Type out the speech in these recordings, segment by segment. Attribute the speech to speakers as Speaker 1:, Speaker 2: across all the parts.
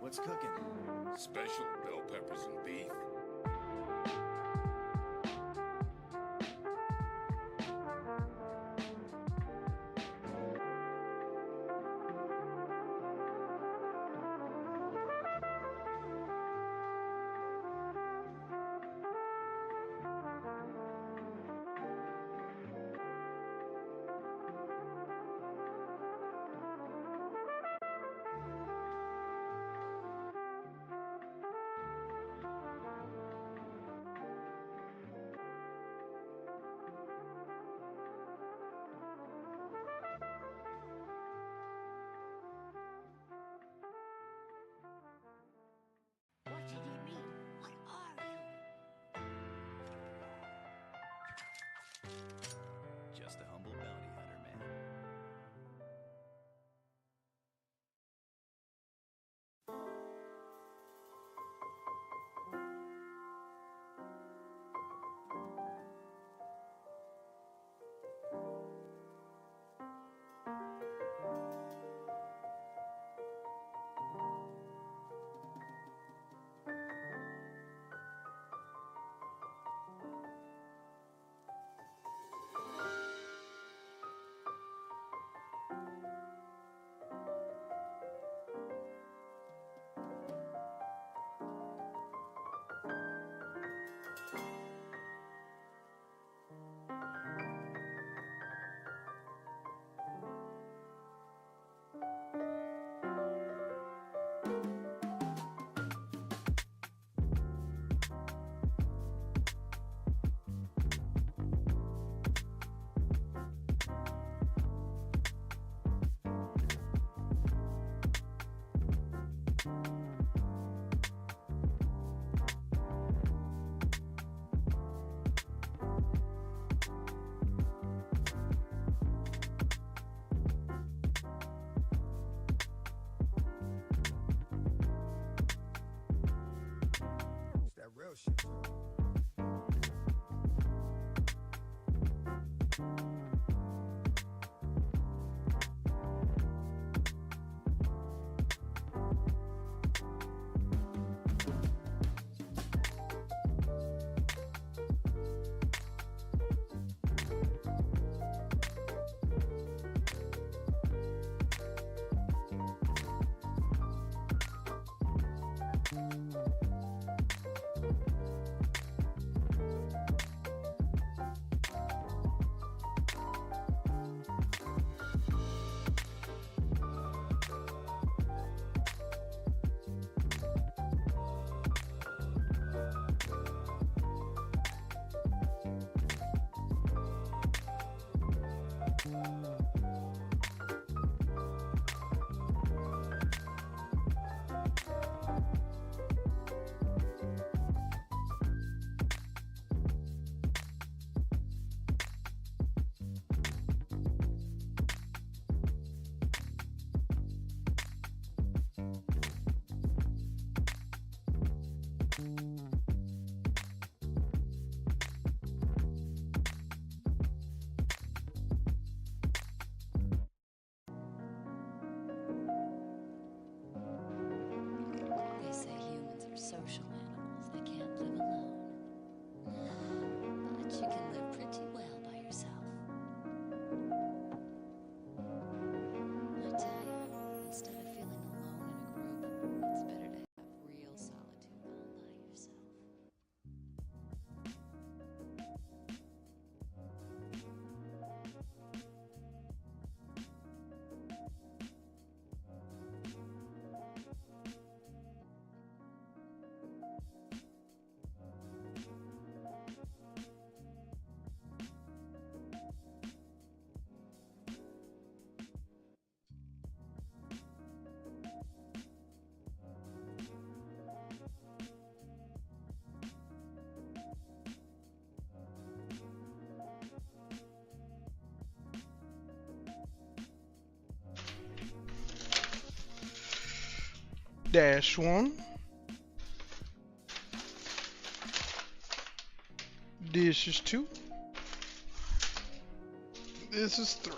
Speaker 1: What's cooking?
Speaker 2: Special bell peppers and beef.
Speaker 3: What did he mean? What are you?
Speaker 1: Just a humble bounty hunter, man.
Speaker 4: It's that real shit.
Speaker 3: They say humans are social animals. They can't live alone. But you can live pretty well by yourself. I tell you, instead of feeling alone in a group, it's better to have real solitude all by yourself.
Speaker 5: -1. This is 2. This is 3.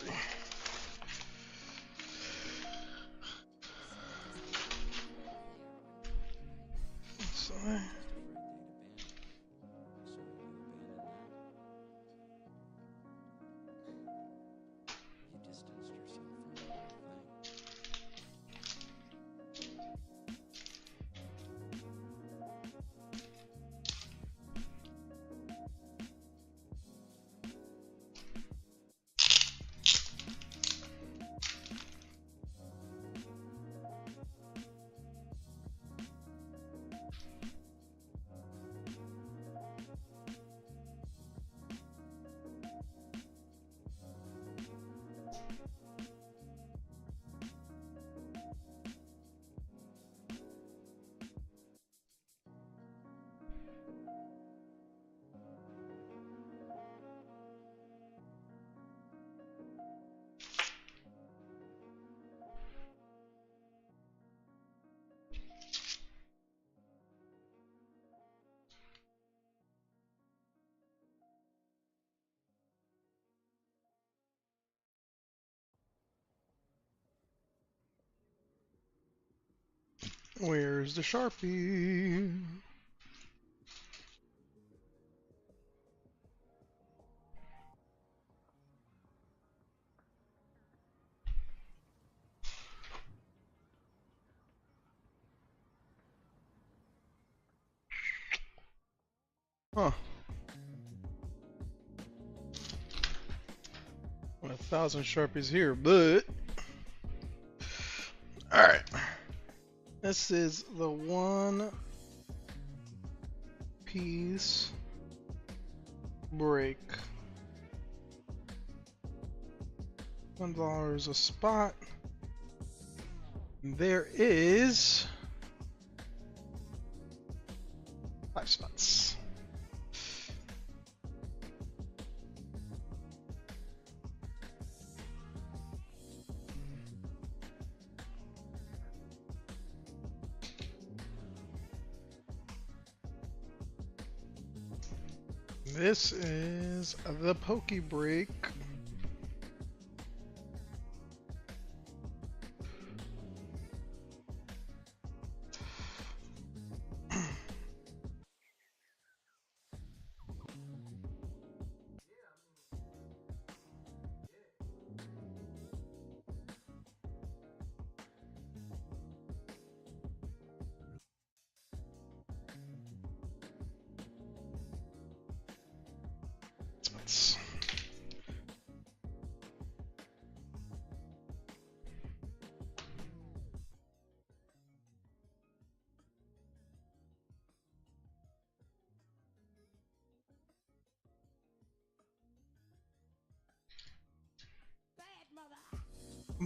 Speaker 5: Where's the Sharpie? Huh. 1,000 Sharpies here, but alright. This is the one piece break. $1 a spot. There is 5 spots. This is the Pokey Break.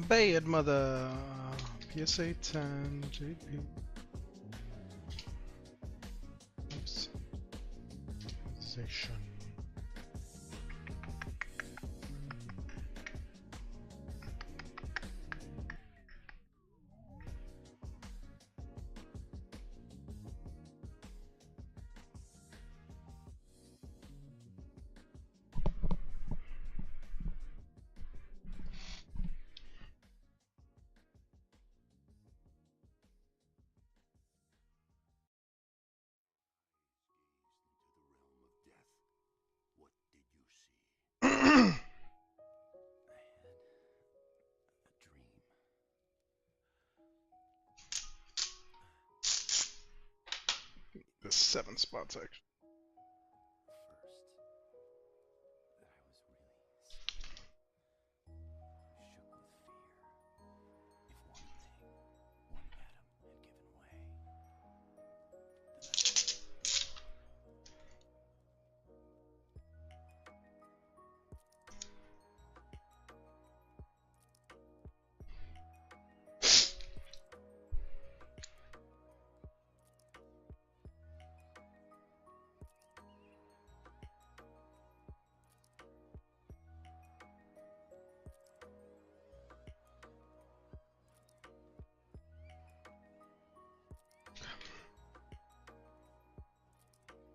Speaker 5: Bad Mother. PSA 10. JP. Oops. Session. The 7 spots actually.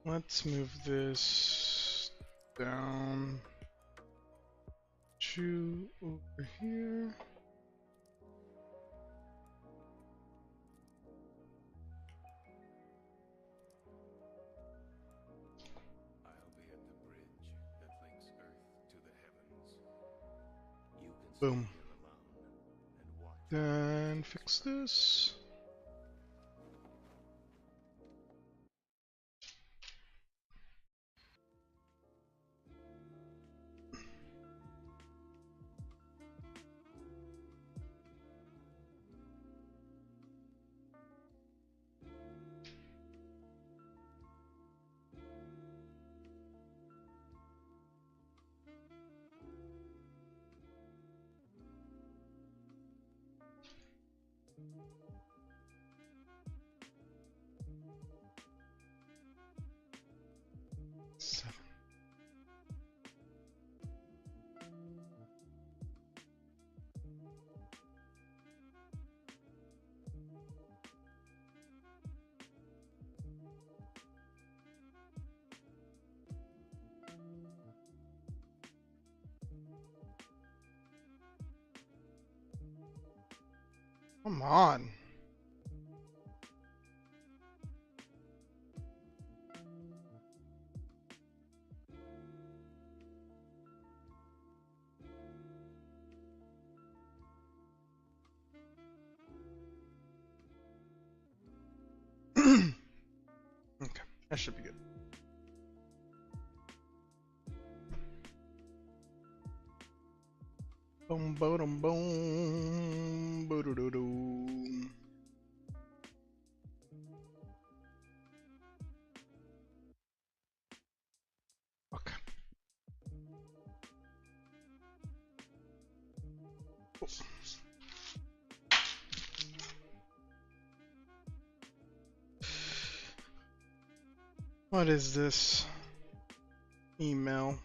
Speaker 5: Let's move this down to over here.
Speaker 2: I'll be at the bridge that links Earth to the heavens. You can
Speaker 5: Boom.
Speaker 2: stay here alone and watch.
Speaker 5: Then fix this. Come on. That should be good. Boom, boom, boom, boo doo doo. Okay. What is this email?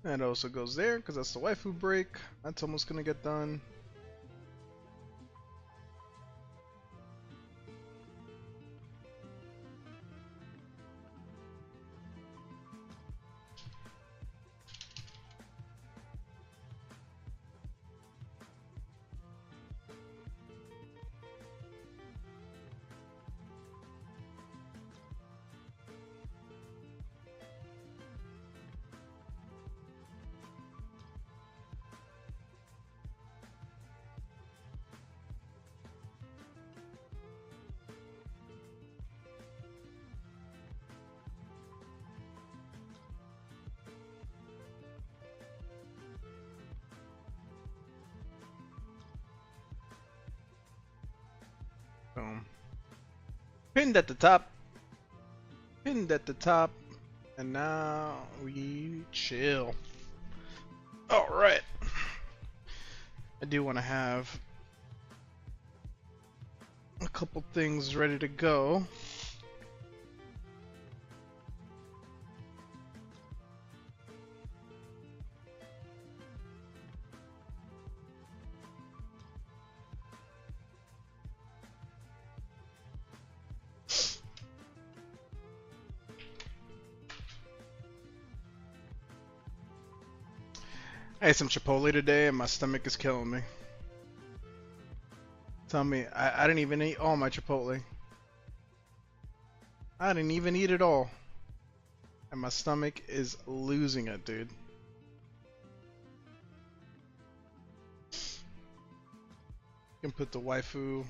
Speaker 5: That also goes there because that's the waifu break. That's almost gonna get done. Boom. Pinned at the top. Pinned at the top. And now we chill. Alright. I do want to have a couple things ready to go. I ate some Chipotle today and my stomach is killing me. Tell me, I didn't even eat all my Chipotle. I didn't even eat it all. And my stomach is losing it, dude. You can put the waifu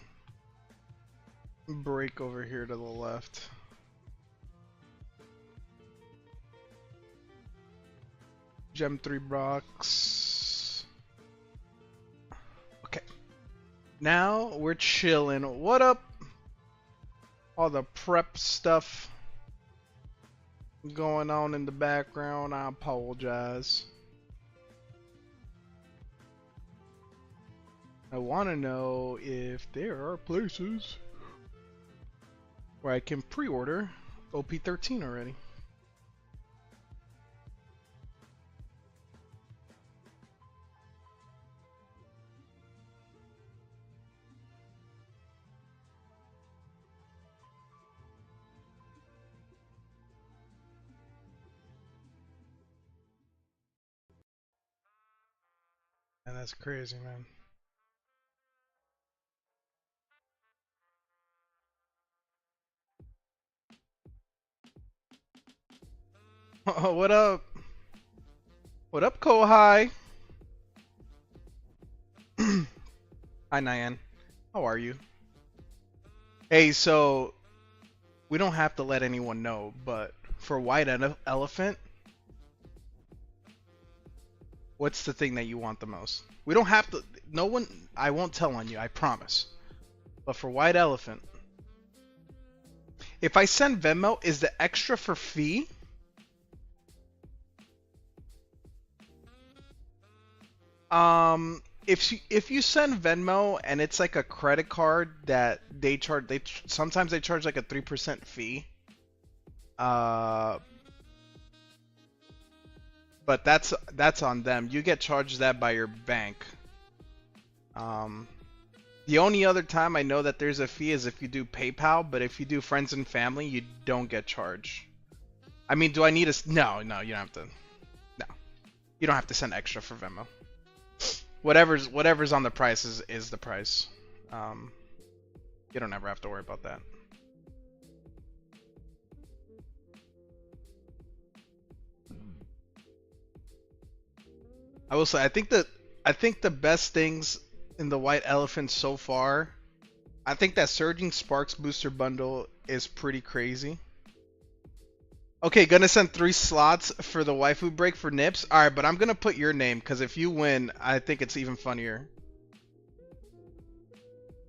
Speaker 5: break over here to the left. Gem 3 box. Okay. Now we're chilling. What up? All the prep stuff going on in the background. I apologize. I want to know if there are places where I can pre-order OP13 already. And that's crazy, man. Oh, what up? What up, Kohai? Hi, Nyan. How are you? Hey, so we don't have to let anyone know, but for White Elephant, what's the thing that you want the most? We don't have to. No one. I won't tell on you. I promise. But for White Elephant, if I send Venmo, is the extra for fee? If you send Venmo and it's like a credit card that they charge, sometimes they charge like a 3% fee. But that's on them. You get charged that by your bank. The only other time I know that there's a fee is if you do PayPal, but if you do friends and family, you don't get charged. I mean, do I need a... No, you don't have to. No. You don't have to send extra for Venmo. Whatever's on the price is the price. You don't ever have to worry about that. I will say, I think the best things in the White Elephant so far, I think that Surging Sparks booster bundle is pretty crazy. Okay, gonna send 3 slots for the waifu break for Nips. Alright, but I'm gonna put your name, because if you win, I think it's even funnier.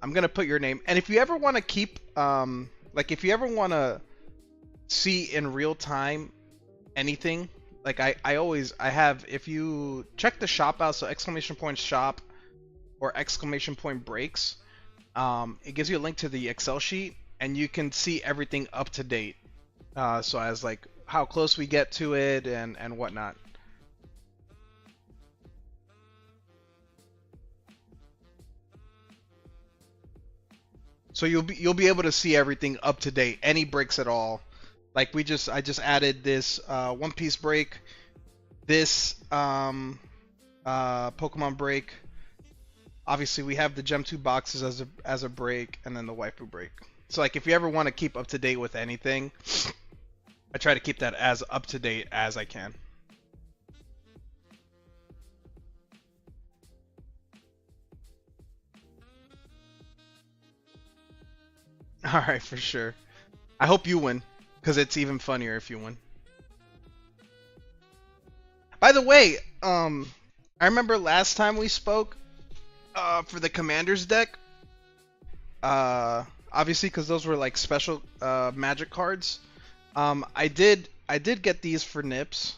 Speaker 5: I'm gonna put your name. And if you ever want to keep, like if you ever want to see in real time anything, like I have, if you check the shop out, so ! shop or !breaks, it gives you a link to the Excel sheet, and you can see everything up to date. So as like how close we get to it and whatnot. So you'll be able to see everything up to date, any breaks at all. Like I just added this One Piece break, this Pokemon break. Obviously we have the Gem 2 boxes as a break, and then the waifu break. So like if you ever want to keep up to date with anything, I try to keep that as up to date as I can. Alright, for sure. I hope you win, because it's even funnier if you win. By the way, I remember last time we spoke, for the Commander's deck, obviously because those were like special magic cards. I did get these for Nips.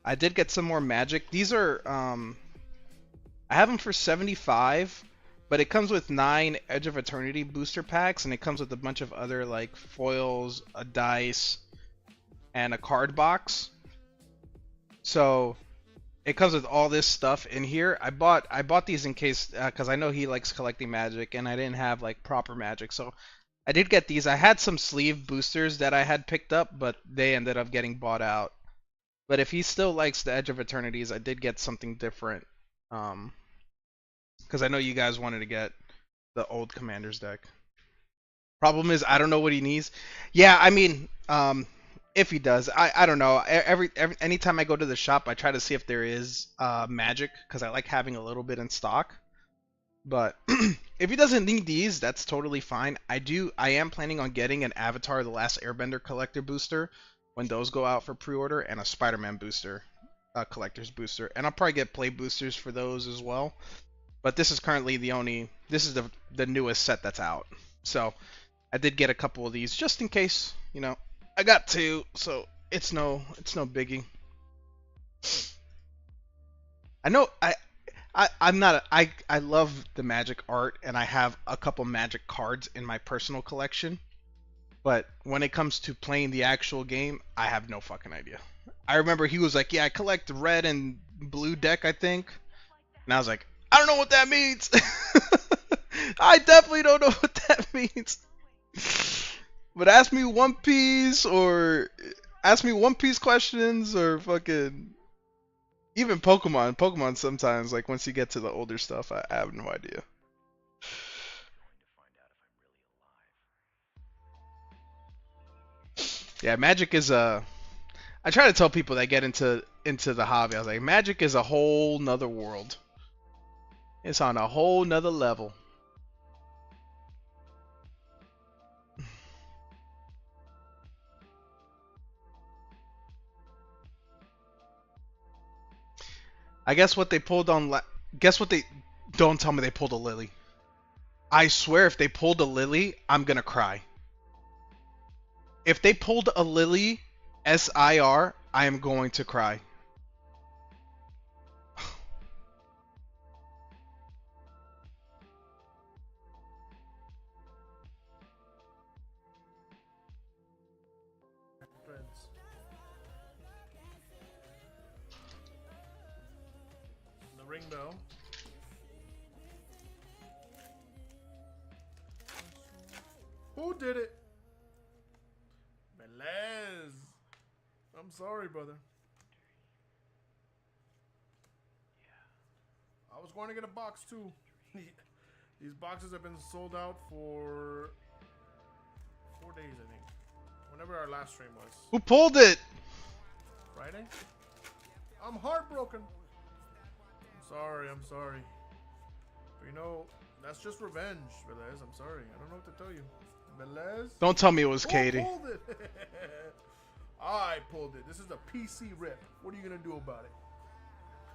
Speaker 5: I did get some more magic. These are I have them for 75, but it comes with 9 Edge of Eternity booster packs, and it comes with a bunch of other like foils, a dice, and a card box. So it comes with all this stuff in here. I bought these in case, because I know he likes collecting magic, and I didn't have like proper magic, so I did get these. I had some sleeve boosters that I had picked up, but they ended up getting bought out. But if he still likes the Edge of Eternities, I did get something different. Because I know you guys wanted to get the old Commander's deck. Problem is, I don't know what he needs. Yeah, I mean, if he does, I don't know. Anytime I go to the shop, I try to see if there is magic, because I like having a little bit in stock. But if he doesn't need these, that's totally fine. I am planning on getting an Avatar: The Last Airbender collector booster when those go out for pre-order, and a Spider-Man booster, collector's booster, and I'll probably get play boosters for those as well. But this is currently this is the newest set that's out. So I did get a couple of these just in case, you know. I got 2, so it's no biggie. I know I love the Magic art, and I have a couple Magic cards in my personal collection. But when it comes to playing the actual game, I have no fucking idea. I remember he was like, "Yeah, I collect red and blue deck, I think." And I was like, "I don't know what that means." I definitely don't know what that means. But ask me One Piece, or ask me One Piece questions, or fucking even Pokemon sometimes, like once you get to the older stuff, I have no idea. Yeah, Magic is a. I try to tell people that get into the hobby, I was like, Magic is a whole nother world. It's on a whole nother level. I guess what they pulled on. Guess what they. Don't tell me they pulled a Lily. I swear, if they pulled a Lily, I'm gonna cry. If they pulled a Lily SIR, I am going to cry.
Speaker 6: The ring bell. Who did it? Melez. I'm sorry, brother. I was going to get a box too. These boxes have been sold out for 4 days, I think. Whenever our last stream was.
Speaker 5: Who pulled it?
Speaker 6: Friday? I'm heartbroken. I'm sorry. But you know, that's just revenge, Velez. I'm sorry. I don't know what to tell you. Velez?
Speaker 5: Don't tell me it was
Speaker 6: Who
Speaker 5: Katie.
Speaker 6: pulled it? I pulled it. This is a PC rip. What are you going to do about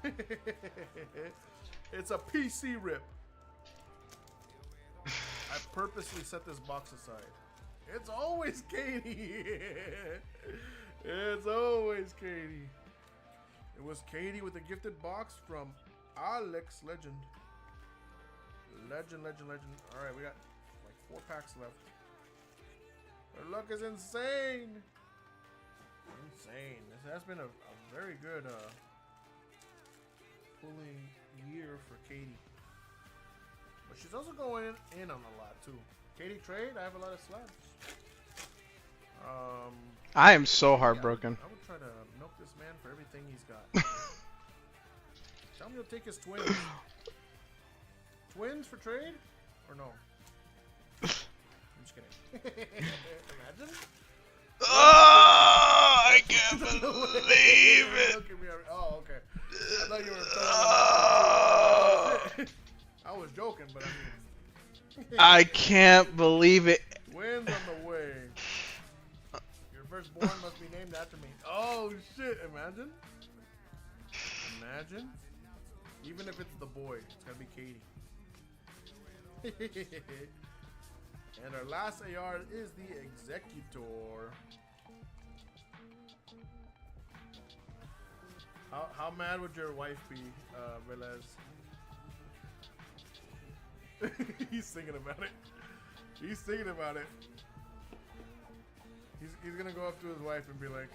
Speaker 6: it? It's a PC rip. I purposely set this box aside. It's always Katie. It's always Katie. It was Katie with a gifted box from Alex Legend. Legend. Alright, we got like 4 packs left. Their luck is insane. This has been a very good pulling year for Katie. But she's also going in on a lot too. Katie trade, I have a lot of slabs.
Speaker 5: I am so heartbroken.
Speaker 6: I would try to milk this man for everything he's got. Tell me he'll take his twins. Twins for trade? Or no? I'm just kidding. Imagine.
Speaker 5: Oh, I can't believe it.
Speaker 6: Look at me. Oh, okay. I thought you were throwing. I was joking, but I mean.
Speaker 5: I can't believe it.
Speaker 6: Twins on the way. Your firstborn must be named after me. Oh shit! Imagine. Even if it's the boy, it's gonna be Katie. And our last AR is the Executor. How mad would your wife be, Velez? He's thinking about it. He's gonna go up to his wife and be like,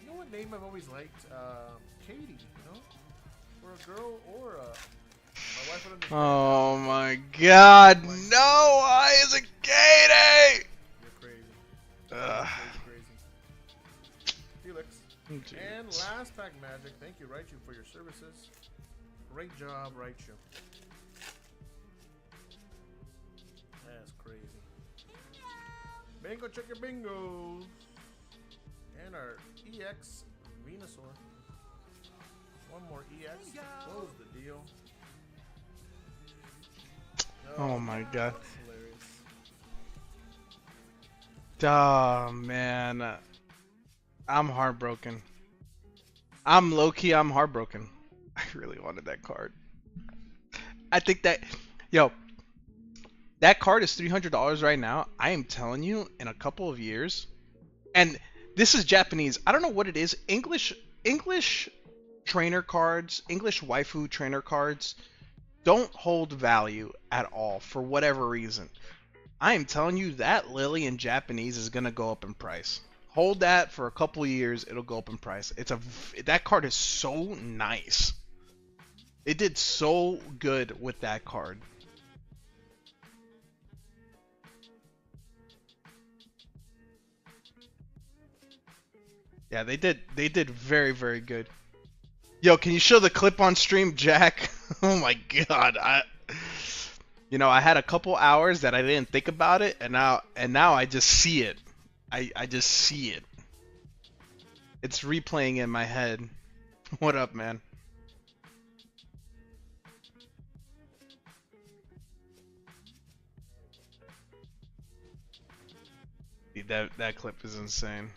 Speaker 6: you know what name I've always liked? Katie, you know? For a girl or my wife would understand.
Speaker 5: Oh my god, no! Why is it Katie?
Speaker 6: You're crazy.
Speaker 5: Ugh.
Speaker 6: Crazy. Felix.
Speaker 5: Jeez.
Speaker 6: And last pack magic. Thank you, Raichu, for your services. Great job, Raichu. That's crazy. Bingo, check your bingos. And our EX Venusaur. One more EX to close the deal.
Speaker 5: Oh my god.
Speaker 6: That's hilarious.
Speaker 5: Oh man. I'm heartbroken. I'm low-key, I'm heartbroken. I really wanted that card. I think that, yo, that card is $300 right now. I am telling you, in a couple of years, and this is Japanese. I don't know what it is. English trainer cards, English waifu trainer cards don't hold value at all for whatever reason. I am telling you that Lily in Japanese is gonna go up in price. Hold that for a couple years, it'll go up in price. That card is so nice. It did so good with that card. Yeah, they did very, very good. Yo, can you show the clip on stream, Jack? Oh my god, I had a couple hours that I didn't think about it, and now I just see it. I just see it. It's replaying in my head. What up, man? Dude, that clip is insane.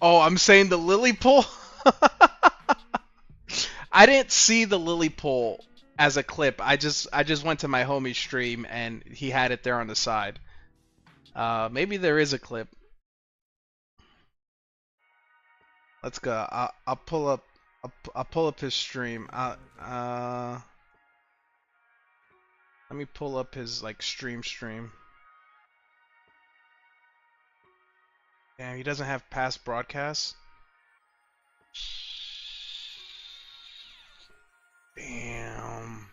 Speaker 5: Oh, I'm saying the lily pull? I didn't see the lily pull as a clip. I just went to my homie's stream and he had it there on the side. Maybe there is a clip. Let's go. I'll pull up his stream. Let me pull up his like stream. Damn, he doesn't have past broadcasts. Damn.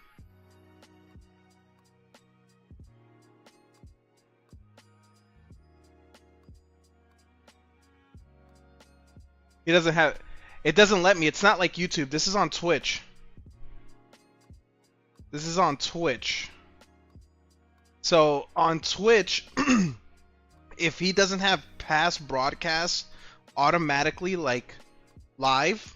Speaker 5: He doesn't have. It doesn't let me. It's not like YouTube. This is on Twitch. This is on Twitch. So on Twitch, if he doesn't have past broadcasts automatically like live,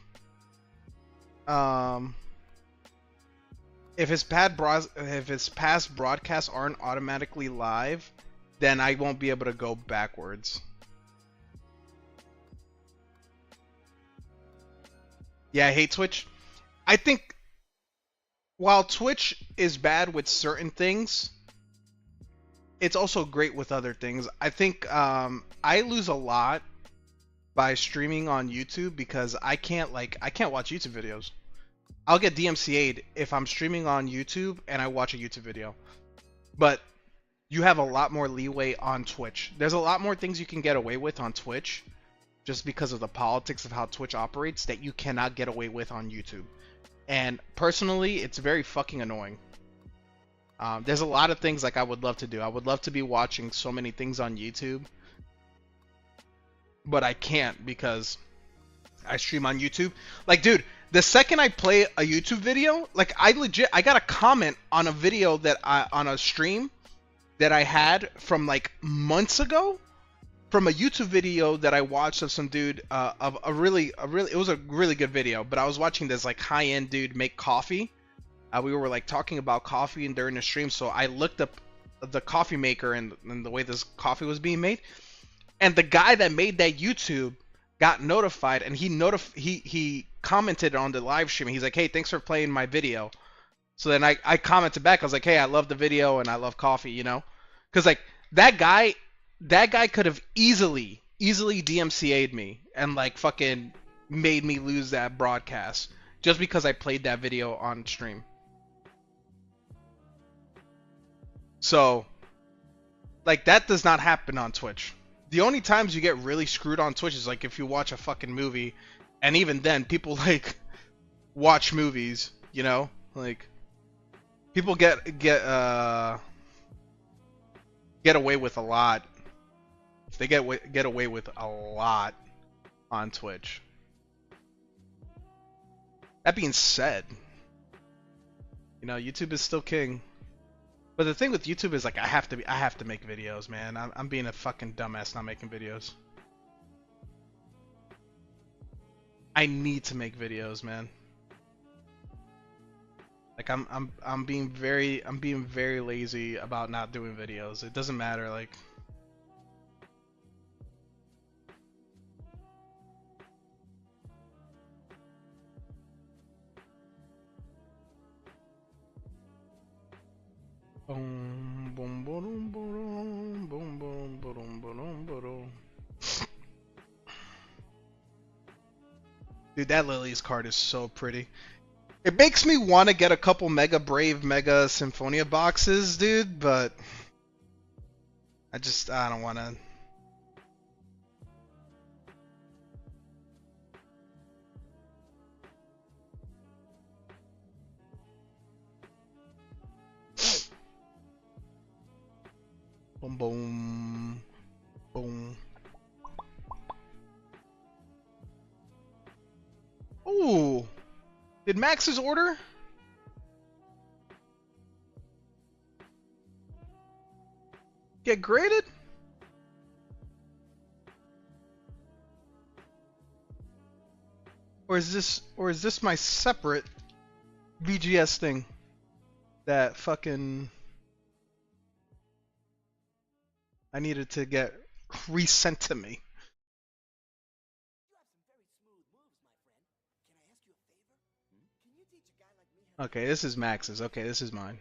Speaker 5: if his past broadcasts aren't automatically live, then I won't be able to go backwards. Yeah, I hate Twitch. I think while Twitch is bad with certain things, it's also great with other things. I think I lose a lot by streaming on YouTube because I can't watch YouTube videos. I'll get DMCA'd if I'm streaming on YouTube and I watch a YouTube video. But you have a lot more leeway on Twitch. There's a lot more things you can get away with on Twitch just because of the politics of how Twitch operates that you cannot get away with on YouTube. And personally, it's very fucking annoying. There's a lot of things like I would love to do. I would love to be watching so many things on YouTube, but I can't because I stream on YouTube. Like, dude, the second I play a YouTube video, like I got a comment on a video on a stream that I had from like months ago, from a YouTube video that I watched of some dude of it was a really good video, but I was watching this like high-end dude make coffee. We were like talking about coffee and during the stream, so I looked up the coffee maker and the way this coffee was being made, and the guy that made that YouTube got notified, and he commented on the live stream. He's like, "Hey, thanks for playing my video." So then I commented back. I was like, "Hey, I love the video and I love coffee," you know, because like that guy could have easily DMCA'd me and like fucking made me lose that broadcast just because I played that video on stream. So like that does not happen on Twitch. The only times you get really screwed on Twitch is like if you watch a fucking movie, and even then people like watch movies, you know? Like people get away with a lot. They get away with a lot on Twitch. That being said, you know, YouTube is still king. But the thing with YouTube is like I have to make videos, man. I'm being a fucking dumbass not making videos. I need to make videos, man. Like I'm being very lazy about not doing videos. It doesn't matter, like boom boom boom boom boom boom boom boom boom. Dude, that Lily's card is so pretty. It makes me want to get a couple Mega Brave, Mega Symphonia boxes, dude, but I don't want to. Boom, boom, boom. Ooh, did Max's order? Get graded? Or is this my separate VGS thing that fucking I needed to get resent to me? Okay, this is Max's. Okay, this is mine.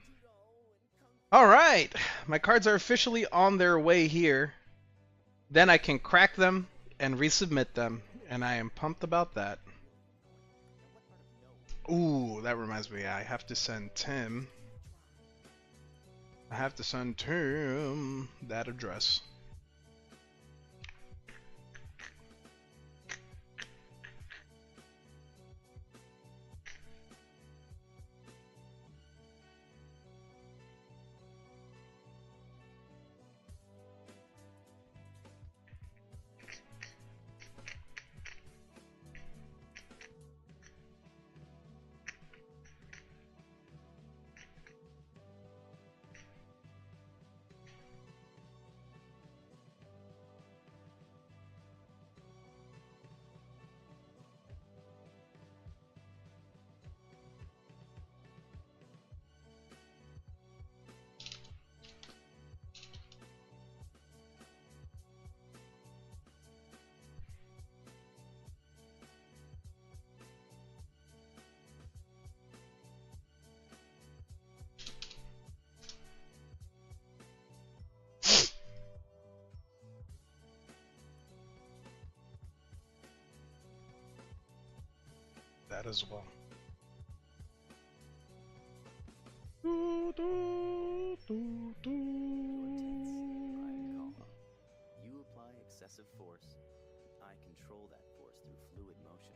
Speaker 5: Alright, my cards are officially on their way here. Then I can crack them and resubmit them, and I am pumped about that. Ooh, that reminds me, I have to send Tim. I have to send Tim that address. that as well.
Speaker 1: You apply excessive force. I control that force through fluid motion.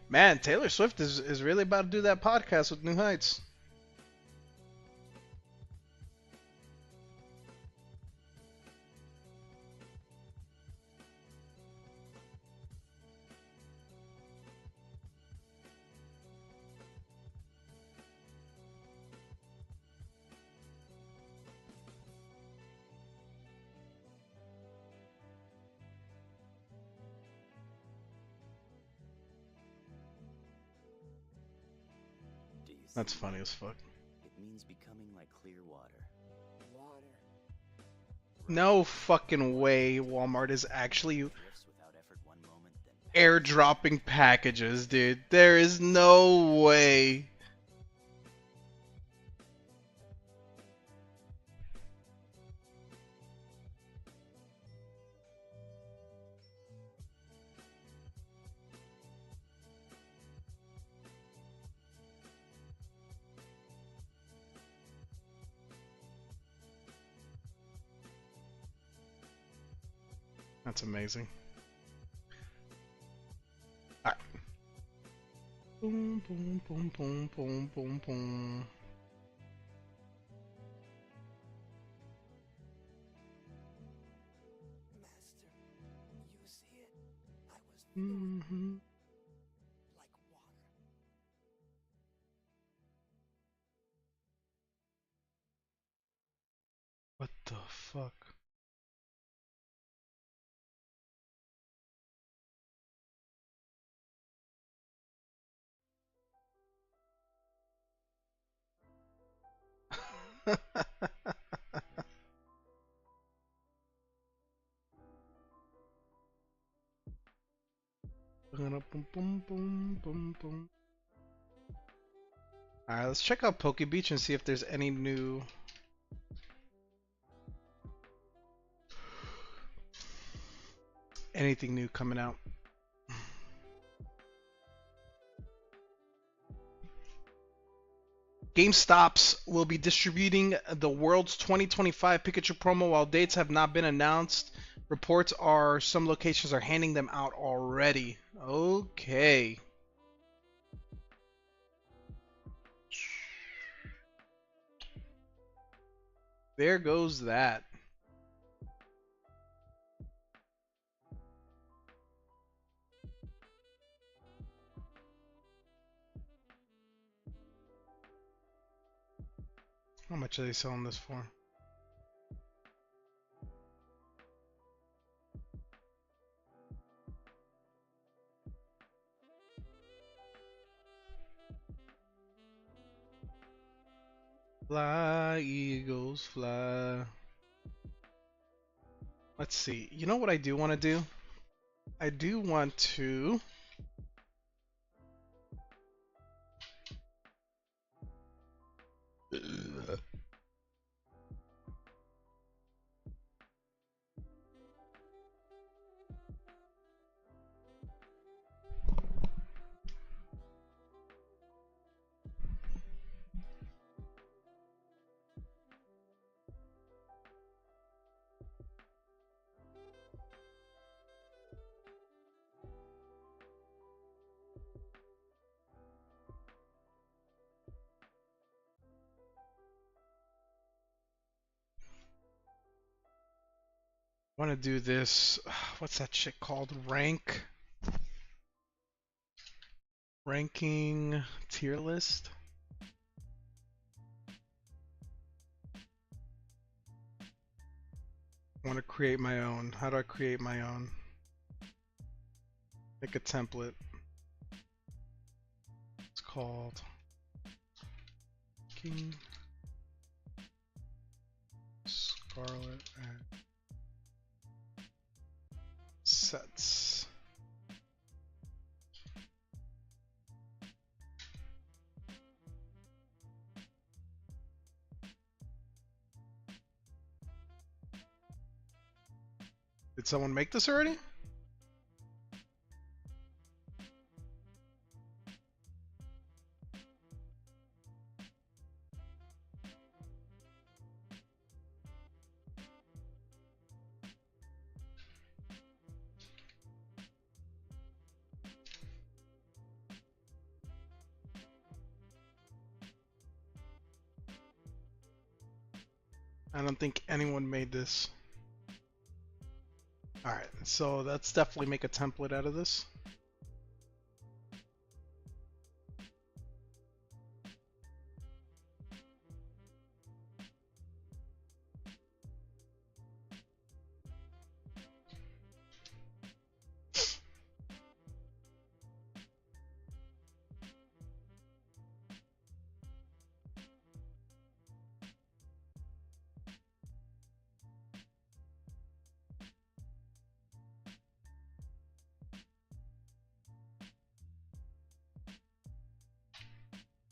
Speaker 5: Man, Taylor Swift is really about to do that podcast with New Heights.
Speaker 1: Do you
Speaker 5: That's
Speaker 1: see?
Speaker 5: funny as fuck.
Speaker 1: It means becoming like clear water.
Speaker 5: No fucking way Walmart is actually
Speaker 1: Drifts without effort one moment, then
Speaker 5: airdropping packages, dude. There is no way. That's amazing. Alright. Boom, boom, boom, boom, boom, boom, boom.
Speaker 7: Master, you see it? I was
Speaker 5: Mm-hmm.
Speaker 7: like water.
Speaker 5: What the fuck? Boom, boom, boom, boom, boom. Alright, let's check out Poke Beach and see if there's any new. Anything new coming out. GameStops will be distributing the World's 2025 Pikachu promo while dates have not been announced. Reports are some locations are handing them out already. Okay. There goes that. How much are they selling this for? Fly, eagles, fly. Let's see. You know what I do want to do? I do want to... want to do this. What's that shit called? Ranking tier list. I want to create my own. How do I create my own? Make a template. It's called King Scarlet and Sets. Did someone make this already? I don't think anyone made this. Alright, so let's definitely make a template out of this.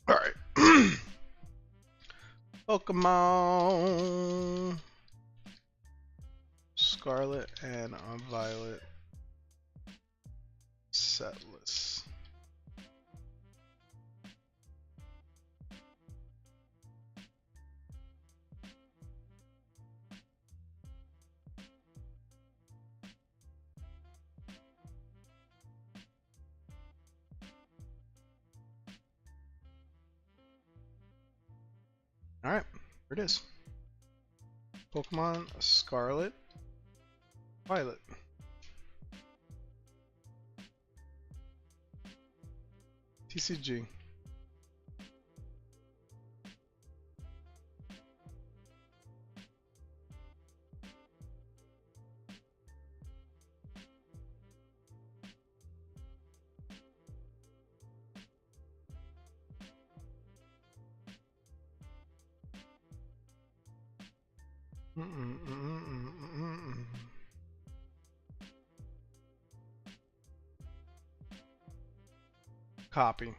Speaker 5: Alright. Pokemon Scarlet and Violet setlist. Alright, here it is. Pokemon Scarlet, Violet. TCG. Copy.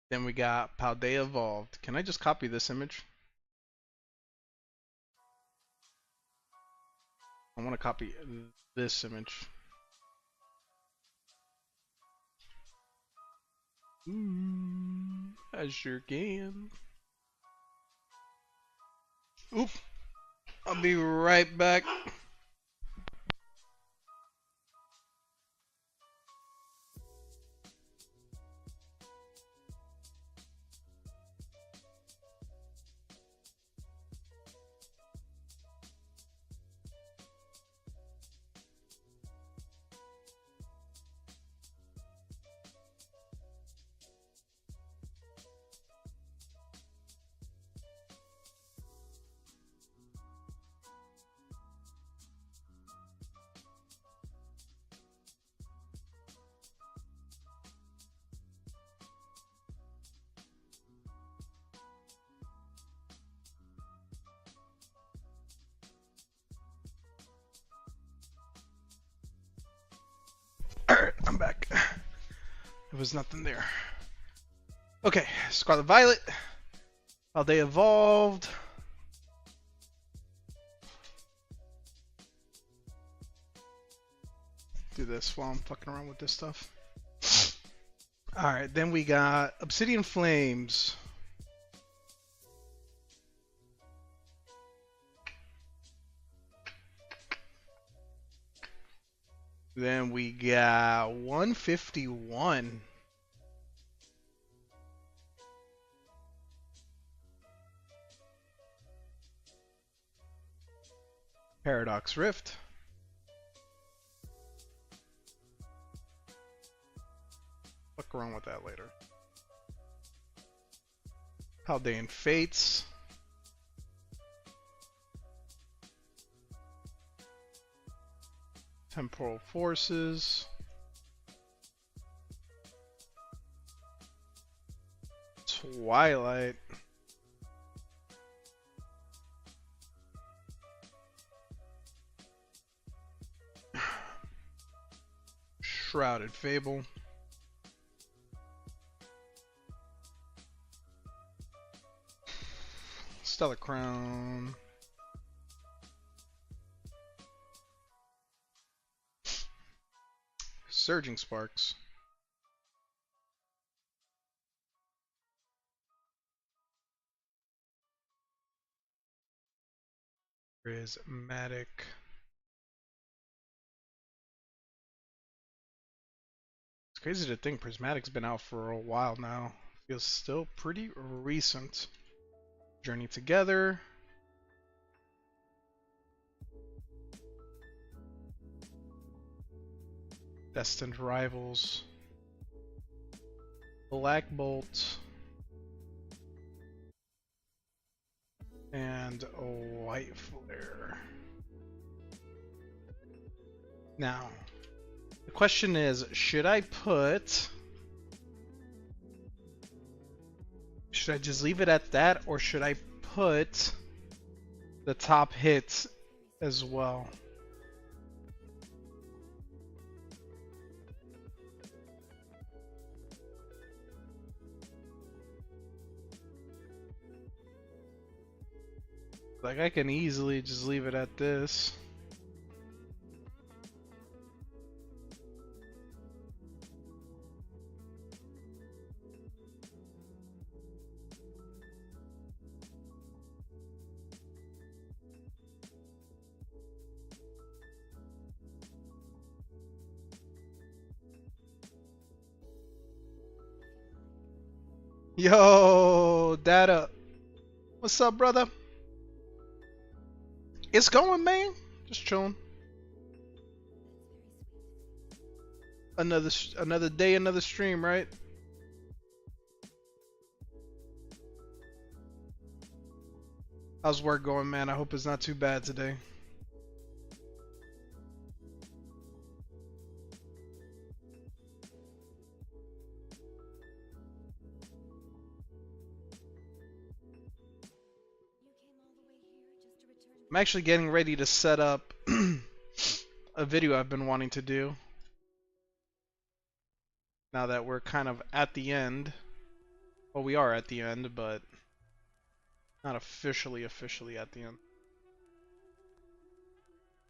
Speaker 5: Then we got Paldea Evolved. Can I just copy this image? I want to copy this image. I sure can. Oop. I'll be right back. Alright, I'm back. There was nothing there. Okay, Scarlet Violet. How they evolved. Do this while I'm fucking around with this stuff. Alright, then we got Obsidian Flames. Then we got 151. Paradox Rift. Fuck around with that later. Haldean Fates. Temporal Forces. Twilight. Shrouded Fable. Stellar Crown. Surging Sparks. Prismatic. It's crazy to think Prismatic's been out for a while now. Feels still pretty recent. Journey Together. Destined Rivals. Black Bolt. And a White Flare. Now, the question is, should I just leave it at that, or should I put the top hits as well? Like, I can easily just leave it at this. Yo, Data. What's up, brother? It's going, man. Just chilling. Another day, another stream, right? How's work going, man? I hope it's not too bad today. I'm actually getting ready to set up a video I've been wanting to do. Now that we're kind of at the end. Well, we are at the end, but not officially at the end.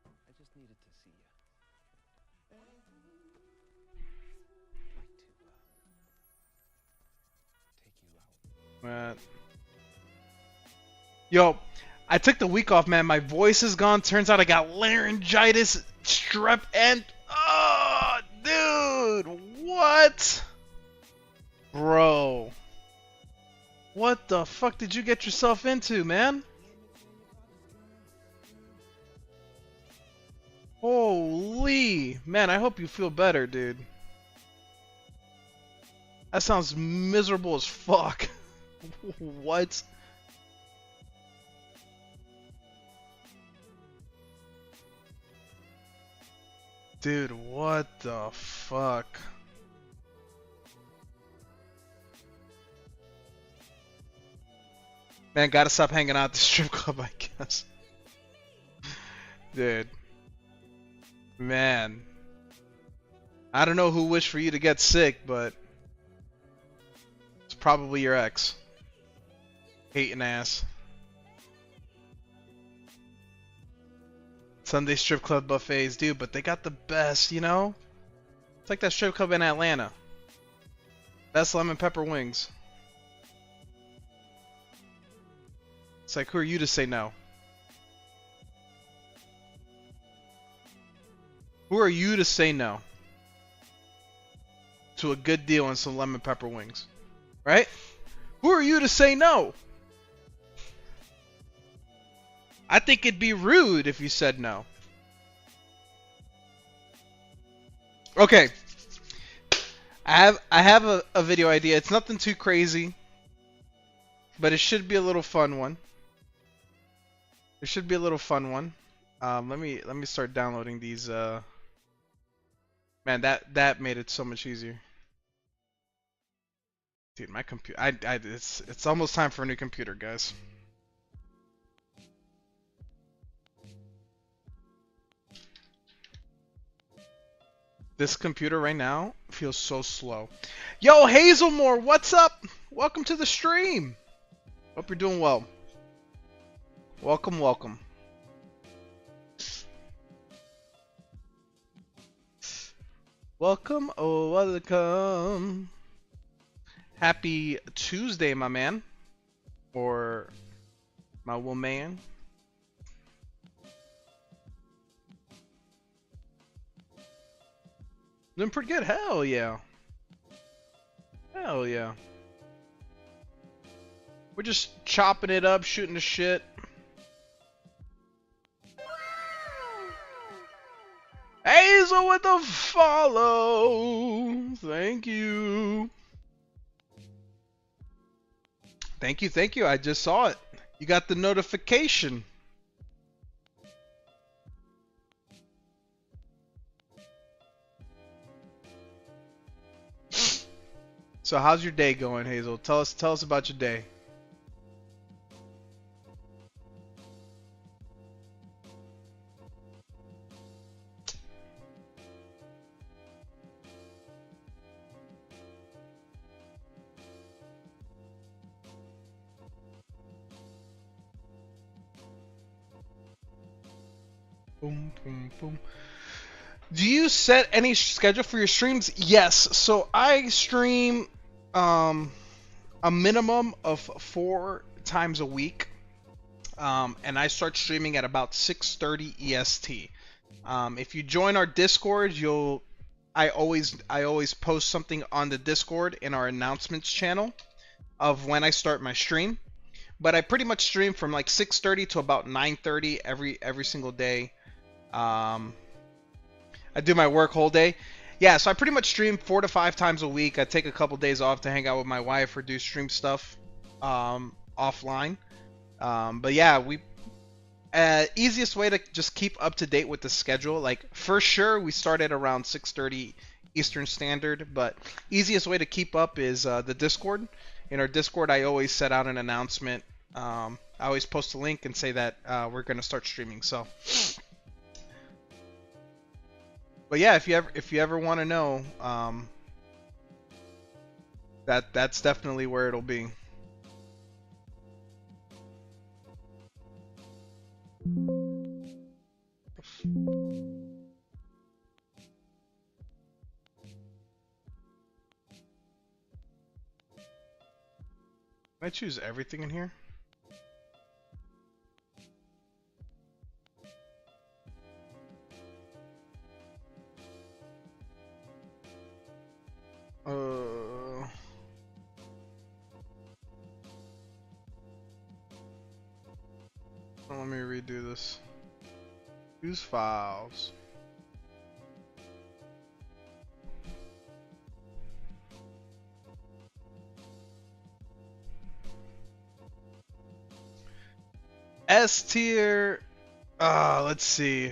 Speaker 7: I just needed to see you. Take you out.
Speaker 5: Yo, I took the week off, man. My voice is gone. Turns out I got laryngitis, strep, and oh, dude, what? Bro, what the fuck did you get yourself into, man? Holy, man, I hope you feel better, dude. That sounds miserable as fuck. What? Dude, what the fuck? Man, gotta stop hanging out at the strip club, I guess. Dude. Man. I don't know who wished for you to get sick, but it's probably your ex. Hating ass. Sunday strip club buffets, dude, but they got the best, you know? It's like that strip club in Atlanta. Best lemon pepper wings. It's like, who are you to say no? Who are you to say no to a good deal on some lemon pepper wings? Right? Who are you to say no? I think it'd be rude if you said no. Okay. I have a video idea. It's nothing too crazy, but it should be a little fun one. It should be a little fun one. Let me start downloading these. Man, that made it so much easier. Dude, my computer. It's almost time for a new computer, guys. This computer right now feels so slow. Yo, Hazelmore, what's up? Welcome to the stream. Hope you're doing well. Welcome, welcome. Welcome, oh, welcome. Happy Tuesday, my man. Or my woman. Doing pretty good. Hell yeah. Hell yeah. We're just chopping it up, shooting the shit. Hazel with the follow. Thank you. Thank you, thank you. I just saw it. You got the notification. So how's your day going, Hazel? Tell us about your day. Boom, boom, boom. Do you set any schedule for your streams? Yes. So I stream a minimum of 4 times a week. And I start streaming at about 6:30 EST. If you join our Discord, I always post something on the Discord in our announcements channel of when I start my stream. But I pretty much stream from like 6:30 to about 9:30 every single day. I do my work whole day. Yeah, so I pretty much stream 4 to 5 times a week. I take a couple days off to hang out with my wife or do stream stuff offline. But yeah, easiest way to just keep up to date with the schedule. Like for sure, we start at around 6:30 Eastern Standard. But easiest way to keep up is the Discord. In our Discord, I always set out an announcement. I always post a link and say that we're gonna start streaming. So. But yeah, if you ever want to know, that's definitely where it'll be. Can I choose everything in here? Let me redo this. Use files. S tier. Let's see.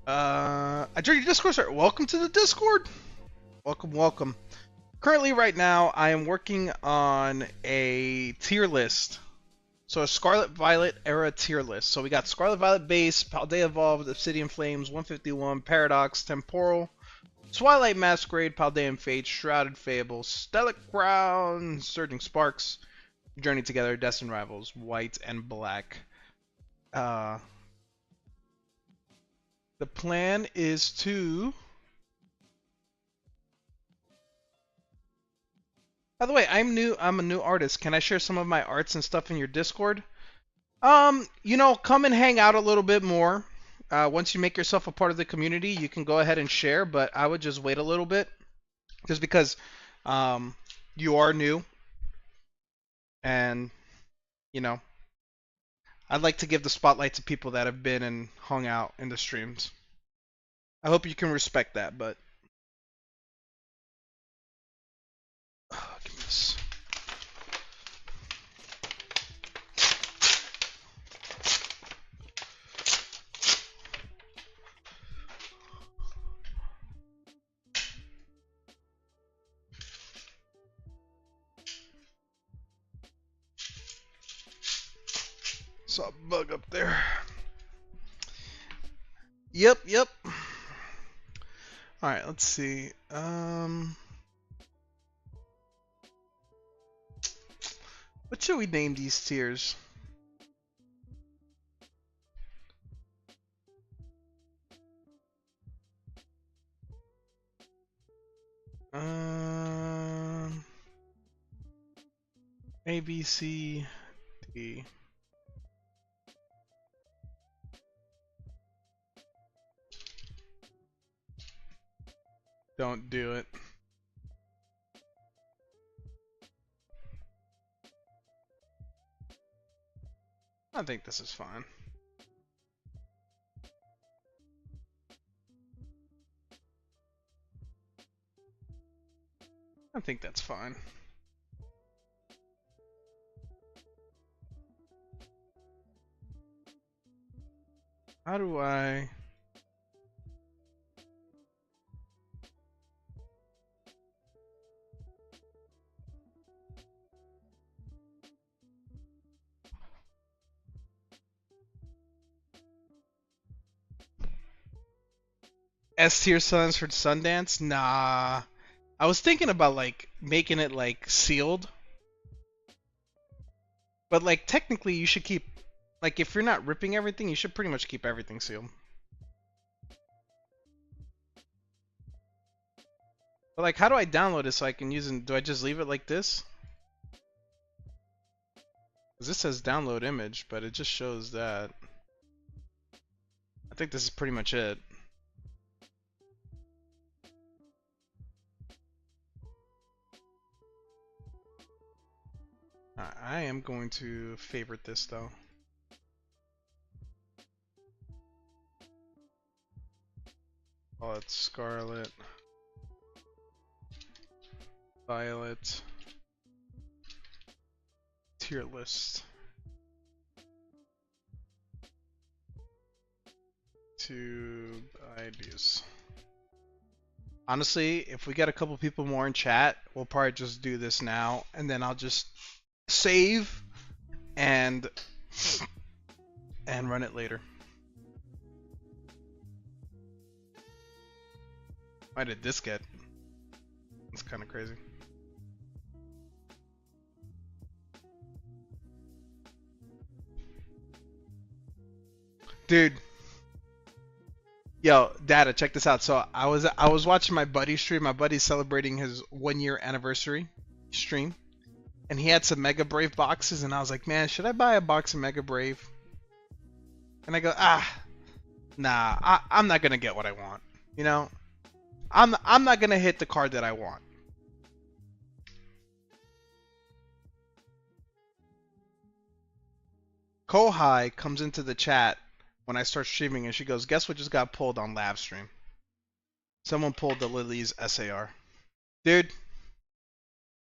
Speaker 5: I joined your Discord, sir. Welcome to the Discord. Welcome, welcome. Currently, right now, I am working on a tier list. So a Scarlet Violet era tier list. So we got Scarlet Violet base, Paldea Evolved, Obsidian Flames, 151, Paradox, Temporal, Twilight Masquerade, Paldean Fate, Shrouded Fable, Stellar Crown, Surging Sparks, Journey Together, Destined Rivals, White and Black. The plan is to... By the way, I'm a new artist. Can I share some of my arts and stuff in your Discord? You know, come and hang out a little bit more. Once you make yourself a part of the community, you can go ahead and share, but I would just wait a little bit. Just because you are new. And, you know, I'd like to give the spotlight to people that have been and hung out in the streams. I hope you can respect that, but... give me this. Saw a bug up there. Yep, yep. Alright, let's see. What should we name these tiers? A, B, C, D. Don't do it. I think this is fine. I think that's fine. How do I... S tier Sundance for Sundance? Nah. I was thinking about like making it like sealed. But like technically you should keep, like if you're not ripping everything, you should pretty much keep everything sealed. But like how do I download it so I can use it? Do I just leave it like this? Because this says download image, but it just shows that. I think this is pretty much it. I am going to favorite this though. Call it Scarlet, Violet, tier list. Tube ideas. Honestly, if we get a couple people more in chat, we'll probably just do this now, and then I'll just save and run it later. Why did this get? It's kind of crazy. Dude. Yo, Data, check this out. So I was watching my buddy stream. My buddy's celebrating his 1-year anniversary stream. And he had some Mega Brave boxes, and I was like, man, should I buy a box of Mega Brave? And I go, nah, I'm not gonna get what I want. You know, I'm not gonna hit the card that I want. Kohai comes into the chat when I start streaming, and she goes, guess what just got pulled on live stream? Someone pulled the Lily's SAR. Dude.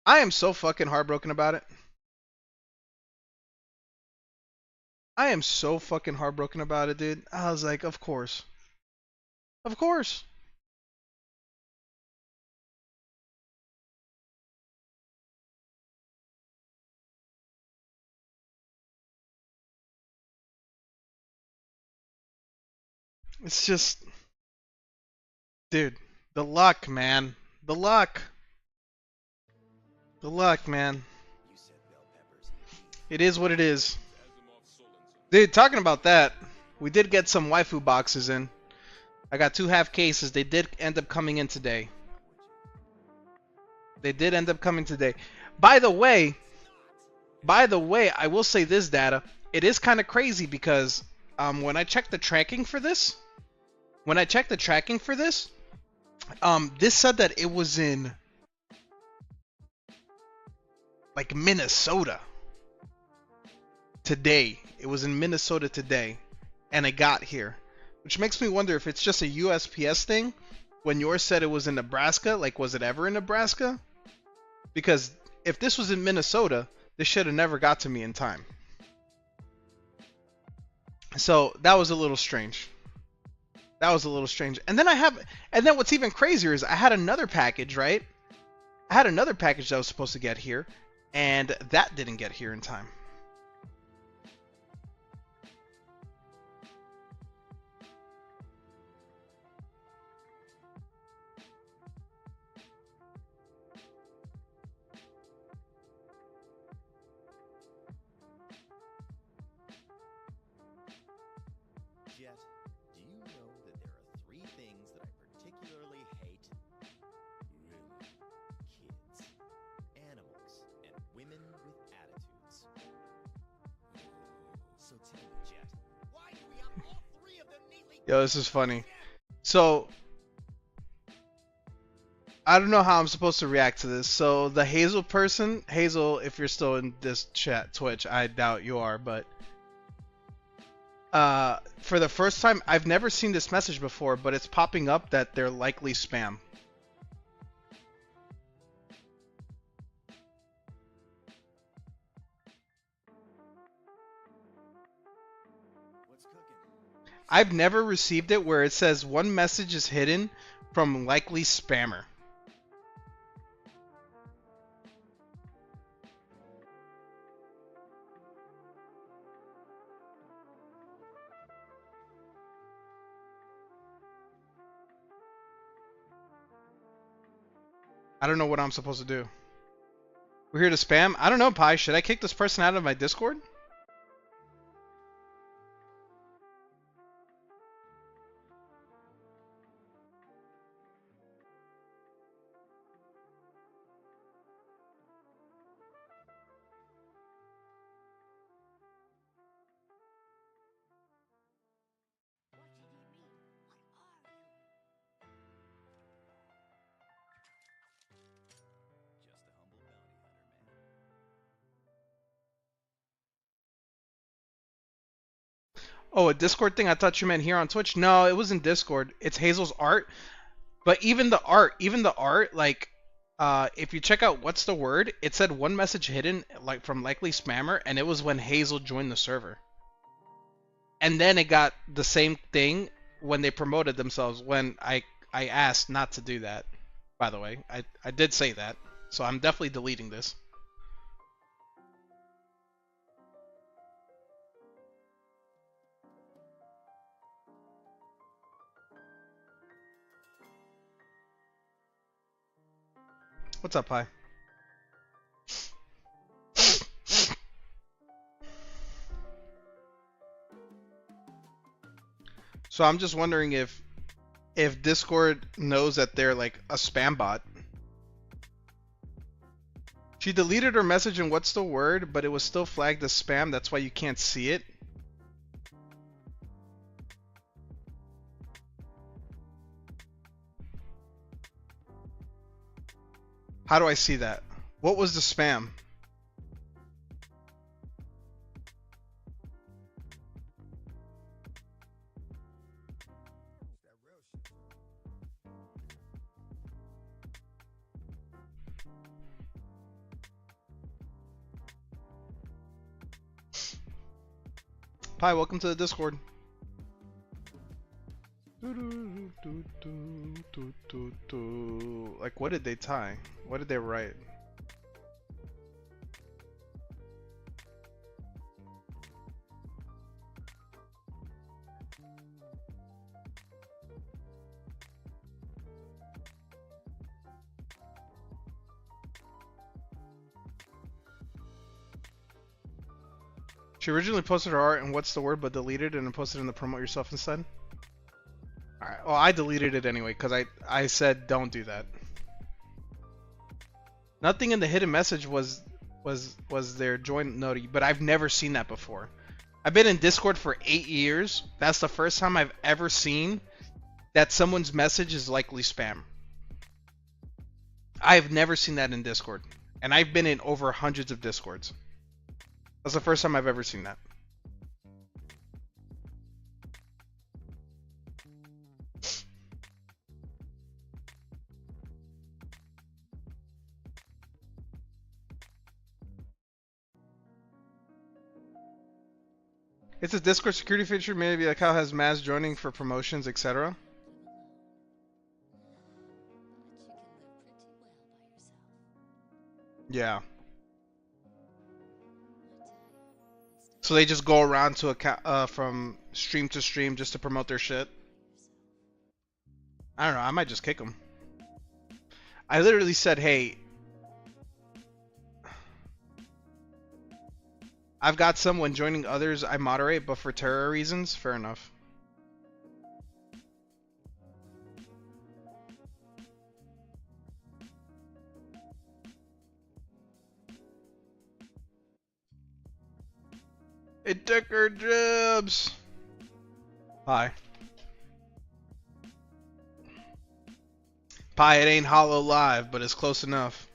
Speaker 5: I am so fucking heartbroken about it. I am so fucking heartbroken about it, dude. I was like, of course. Of course. It's just... Dude, the luck, man. The luck. The luck, man. It is what it is. Dude, talking about that, we did get some waifu boxes in. I got 2 half cases. They did end up coming in today. They did end up coming today. By the way, I will say this, Data. It is kind of crazy because when I checked the tracking for this, this said that it was in like Minnesota today. It was in Minnesota today, and it got here, which makes me wonder if it's just a USPS thing. When yours said it was in Nebraska, like was it ever in Nebraska? Because if this was in Minnesota, this should have never got to me in time. So that was a little strange. That was a little strange. And then what's even crazier is I had another package, right? I had another package that was supposed to get here, and that didn't get here in time. Yo, this is funny. So, I don't know how I'm supposed to react to this. So, the Hazel person, Hazel, if you're still in this chat, Twitch, I doubt you are, but for the first time, I've never seen this message before, but it's popping up that they're likely spam.
Speaker 1: What's cooking?
Speaker 5: I've never received it where it says one message is hidden from likely spammer. I don't know what I'm supposed to do. We're here to spam? I don't know, Pi. Should I kick this person out of my Discord?
Speaker 1: Just a humble bounty hunter, man.
Speaker 5: Oh, a Discord thing? I thought you meant here on Twitch. No, it wasn't Discord. It's Hazel's art. But even the art, like, if you check out what's the word, it said one message hidden, like from likely spammer, and it was when Hazel joined the server. And then it got the same thing when they promoted themselves. When I asked not to do that. By the way, I did say that, so I'm definitely deleting this. What's up, Pi? So I'm just wondering if Discord knows that they're like a spam bot. She deleted her message in what's the word, but it was still flagged as spam. That's why you can't see it. How do I see that? What was the spam?
Speaker 4: That real shit.
Speaker 5: Pi, welcome to the Discord. Like, what did they tie? What did they write? She originally posted her art and what's the word, but deleted it and posted it in the promote yourself instead. Alright, well I deleted it anyway because I said don't do that. Nothing in the hidden message was their join noti, but I've never seen that before. I've been in Discord for 8 years. That's the first time I've ever seen that someone's message is likely spam. I've never seen that in Discord, and I've been in over hundreds of Discords. That's the first time I've ever seen that. It's a Discord security feature, maybe like how it has mass joining for promotions, etc. Yeah. So they just go around to from stream to stream just to promote their shit. I don't know. I might just kick them. I literally said, "Hey, I've got someone joining others. I moderate, but for terror reasons, fair enough." It took her jibs. Hi. Pie, it ain't Hollow Live, but it's close enough.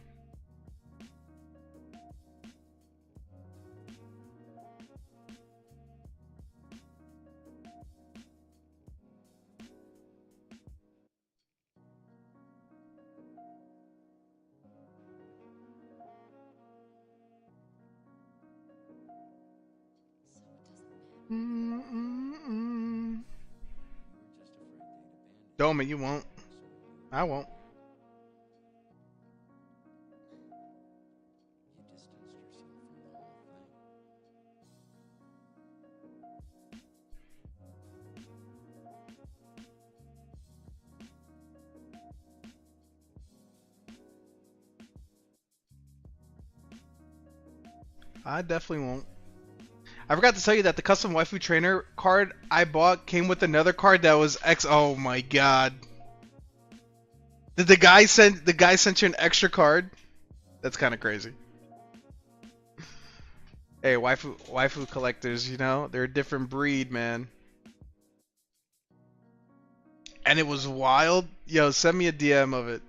Speaker 5: Doma, you won't. I won't.
Speaker 7: You distanced yourself from the whole thing.
Speaker 5: I definitely won't. I forgot to tell you that the custom waifu trainer card I bought came with another card that was X. Oh my god! Did the guy sent you an extra card? That's kind of crazy. Hey, waifu collectors, you know they're a different breed, man. And it was wild. Yo, send me a DM of it.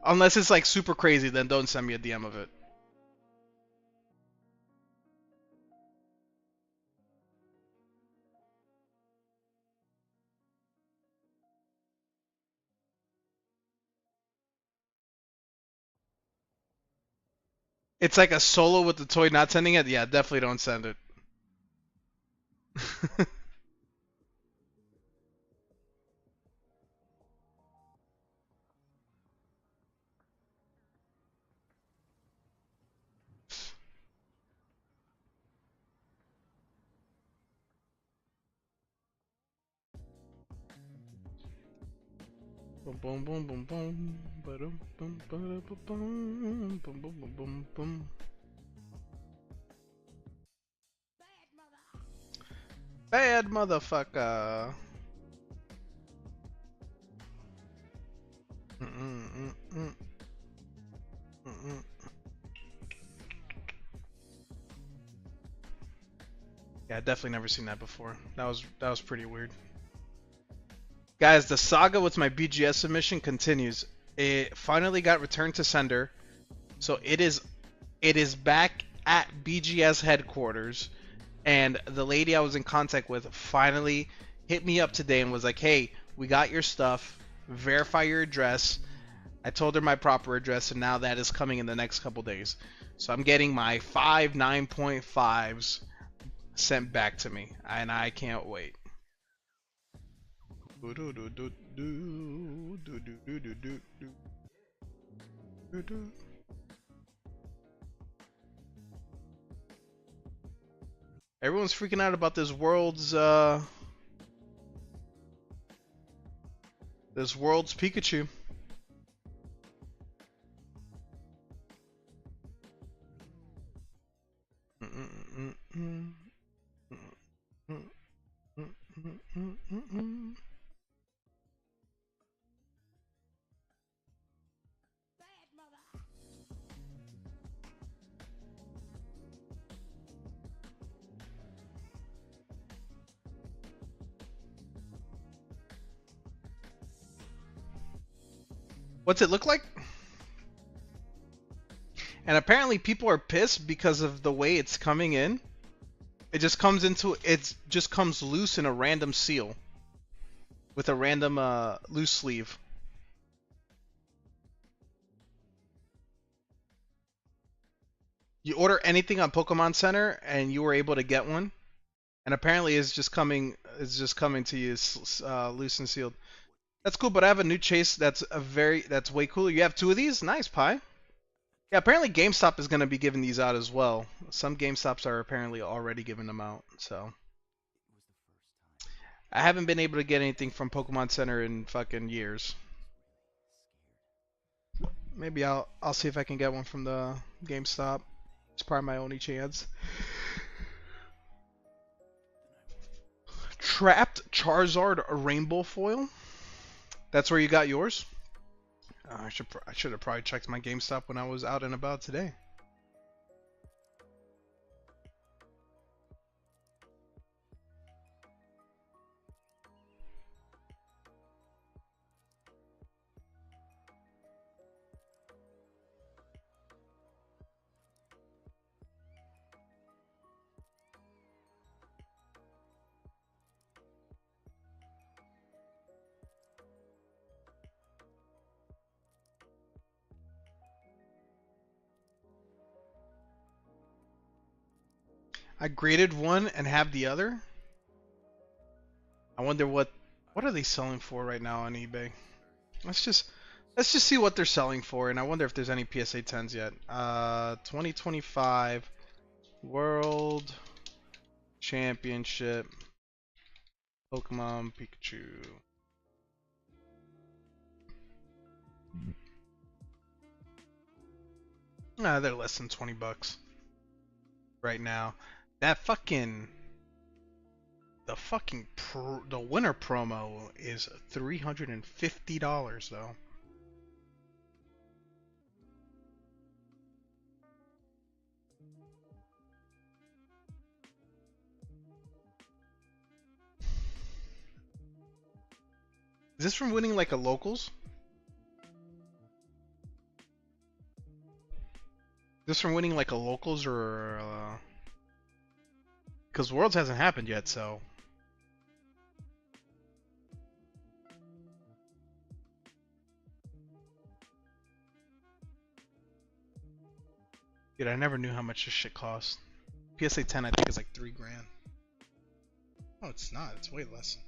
Speaker 5: Unless it's like super crazy, then don't send me a DM of it. It's like a solo with the toy not sending it? Yeah, definitely don't send it. Boom boom boom boom boom. Ba-dum, bum, ba-da-ba-bum, bum, bum, bum, bum, bum. Bad motherfucker. Mm-mm-mm-mm. Mm-mm. Yeah, definitely never seen that before. That was pretty weird. Guys, the saga with my BGS submission continues. It finally got returned to sender, so it is back at BGS headquarters, and the lady I was in contact with finally hit me up today and was like, "Hey, we got your stuff. Verify your address." I told her my proper address, and now that is coming in the next couple days. So I'm getting my 5 9.5s sent back to me, and I can't wait. Everyone's freaking out about this world's Pikachu. What's it look like? And apparently people are pissed because of the way it's coming in. It just comes loose in a random seal with a random loose sleeve. You order anything on Pokemon Center and you were able to get one, and apparently it's just coming to you loose and sealed. That's cool, but I have a new chase that's way cooler. You have two of these? Nice, Pie. Yeah, apparently GameStop is going to be giving these out as well. Some GameStops are apparently already giving them out, so. I haven't been able to get anything from Pokemon Center in fucking years. Maybe I'll see if I can get one from the GameStop. It's probably my only chance. Trapped Charizard Rainbow Foil. That's where you got yours? I should have probably checked my GameStop when I was out and about today. I graded one and have the other. I wonder what are they selling for right now on eBay. Let's just see what they're selling for, and I wonder if there's any PSA 10s yet. 2025 World Championship Pokemon Pikachu. Nah, they're less than 20 bucks right now. That fucking the winter promo is $350 though. Is this from winning like a locals? Is this from winning like a locals or because Worlds hasn't happened yet, so dude, I never knew how much this shit cost. PSA 10 I think is like $3 grand. Oh, it's not. It's way less.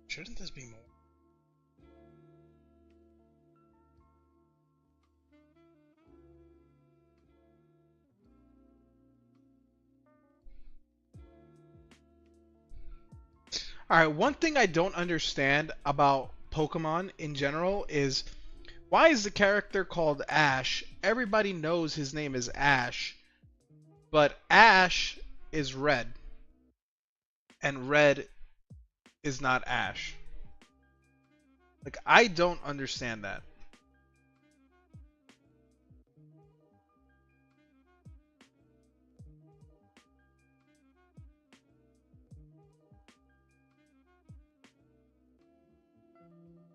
Speaker 5: Shouldn't this be more? Alright, one thing I don't understand about Pokemon in general is why is the character called Ash? Everybody knows his name is Ash, but Ash is red, and red is not Ash. Like, I don't understand that.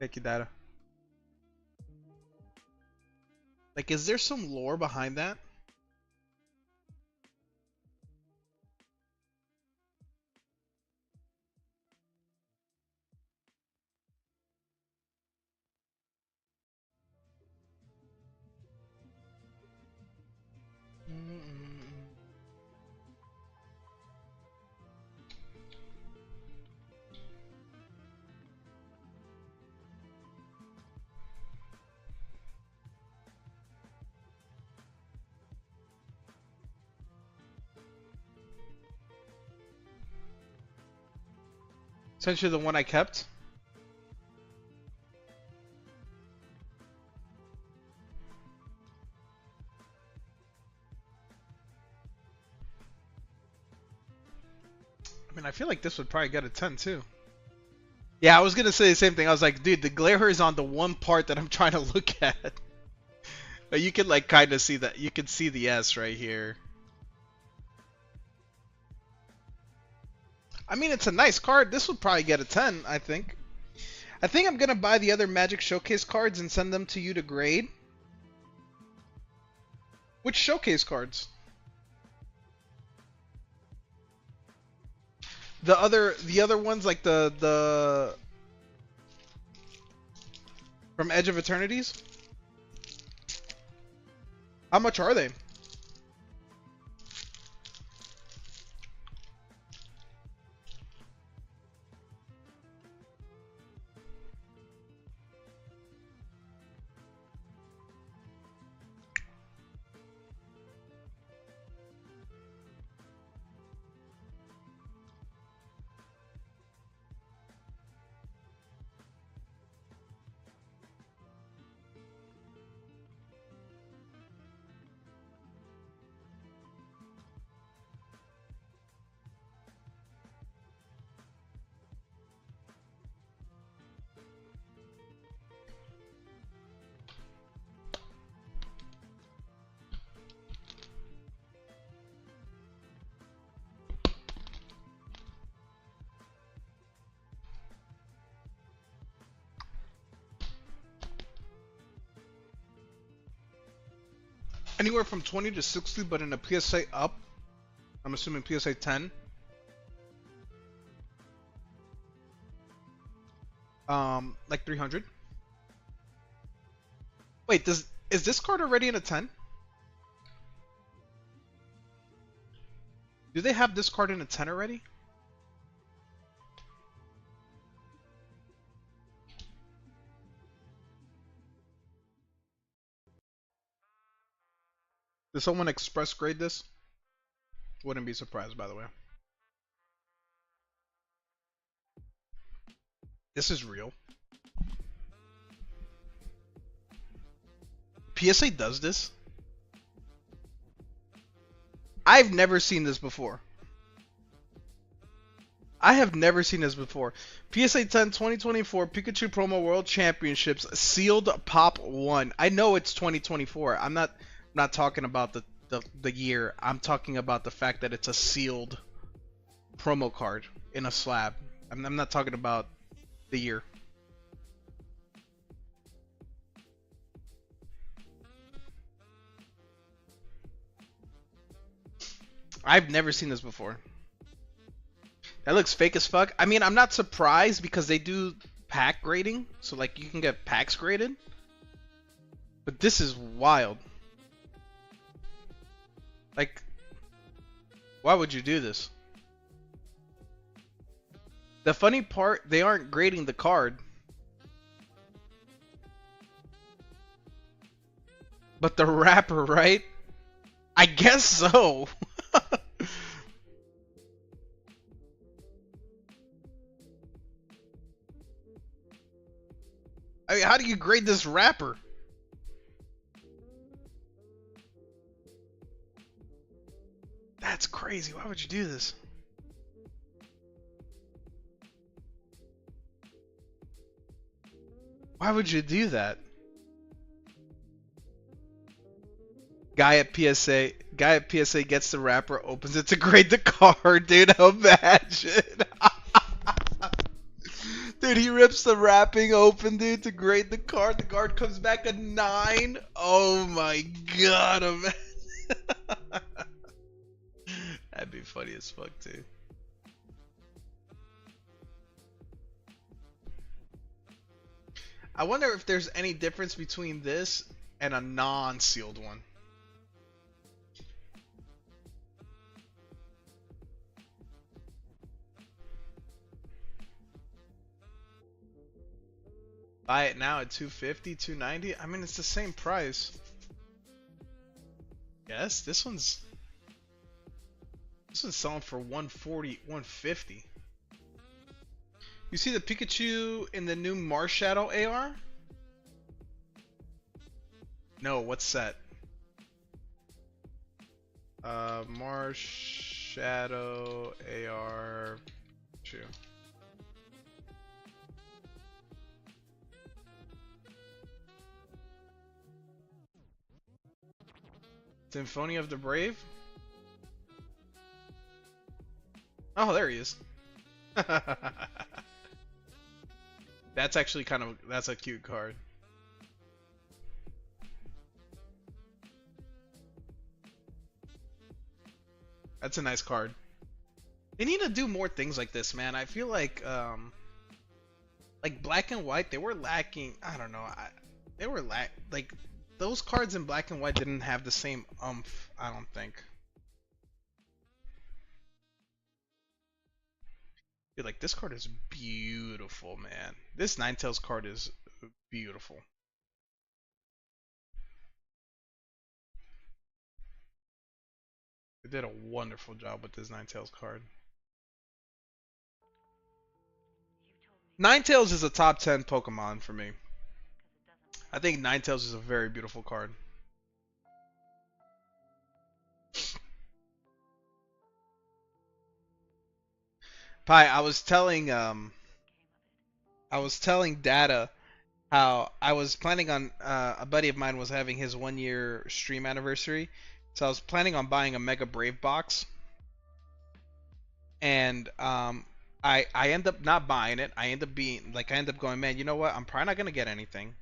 Speaker 5: Thank you, Data. Like, is there some lore behind that? Essentially the one I kept. I mean, I feel like this would probably get a 10 too. Yeah, I was gonna say the same thing. I was like, dude, the glare is on the one part that I'm trying to look at. But you can like kind of see that. You can see the S right here. I mean, it's a nice card. This would probably get a 10, I think. I think I'm going to buy the other Magic Showcase cards and send them to you to grade. Which Showcase cards? The other ones, like the from Edge of Eternities? How much are they? Anywhere from 20 to 60, but in a PSA up, I'm assuming PSA 10. Like 300. Wait, is this card already in a 10? Do they have this card in a 10 already? Did someone express grade this? Wouldn't be surprised, by the way. This is real. PSA does this? I've never seen this before. I have never seen this before. PSA 10 2024 Pikachu Promo World Championships Sealed Pop 1. I know it's 2024. I'm not talking about the year. I'm talking about the fact that it's a sealed promo card in a slab. I'm not talking about the year. I've never seen this before. That looks fake as fuck. I mean, I'm not surprised because they do pack grading, so like you can get packs graded. But this is wild. Like, why would you do this? The funny part, they aren't grading the card. But the wrapper, right? I guess so. I mean, how do you grade this wrapper? That's crazy. Why would you do this? Why would you do that? Guy at PSA gets the wrapper, opens it to grade the card, dude. Imagine. Dude, he rips the wrapping open, dude, to grade the card. The card comes back a 9. Oh my god, imagine. That'd be funny as fuck, too. I wonder if there's any difference between this and a non-sealed one. Buy it now at $250, $290. I mean, it's the same price. Yes, this one's selling for $140, $150. You see the Pikachu in the new Mars Shadow AR? No, what's that? Mars Shadow AR 2. Symphony of the Brave? Oh, there he is. That's actually that's a cute card. That's a nice card. They need to do more things like this, man. I feel like black and white, they were lacking. I don't know. They were like those cards in black and white didn't have the same umph, I don't think. Dude, like this card is beautiful, man. This Ninetales card is beautiful. They did a wonderful job with this Ninetales card. Ninetales is a top 10 Pokemon for me. I think Ninetales is a very beautiful card. Pi, I was telling Data how I was planning on a buddy of mine was having his 1-year stream anniversary, so I was planning on buying a Mega Brave box, and I end up not buying it. I end up going, man, you know what? I'm probably not gonna get anything.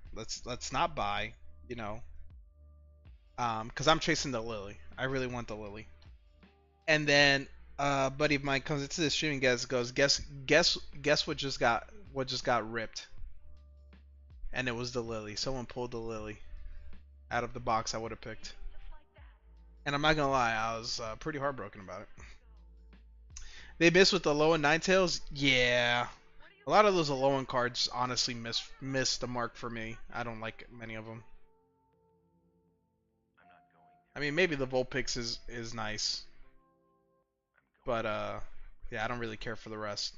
Speaker 5: Let's not buy, you know, because I'm chasing the Lily. I really want the Lily. And then a buddy of mine comes into the stream and goes, guess what just got ripped. And it was the Lily. Someone pulled the Lily out of the box I would have picked. And I'm not gonna lie, I was pretty heartbroken about it. They miss with the low and nine tails. Yeah, a lot of those low end cards honestly miss the mark for me. I don't like many of them. I mean, maybe the Vulpix is nice, but yeah, I don't really care for the rest.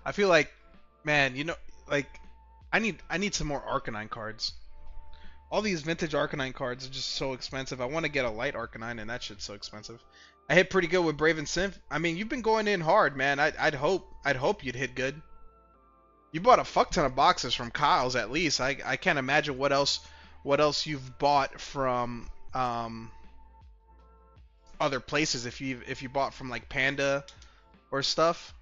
Speaker 5: I feel like, man, you know, like I need some more Arcanine cards. All these vintage Arcanine cards are just so expensive. I want to get a light Arcanine, and that shit's so expensive. I hit pretty good with Brave and Synth. I mean, you've been going in hard, man. I'd hope you'd hit good. You bought a fuck ton of boxes from Kyle's at least. I can't imagine what else you've bought from other places if you bought from like Panda or stuff.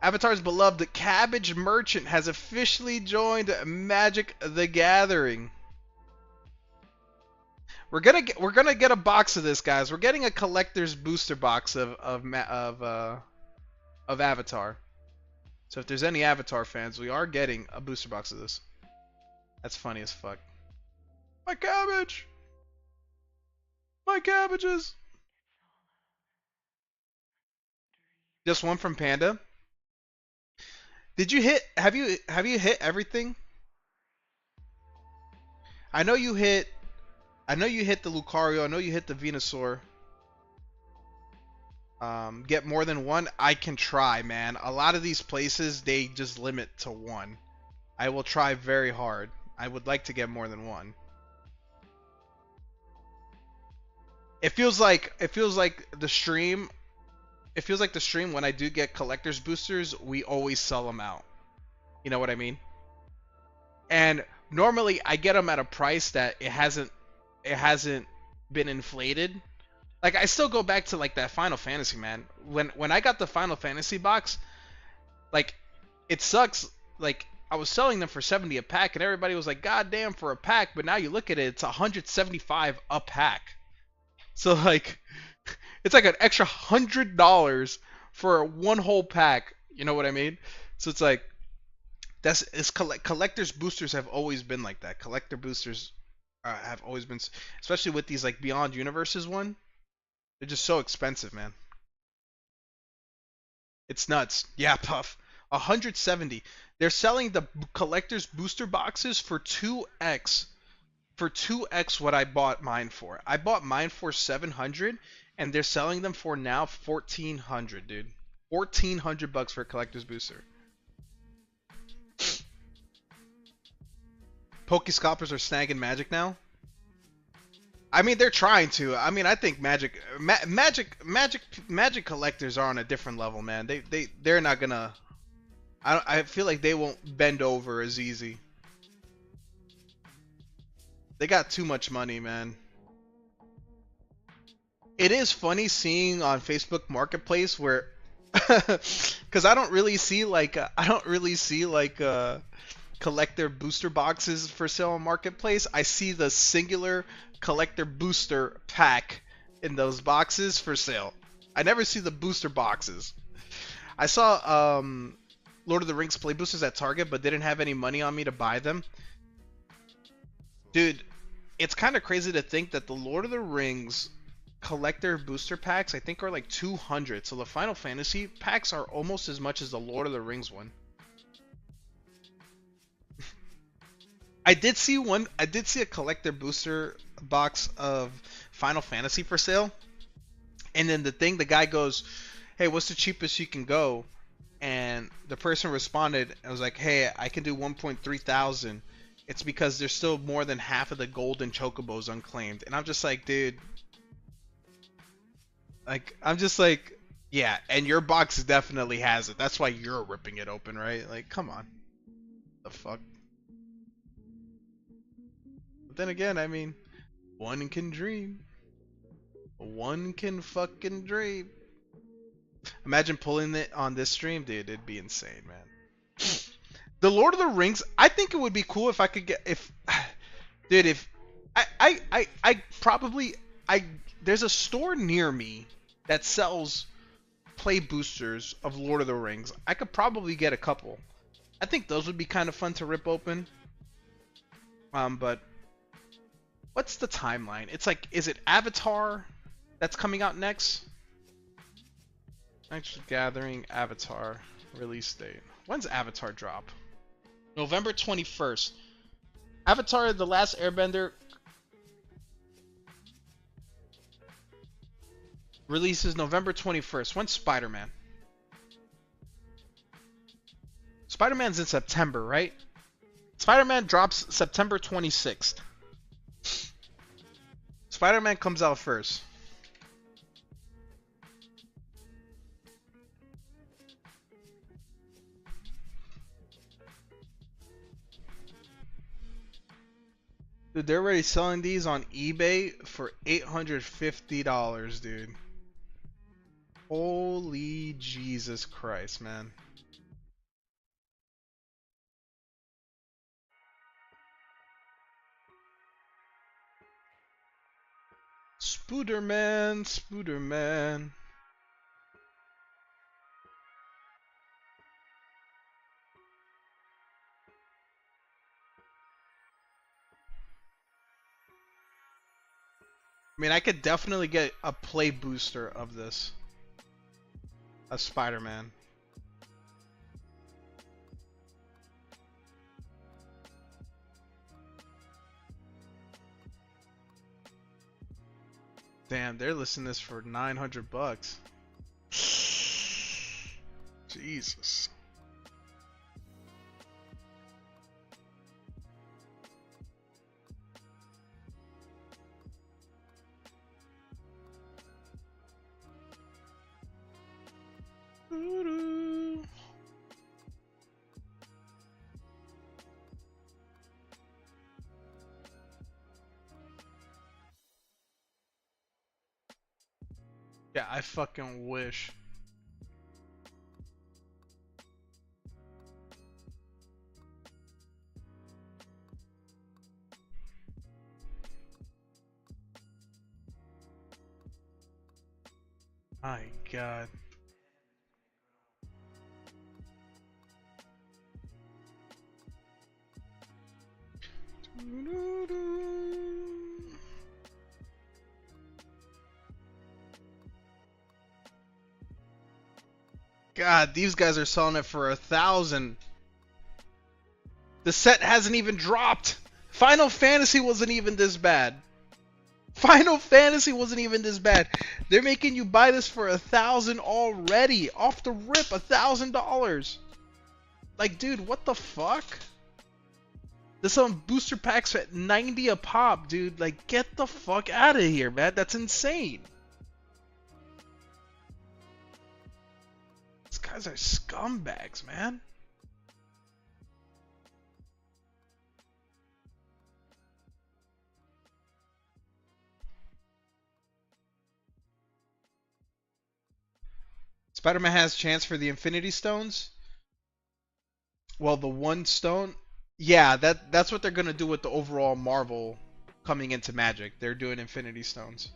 Speaker 5: Avatar's beloved Cabbage Merchant has officially joined Magic the Gathering. We're gonna get a box of this, guys. We're getting a collector's booster box of Avatar. So if there's any Avatar fans, we are getting a booster box of this. That's funny as fuck. My cabbage! My cabbages! Just one from Panda. Did you hit? Have you hit everything? I know you hit the Lucario. I know you hit the Venusaur. Get more than one? I can try, man. A lot of these places, they just limit to one. I will try very hard. I would like to get more than one. It feels like the stream. It feels like the stream when I do get collector's boosters, we always sell them out. You know what I mean? And normally I get them at a price that it hasn't been inflated. Like I still go back to like that Final Fantasy, man. When I got the Final Fantasy box, like it sucks. Like I was selling them for 70 a pack, and everybody was like, "God damn for a pack!" But now you look at it, it's 175 a pack. So like, it's like an extra $100 for one whole pack. You know what I mean? So it's like, collector's boosters have always been like that. Collector boosters have always been, especially with these like Beyond Universes one. They're just so expensive, man. It's nuts. Yeah, Puff. 170. They're selling the collector's booster boxes for 2x. For 2x what I bought mine for. I bought mine for 700, and they're selling them for now 1,400, dude. 1,400 bucks for a collector's booster. Pokescalpers are snagging Magic now. I mean, they're trying to. I mean, I think Magic collectors are on a different level, man. They're not gonna. I feel like they won't bend over as easy. They got too much money, man. It is funny seeing on Facebook Marketplace where, because I don't really see like collector booster boxes for sale on Marketplace. I see the singular collector booster pack in those boxes for sale. I never see the booster boxes. I saw Lord of the Rings play boosters at Target, but didn't have any money on me to buy them. Dude, it's kind of crazy to think that the Lord of the Rings collector booster packs, I think, are like 200. So the Final Fantasy packs are almost as much as the Lord of the Rings one. I did see a collector booster box of Final Fantasy for sale. And then the guy goes, "Hey, what's the cheapest you can go?" And the person responded, I was like, "Hey, I can do 1.3 thousand. It's because there's still more than half of the golden chocobos unclaimed." And I'm just like, dude. Like, I'm just like, yeah, and your box definitely has it. That's why you're ripping it open, right? Like, come on. The fuck? But then again, I mean, one can dream. One can fucking dream. Imagine pulling it on this stream, dude. It'd be insane, man. The Lord of the Rings, I think it would be cool if I could get, there's a store near me that sells play boosters of Lord of the Rings. I could probably get a couple. I think those would be kind of fun to rip open. But What's the timeline? It's like, is it Avatar that's coming out next? Actually, Gathering Avatar release date. When's Avatar drop? November 21st. Avatar: The Last Airbender releases November 21st. When's Spider-Man? Spider-Man's in September, right? Spider-Man drops September 26th. Spider-Man comes out first. Dude, they're already selling these on eBay for $850, dude. Holy Jesus Christ, man. Spooderman, Spooderman. I mean, I could definitely get a play booster of this. A Spider-Man. Damn, they're listing this for $900. Jesus. Yeah, I fucking wish. My God. God, these guys are selling it for 1,000. The set hasn't even dropped. Final Fantasy wasn't even this bad. Final Fantasy wasn't even this bad. They're making you buy this for 1,000 already. Off the rip, $1,000. Like, dude, what the fuck? There's some booster packs at 90 a pop, dude. Like, get the fuck out of here, man. That's insane. These guys are scumbags, man. Spider-Man has chance for the Infinity Stones. Well, the one stone, yeah, that's what they're gonna do with the overall Marvel coming into Magic. They're doing Infinity Stones.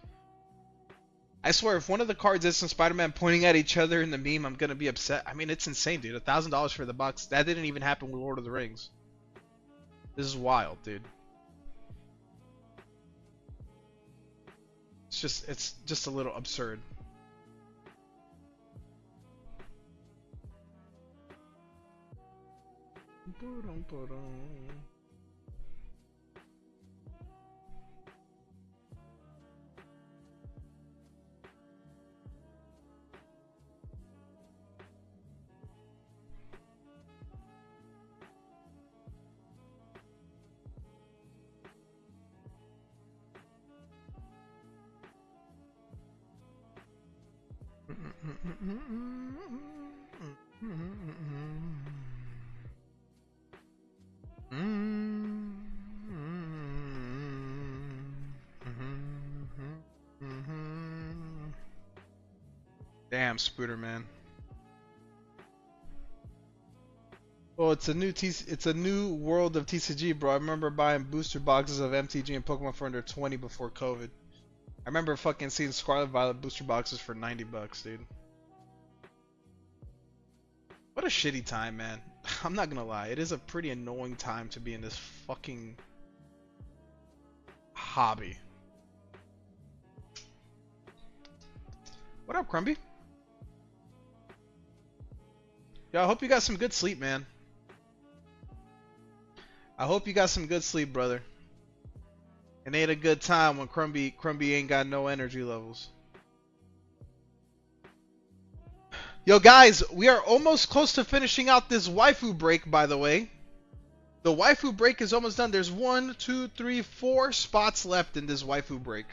Speaker 5: I swear, if one of the cards is some Spider-Man pointing at each other in the meme, I'm gonna be upset. I mean, it's insane, dude. $1,000 for the box. That didn't even happen with Lord of the Rings. This is wild, dude. It's just a little absurd. Damn, Spooder, man. Oh, it's a new world of TCG, bro. I remember buying booster boxes of MTG and Pokemon for under 20 before COVID. I remember fucking seeing Scarlet Violet booster boxes for $90, dude. What a shitty time, man. I'm not gonna lie. It is a pretty annoying time to be in this fucking hobby. What up, Crumby? Yo, I hope you got some good sleep, man. I hope you got some good sleep, brother. It ain't a good time when Crumby ain't got no energy levels. Yo, guys, we are almost close to finishing out this waifu break, by the way. The waifu break is almost done. There's 1, 2, 3, 4 spots left in this waifu break.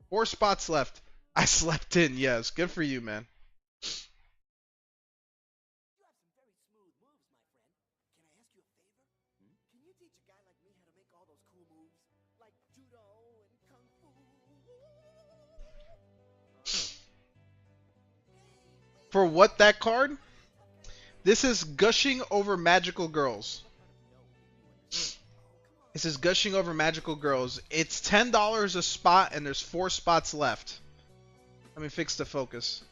Speaker 5: 4 spots left. I slept in, yes. Good for you, man.
Speaker 7: You have some very smooth moves, my friend. Can I ask you a favor? Can you teach a guy like me how to make all those cool moves? Like judo and kung fu?
Speaker 5: For what, that card? This is Gushing Over Magical Girls. This is Gushing Over Magical Girls. It's $10 a spot and there's 4 spots left. Let me fix the focus.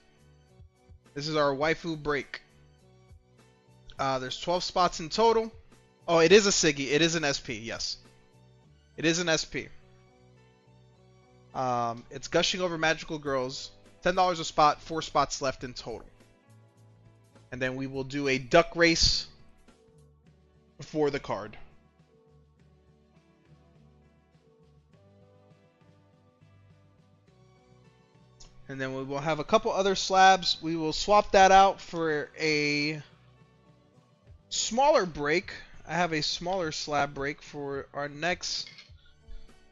Speaker 5: This is our waifu break. There's 12 spots in total. Oh, it is a Siggy. It is an SP, yes. It is an SP. It's Gushing Over Magical Girls. $10 a spot, 4 spots left in total. And then we will do a duck race for the card. And then we will have a couple other slabs. We will swap that out for a smaller break. I have a smaller slab break for our next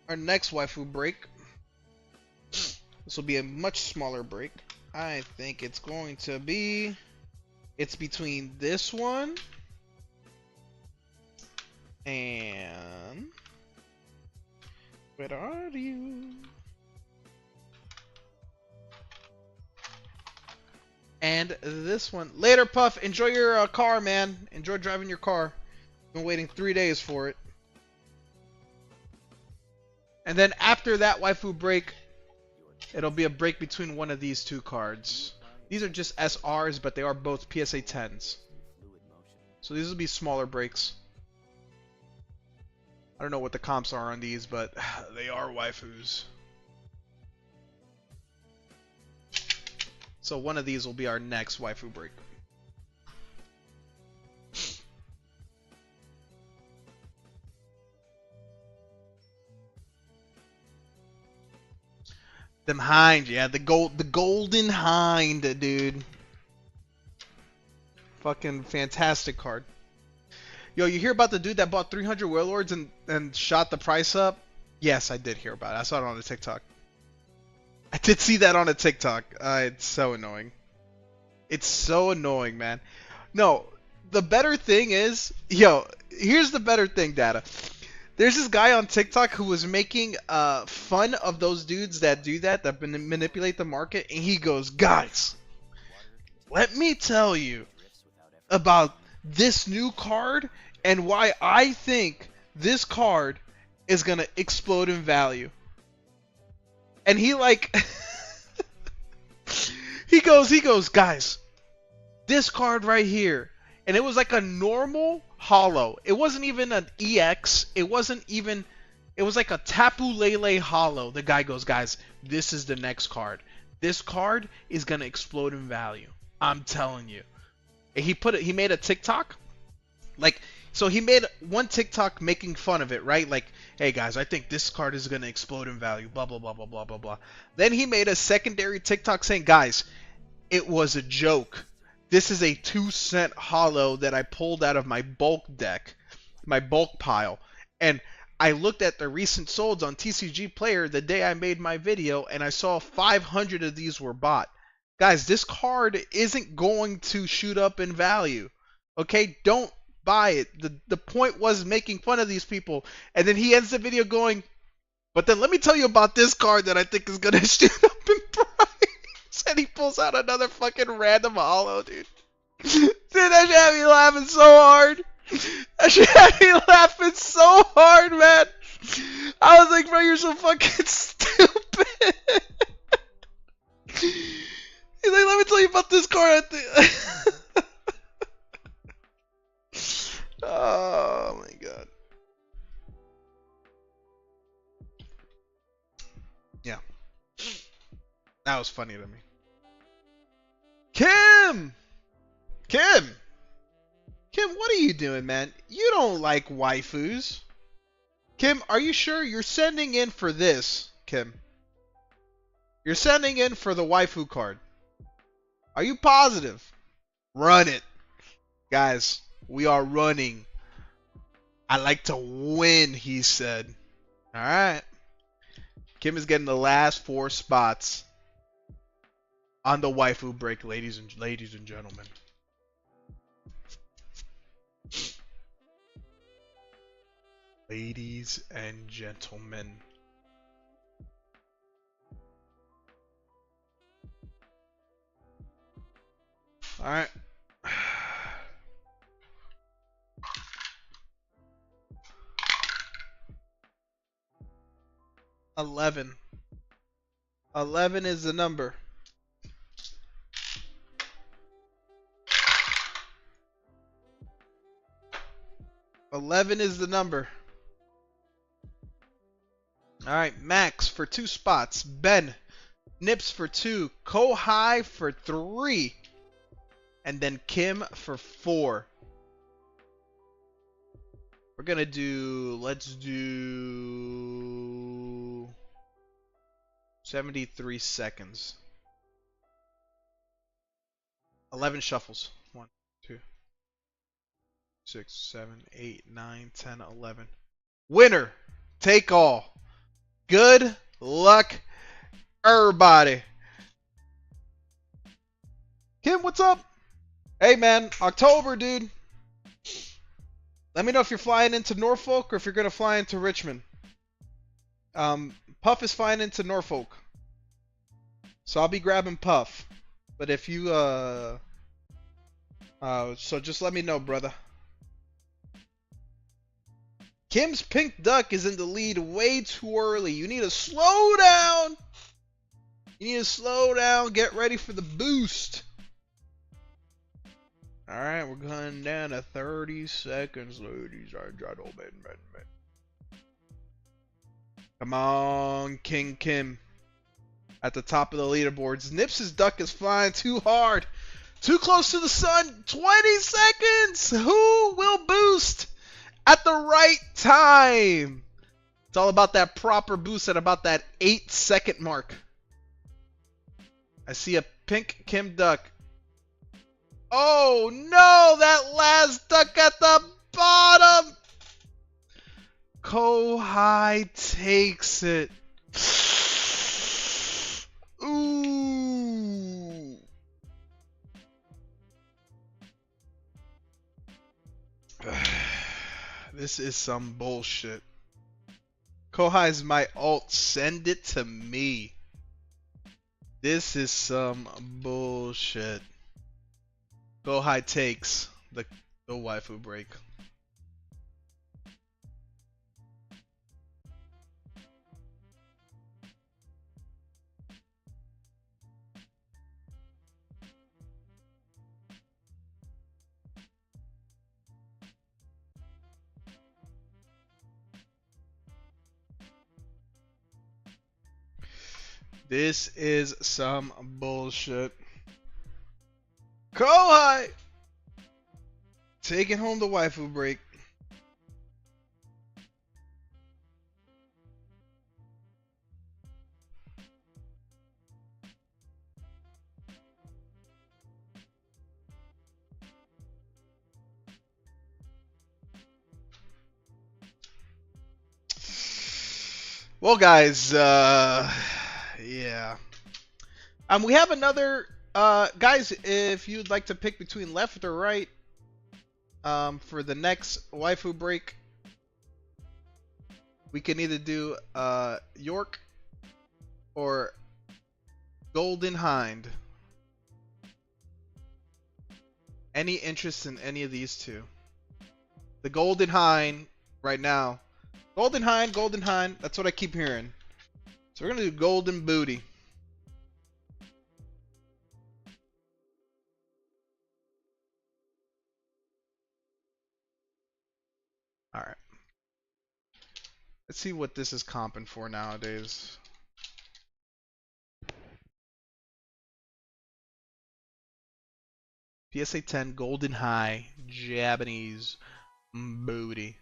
Speaker 5: waifu break. This will be a much smaller break. I think it's going to be... It's between this one and... Where are you? And this one. Later, Puff. Enjoy your car, man. Enjoy driving your car. Been waiting 3 days for it. And then after that waifu break, it'll be a break between one of these 2 cards. These are just SRs, but they are both PSA 10s. So these will be smaller breaks. I don't know what the comps are on these, but they are waifus. So one of these will be our next waifu break. Them hind, yeah, the golden hind, dude. Fucking fantastic card. Yo, you hear about the dude that bought 300 Warlords and shot the price up? Yes, I did hear about it. I saw it on the TikTok. I did see that on a TikTok. It's so annoying. It's so annoying, man. No, the better thing is, yo, here's the better thing, Data. There's this guy on TikTok who was making fun of those dudes that do that manipulate the market, and he goes, guys, let me tell you about this new card and why I think this card is gonna explode in value. And he like he goes, guys, this card right here, and it was like a normal hollow. It wasn't even an EX. It was like a Tapu Lele hollow. The guy goes, guys, this is the next card. This card is gonna explode in value. I'm telling you. And he made a TikTok, like, so he made one TikTok making fun of it, right? Like, hey guys, I think this card is gonna explode in value, blah blah blah blah blah blah blah. Then he made a secondary TikTok saying, guys, it was a joke. This is a 2-cent hollow that I pulled out of my bulk deck, my bulk pile, and I looked at the recent solds on TCG Player the day I made my video, and I saw 500 of these were bought. Guys, this card isn't going to shoot up in value. Okay, don't buy it. The point was making fun of these people. And then he ends the video going, but then let me tell you about this card that I think is going to shoot up in price. And he pulls out another fucking random hollow, dude. Dude, that shit had me laughing so hard. That shit had me laughing so hard, man. I was like, bro, you're so fucking stupid. He's like, let me tell you about this card. I think. Oh. That was funny to me. Kim! Kim! Kim, what are you doing, man? You don't like waifus. Kim, are you sure you're sending in for this, Kim? You're sending in for the waifu card. Are you positive? Run it. Guys, we are running. I like to win, he said. Alright. Kim is getting the last 4 spots on the waifu break, ladies and gentlemen. Ladies and gentlemen. Alright. 11. 11 is the number. $11 is the number. Alright, Max for 2 spots. Ben, Nips for 2. Kohai for 3. And then Kim for 4. We're gonna do, let's do 73 seconds. 11 shuffles. 1, 2, 6, 7, 8, 9, 10, 11. Winner, take all. Good luck, everybody. Kim, what's up? Hey, man, October, dude. Let me know if you're flying into Norfolk or if you're going to fly into Richmond. Puff is flying into Norfolk. So I'll be grabbing Puff. But if you, so just let me know, brother. Kim's pink duck is in the lead way too early. You need to slow down. You need to slow down. Get ready for the boost. Alright, we're going down to 30 seconds, ladies and gentlemen. Come on, King Kim. At the top of the leaderboards. Nips' duck is flying too hard. Too close to the sun. 20 seconds. Who will boost at the right time? It's all about that proper boost at about that 8-second mark. I see a pink Kim duck. Oh no, that last duck at the bottom. Kohai takes it. Ooh. This is some bullshit. Kohai's my alt. Send it to me. This is some bullshit. Kohai takes the waifu break. This is some bullshit. Kohai taking home the waifu break. Well, guys, yeah. We have another, guys, if you'd like to pick between left or right, for the next waifu break, we can either do, York or Golden Hind. Any interest in any of these two? The Golden Hind right now. Golden Hind, Golden Hind. That's what I keep hearing. So we're gonna do Golden Booty. All right. Let's see what this is comping for nowadays. PSA 10 Golden High Japanese booty.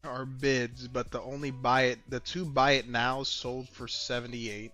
Speaker 5: Are bids, but the two buy it now sold for 78.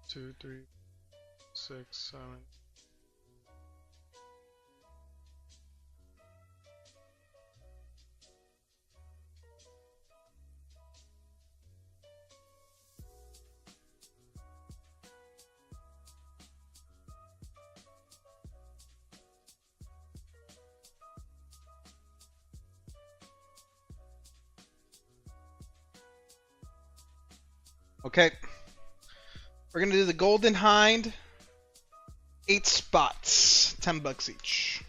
Speaker 5: Two, three, 6, 7. Okay. We're gonna do the Golden Hind. 8 spots. $10 each.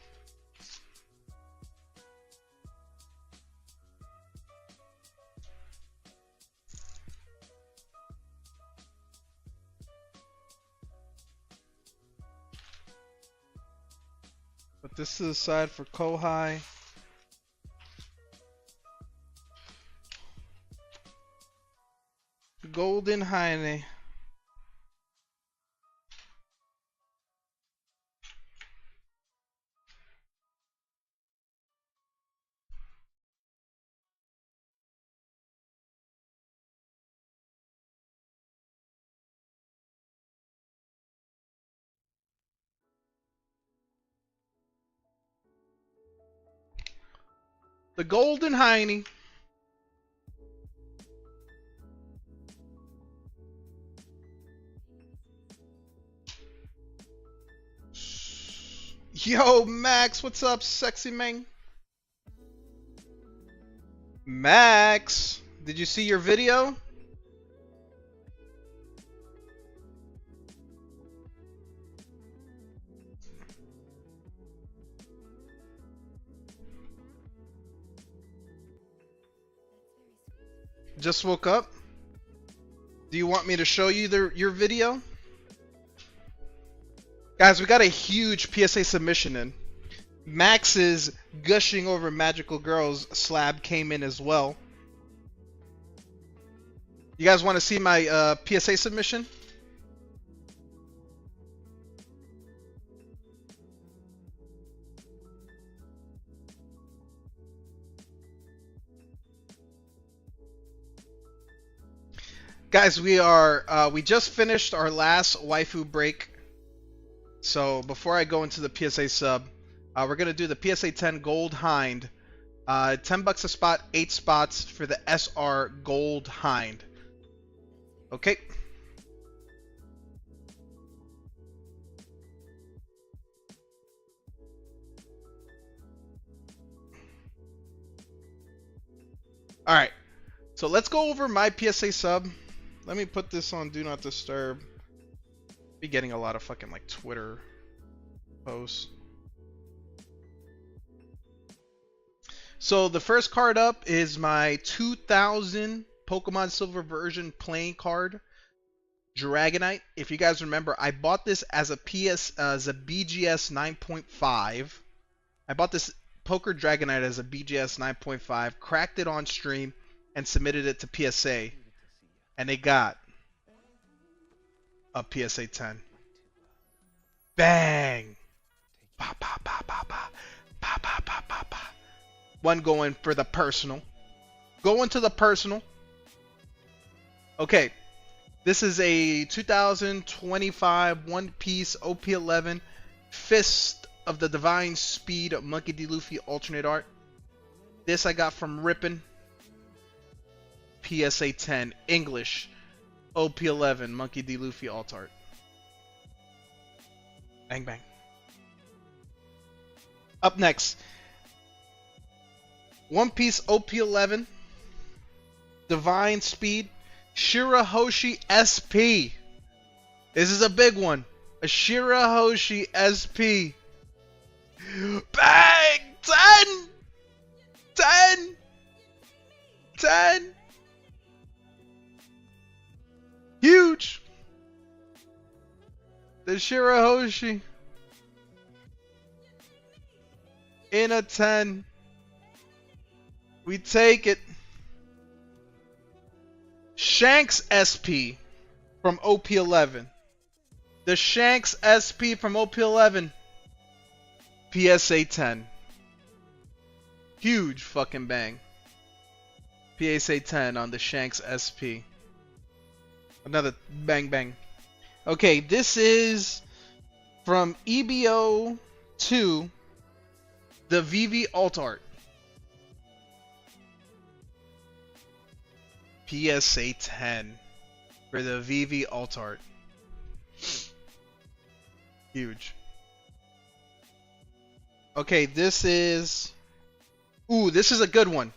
Speaker 5: Put this to the side for Kohai. Golden Hind. The Golden Hiney. Yo, Max, what's up, sexy man? Max, did you see your video? Just woke up? Do you want me to show you your video? Guys, we got a huge PSA submission in. Max's gushing over magical girls slab came in as well. You guys want to see my PSA submission? Guys, we just finished our last waifu break. So before I go into the PSA sub, we're gonna do the PSA 10 Gold Hind. $10 a spot, 8 spots for the SR Gold Hind. Okay. All right. So let's go over my PSA sub. Let me put this on Do Not Disturb. Be getting a lot of fucking like Twitter posts. So the first card up is my 2000 Pokemon Silver version playing card, Dragonite. If you guys remember, I bought this as a BGS 9.5. I bought this Poker Dragonite as a BGS 9.5, cracked it on stream, and submitted it to PSA, and they got a PSA 10. Bang! Ba, ba, ba, ba, ba. Ba, ba, ba, ba, ba. One going for the personal. Going to the personal. Okay. This is a 2025 One Piece OP11 Fist of the Divine Speed Monkey D. Luffy alternate art. This I got from Rippin'. PSA 10 English OP11 Monkey D. Luffy alt art. Bang bang. Up next, One Piece OP11 Divine Speed Shirahoshi SP. This is a big one. A Shirahoshi SP. Bang! 10! 10! 10! Huge! The Shirahoshi. In a 10. We take it. Shanks SP from OP11. The Shanks SP from OP11. PSA 10. Huge fucking bang. PSA 10 on the Shanks SP. Another bang bang. Okay, this is from EBO 2, the VV alt art. PSA 10 for the VV alt art. Huge. Okay, this is... Ooh, this is a good one.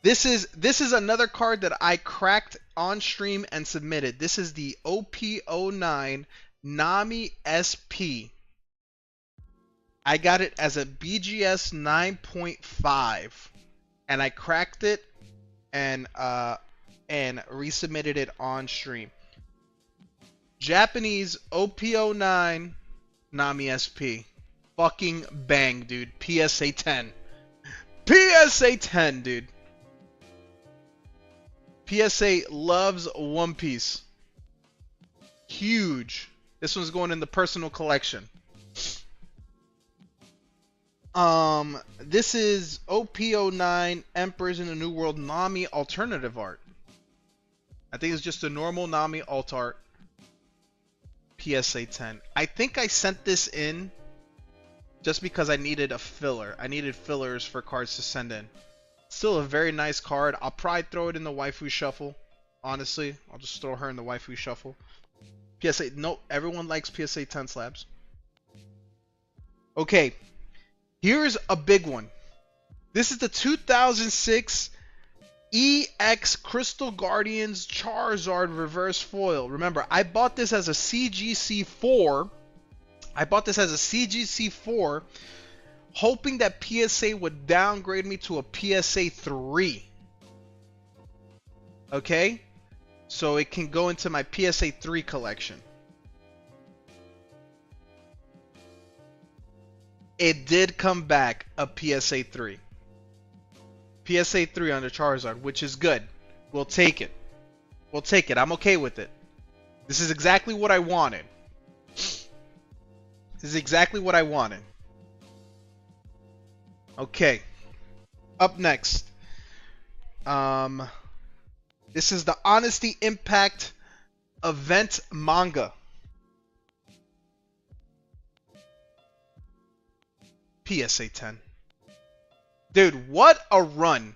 Speaker 5: This is another card that I cracked on stream and submitted. This is the OP09 Nami SP. I got it as a BGS 9.5, and I cracked it and resubmitted it on stream. Japanese OP09 Nami SP. Fucking bang, dude. PSA 10. PSA 10, dude. PSA loves One Piece. Huge. This one's going in the personal collection. This is OP09 Emperors in the New World Nami alternative art. I think it's just a normal Nami alt art. PSA 10. I think I sent this in just because I needed a filler. I needed fillers for cards to send in. Still a very nice card. I'll probably throw it in the waifu shuffle. Honestly, I'll just throw her in the waifu shuffle. PSA, no, everyone likes PSA 10 slabs. Okay, here's a big one. This is the 2006 EX Crystal Guardians Charizard reverse foil. Remember, I bought this as a CGC4. Hoping that PSA would downgrade me to a PSA 3. Okay? So it can go into my PSA 3 collection. It did come back a PSA 3. PSA 3 on the Charizard, which is good. We'll take it. We'll take it. I'm okay with it. This is exactly what I wanted. This is exactly what I wanted. Okay. Up next. This is the Honesty Impact event manga. PSA 10. Dude, what a run.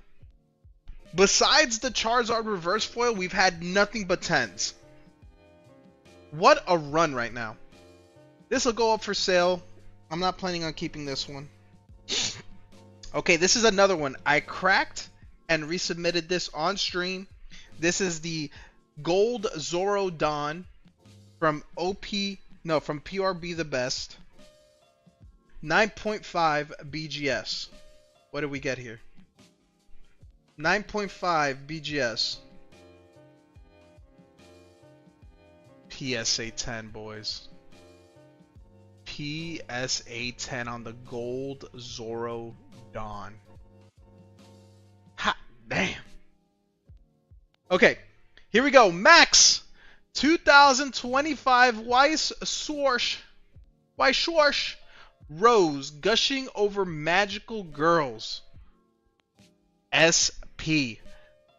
Speaker 5: Besides the Charizard reverse foil, we've had nothing but 10s. What a run right now. This will go up for sale. I'm not planning on keeping this one. Okay, this is another one. I cracked and resubmitted this on stream. This is the Gold Zoro Dawn from from PRB the Best. 9.5 BGS. What did we get here? 9.5 BGS. PSA 10, boys. PSA 10 on the gold Zoro Dawn. Ha, damn. Okay, here we go. Max 2025 Weiss Swoosh. Rose gushing over magical girls. SP.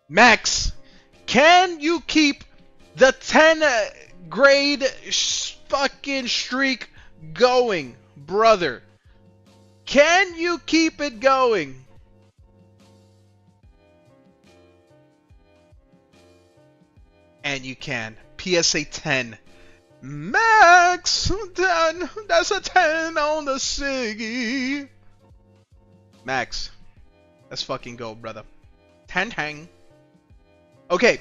Speaker 5: Max, can you keep the 10 grade fucking streak going, brother? Can you keep it going? And you can. PSA 10. Max 10. That's a 10 on the Siggy. Max. Let's fucking go, brother. Tang. Okay.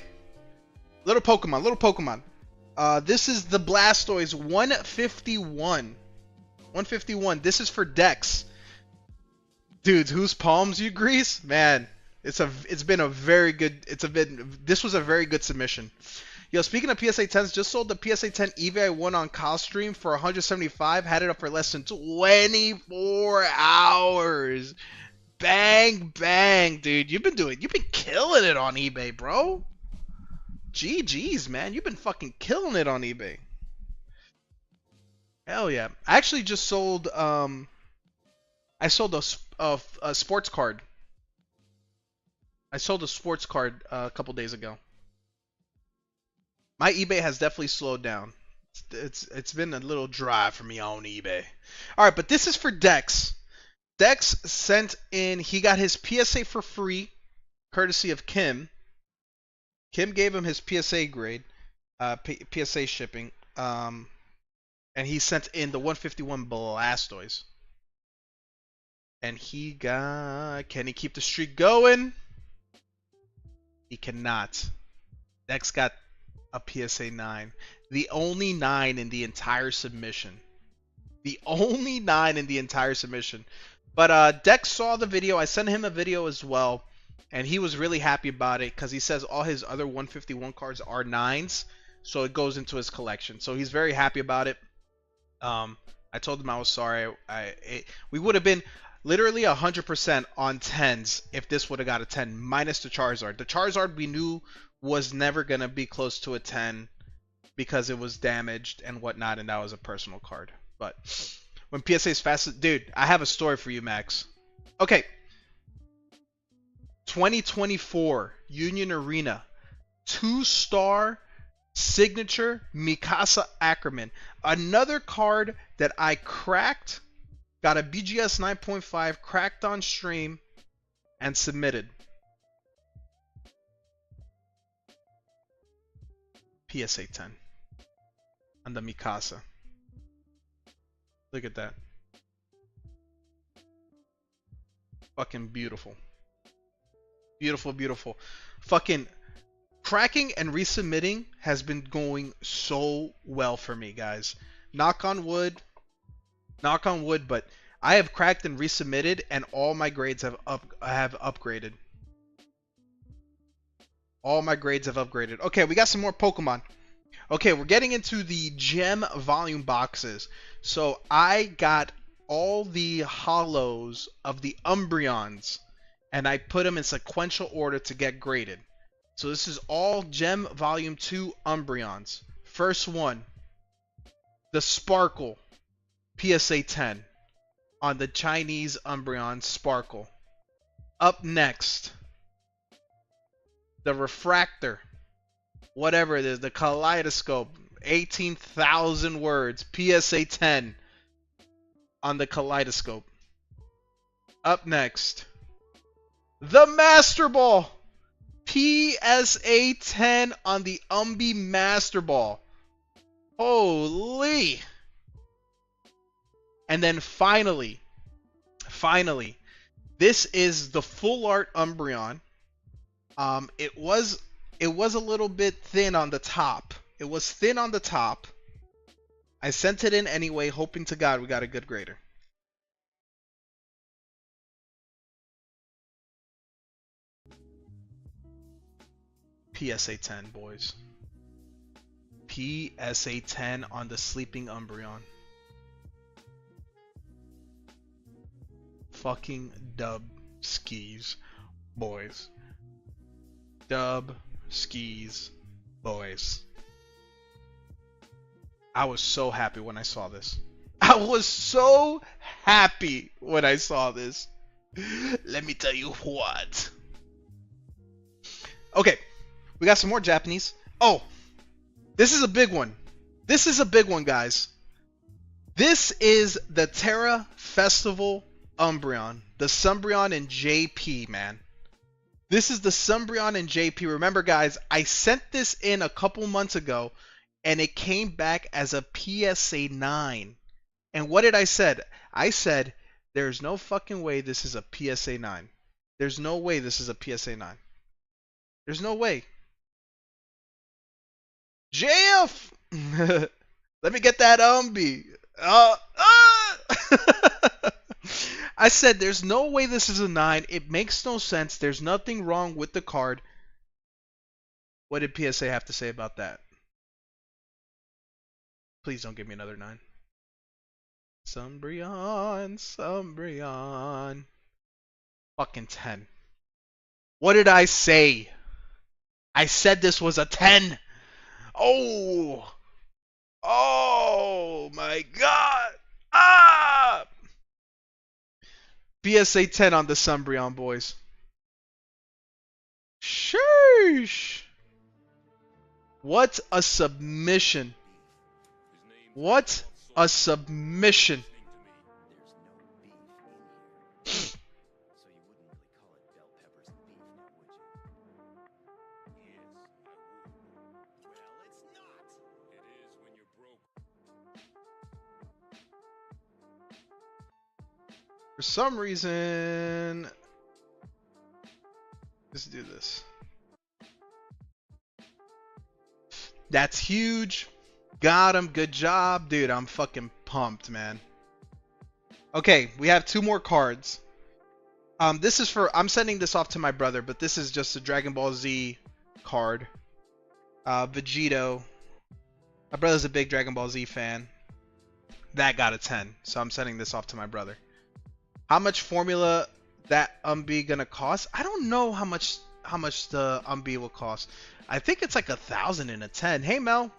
Speaker 5: Little Pokemon. This is the Blastoise 151. 151. This is for Dex. Dudes, whose palms you grease? Man, this was a very good submission. Yo, speaking of PSA 10s, just sold the PSA 10 eBay I won on Costream for 175. Had it up for less than 24 hours. Bang, bang, dude. You've been killing it on eBay, bro. GG's, man. You've been fucking killing it on eBay. Hell yeah. I actually just sold, I sold a sports card. I sold a sports card a couple days ago. My eBay has definitely slowed down. It's been a little dry for me on eBay. All right, but this is for Dex. Dex sent in. He got his PSA for free, courtesy of Kim. Kim gave him his PSA grade, PSA shipping, and he sent in the 151 Blastoise. And he got. Can he keep the streak going? He cannot. Dex got a PSA 9. The only 9 in the entire submission. The only 9 in the entire submission. But Dex saw the video. I sent him a video as well. And he was really happy about it because he says all his other 151 cards are 9s. So it goes into his collection. So he's very happy about it. I told him I was sorry. We would have been literally 100% on 10s if this would have got a 10 minus the Charizard. The Charizard we knew was never going to be close to a 10 because it was damaged and whatnot, and that was a personal card. But when PSA is fast, dude, I have a story for you, Max. Okay. 2024 Union Arena 2-star signature Mikasa Ackerman. Another card that I cracked, got a BGS 9.5, cracked on stream, and submitted. PSA 10 on the Mikasa. Look at that. Fucking beautiful. Beautiful, beautiful. Fucking cracking and resubmitting has been going so well for me, guys. Knock on wood, but I have cracked and resubmitted, and all my grades have upgraded. All my grades have upgraded. Okay, we got some more Pokemon. Okay, we're getting into the gem volume boxes. So I got all the hollows of the Umbreons, and I put them in sequential order to get graded. So this is all gem volume 2 Umbreons. First one, the Sparkle, PSA 10 on the Chinese Umbreon Sparkle. Up next, the Refractor, whatever it is, the Kaleidoscope, 18,000 words, PSA 10 on the Kaleidoscope. Up next, the Master Ball, PSA 10 on the Umbi Master Ball. Holy! And then finally, this is the full art Umbreon. It was a little bit thin on the top. It was thin on the top. I sent it in anyway, hoping to God we got a good grader. PSA 10, boys. PSA 10 on the Sleeping Umbreon. fucking dub skis, boys. Dub skis, boys. I was so happy when I saw this. I was so happy when I saw this. Let me tell you what. Okay, we got some more Japanese. Oh, this is a big one. This is a big one, guys. This is the Terra Festival Umbreon. The Umbreon and JP, man. This is the Umbreon and JP. Remember, guys, I sent this in a couple months ago, and it came back as a PSA 9. And what did I said? I said, there's no fucking way this is a PSA 9. There's no way this is a PSA 9. There's no way. JF! Let me get that Umbi. I said, there's no way this is a 9. It makes no sense. There's nothing wrong with the card. What did PSA have to say about that? Please don't give me another 9. Umbreon. Fucking 10. What did I say? I said this was a 10. Oh. Oh my god. Ah. PSA 10 on the Umbreon, boys. Sheesh. What a submission. What a submission.
Speaker 1: There's no beef in here. So you wouldn't really call it bell peppers and beef now, would you?
Speaker 2: Yes, I would.
Speaker 7: Well, it's not.
Speaker 2: It is when you're broke.
Speaker 5: For some reason, let's do this. That's huge. Got him. Good job, dude. I'm fucking pumped, man. Okay, we have 2 more cards. This is for, I'm sending this off to my brother, but this is just a Dragon Ball Z card. Vegito. My brother's a big Dragon Ball Z fan. That got a 10, so I'm sending this off to my brother. How much formula that Umbi gonna cost? I don't know how much the Umbi will cost. I think it's like 1,000 in a 10. Hey Mel.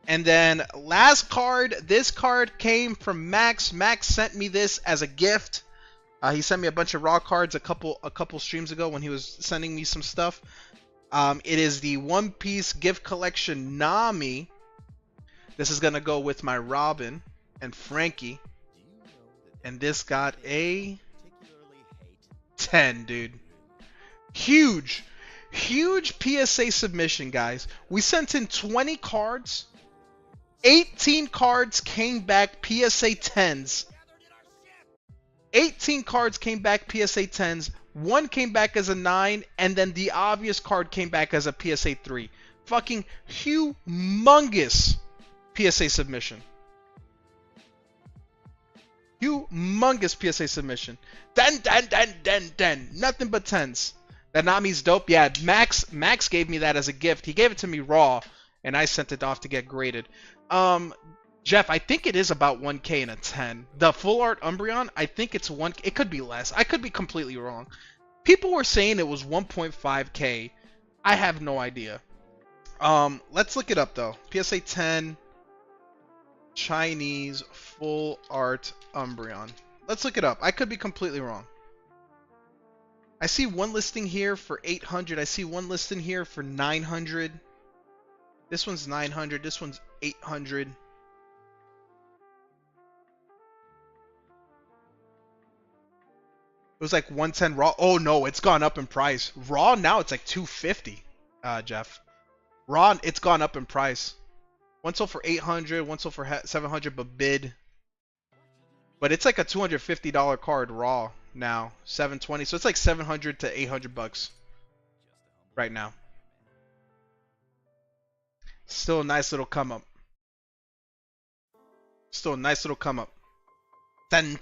Speaker 5: And then last card, this card came from Max. Max sent me this as a gift. He sent me a bunch of raw cards a couple streams ago when he was sending me some stuff. It is the One Piece gift collection Nami. This is gonna go with my Robin and Frankie.
Speaker 1: Do you know that
Speaker 5: And this got a
Speaker 1: particularly hate
Speaker 5: 10, dude. Huge PSA submission, guys. We sent in 20 cards. 18 cards came back PSA 10s. 18 cards came back PSA 10s. 1 came back as a 9. And then the obvious card came back as a PSA 3. Fucking humongous PSA submission. Humongous PSA submission. 10. Nothing but 10s. That Nami's dope. Yeah, Max gave me that as a gift. He gave it to me raw. And I sent it off to get graded. Jeff, I think it is about 1K in a 10. The full art Umbreon, I think it's 1. It could be less. I could be completely wrong. People were saying it was 1.5K. I have no idea. Let's look it up though. PSA 10 Chinese full art Umbreon. Let's look it up. I could be completely wrong. I see one listing here for 800. I see one listing here for 900. This one's 900. This one's 800. It was like 110 raw. Oh no, it's gone up in price. Raw now it's like 250. Jeff. Raw, it's gone up in price. One sold for 800. One sold for 700, but bid. But it's like a $250 card raw now. 720. So it's like 700 to 800 bucks right now. Still a nice little come up. Still a nice little come up. 10.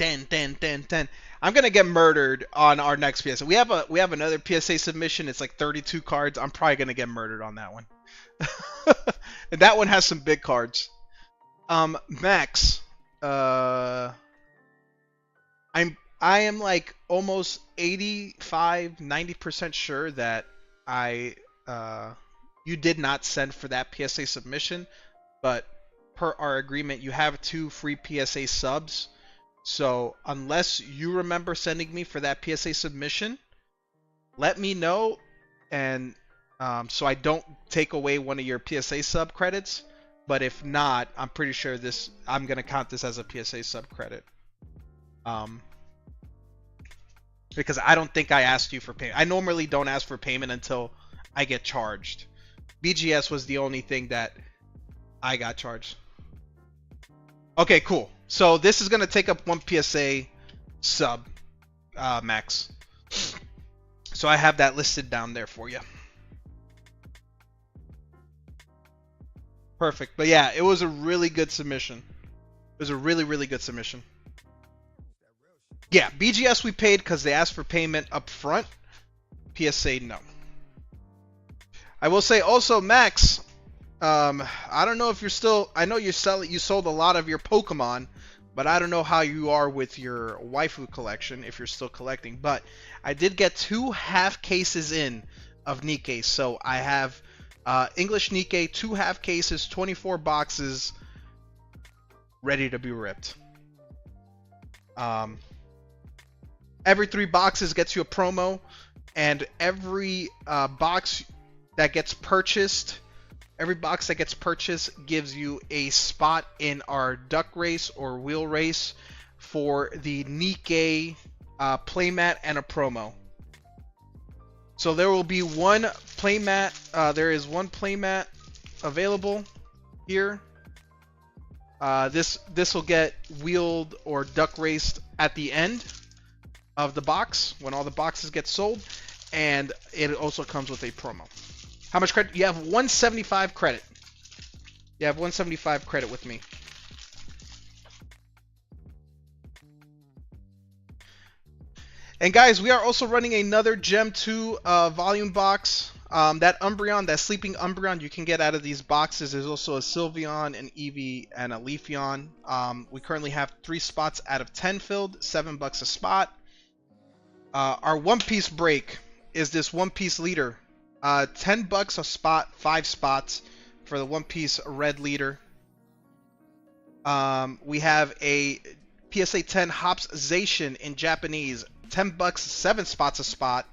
Speaker 5: I'm gonna get murdered on our next PSA. We have another PSA submission. It's like 32 cards. I'm probably gonna get murdered on that one. And that one has some big cards. Max. I am like almost 85-90% sure that I you did not send for that PSA submission, but per our agreement, you have 2 free PSA subs. So unless you remember sending me for that PSA submission, let me know, and so I don't take away one of your PSA sub credits. But if not, I'm pretty sure I'm gonna count this as a PSA sub credit. Because I don't think I asked you for payment. I normally don't ask for payment until I get charged. BGS was the only thing that I got charged. Okay, cool. So this is gonna take up 1 PSA sub, max. So I have that listed down there for you. Perfect. But yeah, it was a really good submission. It was a really, really good submission. Yeah, BGS we paid because they asked for payment up front. PSA, no. I will say also, Max, I don't know if you're still, I know you sold a lot of your Pokemon, but I don't know how you are with your waifu collection, if you're still collecting. But I did get 2 half cases in of NIKKE. So I have English NIKKE, 2 half cases, 24 boxes, ready to be ripped. Every 3 boxes gets you a promo, and every box that gets purchased, gives you a spot in our duck race or wheel race for the NIKKE playmat and a promo. So there will be 1 playmat. There is 1 playmat available here. This will get wheeled or duck raced at the end of the box when all the boxes get sold, and it also comes with a promo. How much credit? You have 175 credit. You have 175 credit with me. And guys, we are also running another Gem 2 volume box. That Umbreon, that sleeping Umbreon, you can get out of these boxes. There's also a Sylveon, an Eevee, and a Leafeon. We currently have 3 spots out of 10 filled, $7 a spot. Our One Piece break is this One Piece leader. $10 a spot, 5 spots for the One Piece red leader. We have a PSA 10 Hopsation in Japanese. $10, 7 spots a spot.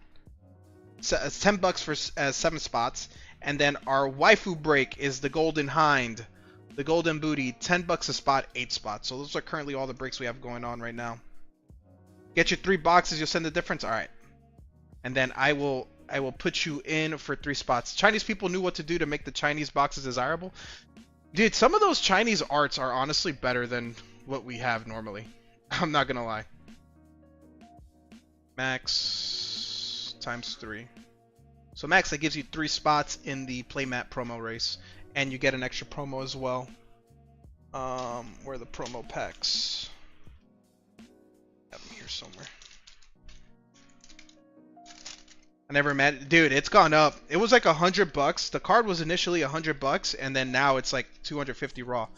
Speaker 5: $10 for 7 spots. And then our waifu break is the Golden Hind, the Golden Booty, $10 a spot, 8 spots. So those are currently all the breaks we have going on right now. Get your 3 boxes, you'll send the difference. All right. And then I will put you in for 3 spots. Chinese people knew what to do to make the Chinese boxes desirable. Dude, some of those Chinese arts are honestly better than what we have normally. I'm not gonna lie. Max times 3. So max, that gives you 3 spots in the playmat promo race, and you get an extra promo as well. Where are the promo packs? I have them here somewhere. I never met, dude. It's gone up. It was like $100. The card was initially $100, and then now it's like 250 raw.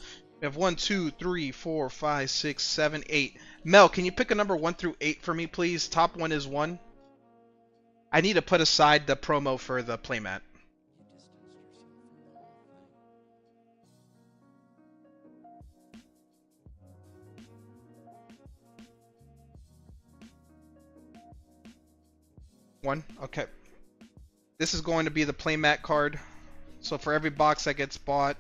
Speaker 5: We have 1, 2, 3, 4, 5, 6, 7, 8. Mel, can you pick a number 1 through 8 for me, please? Top 1 is 1. I need to put aside the promo for the playmat. One, okay. This is going to be the playmat card. So for every box that gets bought,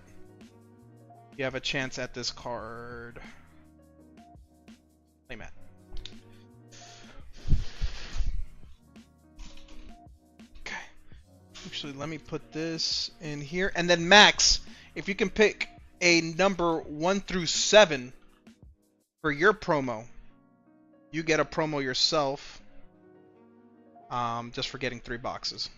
Speaker 5: you have a chance at this card. Playmat. Okay. Actually, let me put this in here. And then Max, if you can pick a number 1 through 7 for your promo, you get a promo yourself. Just for getting 3 boxes.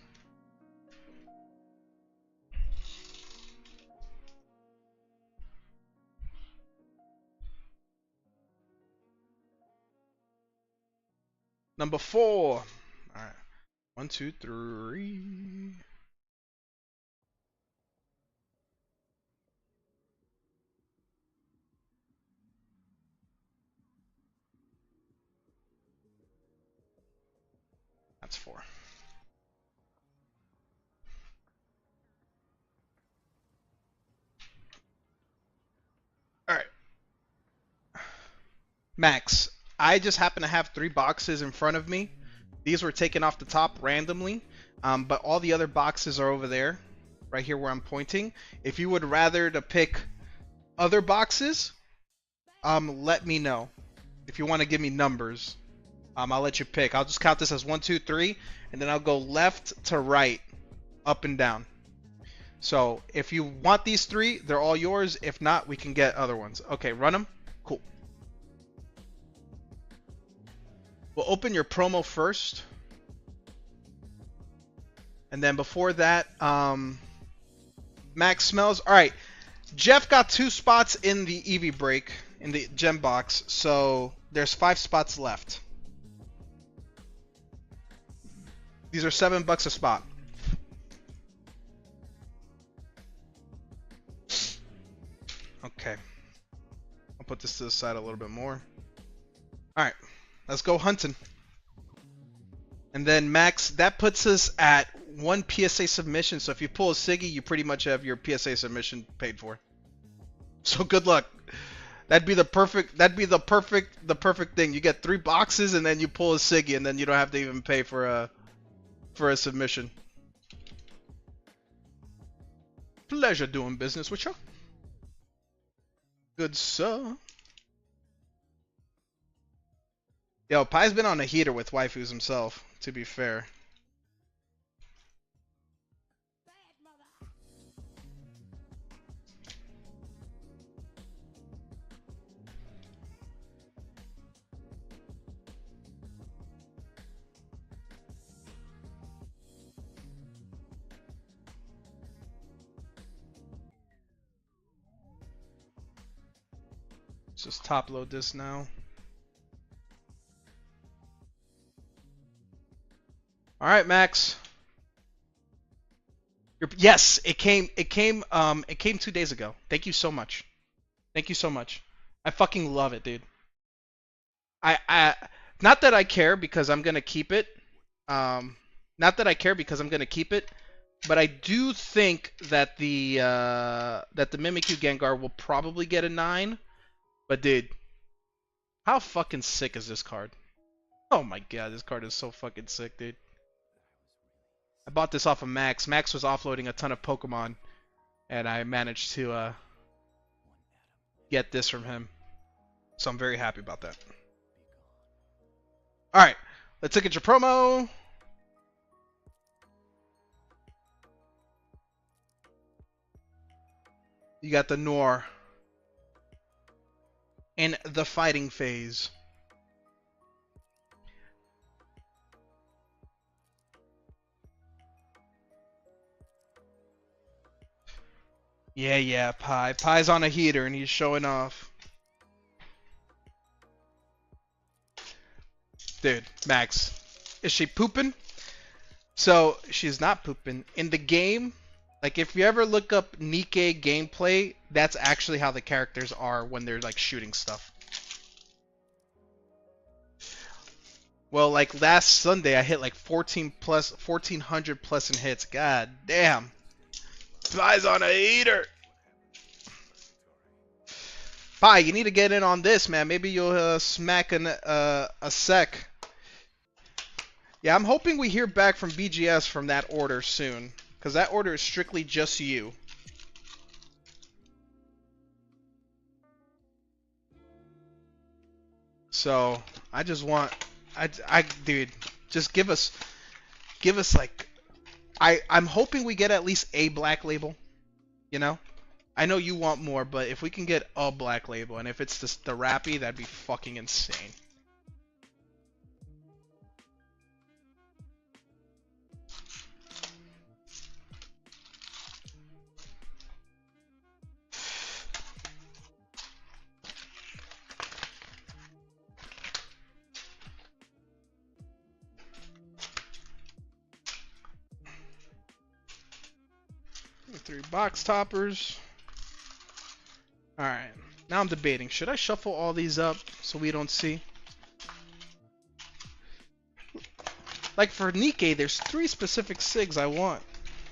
Speaker 5: Number 4. All right. 1, 2, 3. That's 4. All right. Max, I just happen to have 3 boxes in front of me. These were taken off the top randomly, but all the other boxes are over there, right here where I'm pointing. If you would rather to pick other boxes, let me know. If you want to give me numbers, I'll let you pick. I'll just count this as 1, 2, 3, and then I'll go left to right, up and down. So if you want these 3, they're all yours. If not, we can get other ones. Okay, run them. Cool. We'll open your promo first. And then before that, Max smells. All right. Jeff got 2 spots in the Eevee break, in the gem box. So there's 5 spots left. These are $7 a spot. Okay. I'll put this to the side a little bit more. All right. Let's go hunting. And then Max, that puts us at 1 PSA submission. So if you pull a Siggy, you pretty much have your PSA submission paid for. So good luck. That'd be the perfect thing. You get 3 boxes and then you pull a Siggy and then you don't have to even pay for a submission. Pleasure doing business with you. Good sir. Yo, Pie's been on a heater with waifus himself, to be fair. Let's just top load this now. All right, Max. Yes, it came 2 days ago. Thank you so much. Thank you so much. I fucking love it, dude. I not that I care because I'm gonna keep it. Not that I care because I'm gonna keep it, but I do think that the Mimikyu Gengar will probably get a 9. But dude, how fucking sick is this card? Oh my god, this card is so fucking sick, dude. I bought this off of Max. Max was offloading a ton of Pokemon, and I managed to get this from him. So I'm very happy about that. Alright, let's look at your promo. You got the Noir in the fighting phase. Yeah, Pie. Pie's on a heater and he's showing off. Dude, Max. Is she pooping? So, she's not pooping. In the game, like if you ever look up NIKKE gameplay, that's actually how the characters are when they're like shooting stuff. Well, like last Sunday I hit like 1400 plus in hits. God damn. Pie's on a heater. Pie, you need to get in on this, man. Maybe you'll smack a sec. Yeah, I'm hoping we hear back from BGS from that order soon, because that order is strictly just you. So I just want, dude, just give us like. I'm hoping we get at least a black label, you know? I know you want more, but if we can get a black label, and if it's just the Rappy, that'd be fucking insane. Three box toppers. Alright, now I'm debating. Should I shuffle all these up so we don't see? Like for NIKKE, there's 3 specific SIGs I want.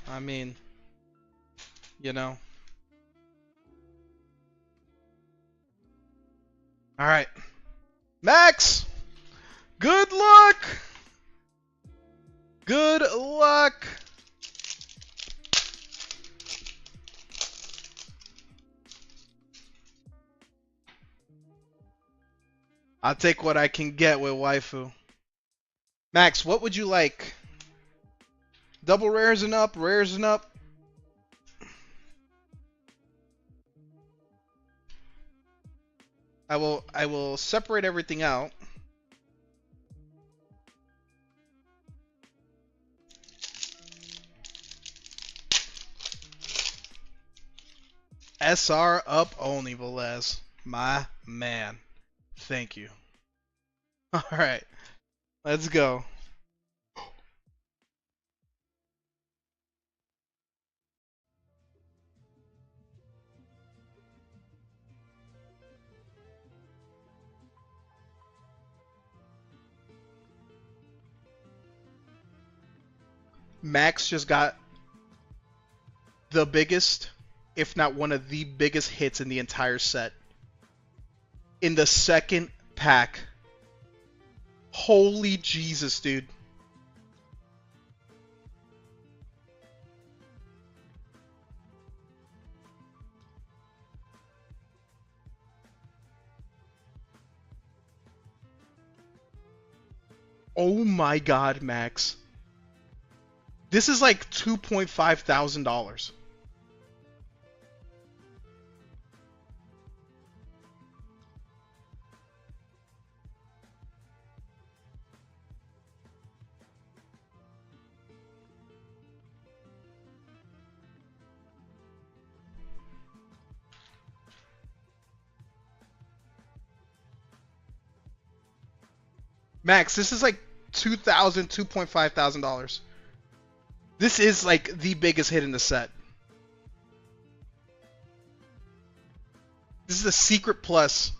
Speaker 5: I mean, you know. Alright. Max! Good luck! Good luck! I'll take what I can get with waifu. Max, what would you like? Double rares and up, rares and up. I will separate everything out. SR up only, Velez. My man. Thank you. Alright. Let's go. Max just got the biggest, if not one of the biggest hits in the entire set. In the second pack. Holy Jesus, dude. Oh my God, Max. This is like $2,500. Max, this is like $2,500. This is like the biggest hit in the set. This is a secret plus.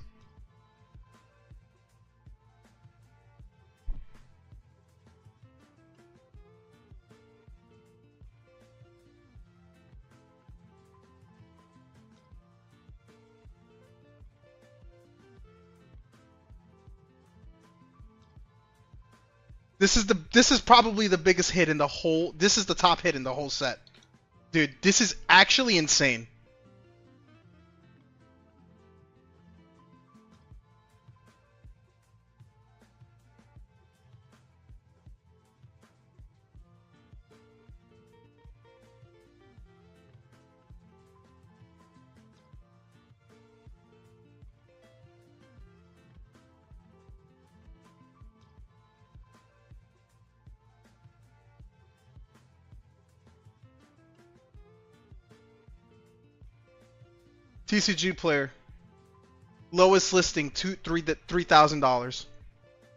Speaker 5: This is probably the biggest hit in the whole. This is the top hit in the whole set. Dude, this is actually insane. TCG player. Lowest listing, $3,000.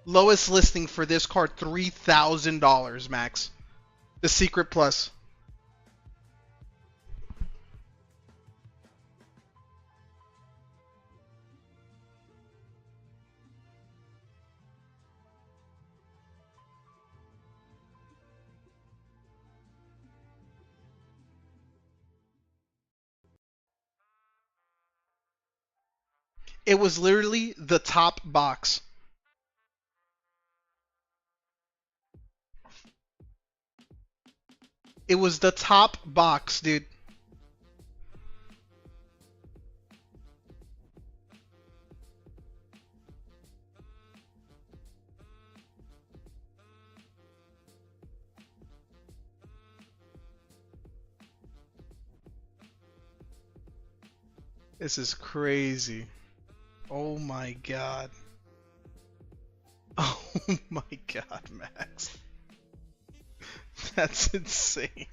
Speaker 5: Lowest listing for this card, $3,000, Max. The secret plus. It was literally the top box. It was the top box, dude. This is crazy. Oh my God. Oh my God, Max. That's insane.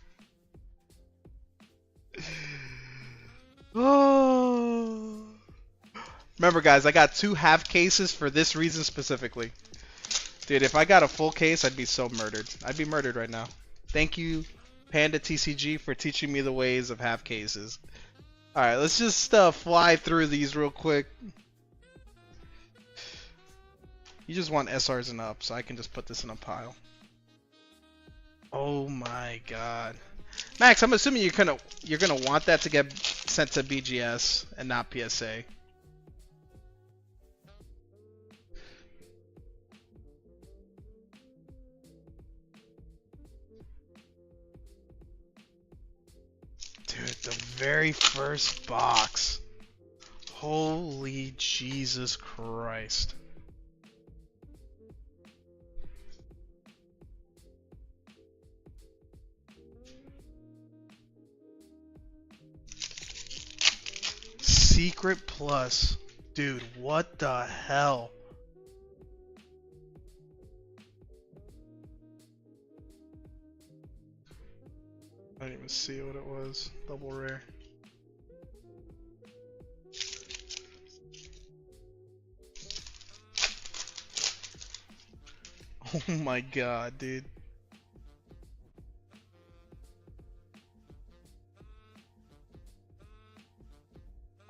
Speaker 5: Oh. Remember, guys, I got 2 half cases for this reason specifically. Dude, if I got a full case, I'd be so murdered. I'd be murdered right now. Thank you, Panda TCG, for teaching me the ways of half cases. Alright, let's just fly through these real quick. You just want SRs and up, so I can just put this in a pile. Oh my god. Max, I'm assuming you're gonna want that to get sent to BGS and not PSA. Dude, the very first box. Holy Jesus Christ. Secret Plus. Dude, what the hell? I didn't even see what it was. Double rare. Oh my god, dude.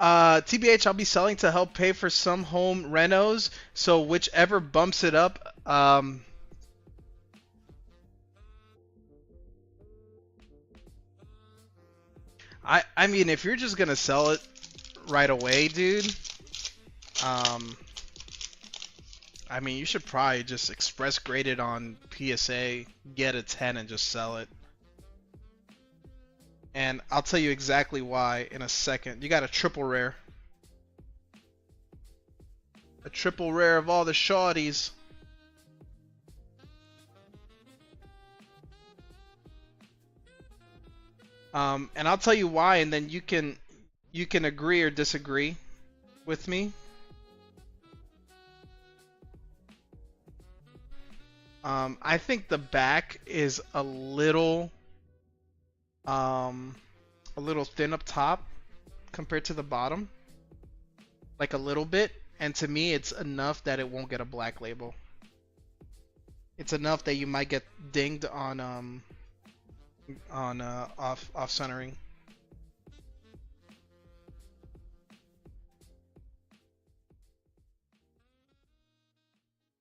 Speaker 5: TBH, I'll be selling to help pay for some home renos, so whichever bumps it up, I mean, if you're just gonna sell it right away, dude, I mean, you should probably just express grade it on PSA, get a 10 and just sell it. And I'll tell you exactly why in a second. You got a triple rare. A triple rare of all the shawties. And I'll tell you why, and then you can agree or disagree with me. I think the back is a little thin up top compared to the bottom, like a little bit, and to me it's enough that it won't get a black label. It's enough that you might get dinged on off centering.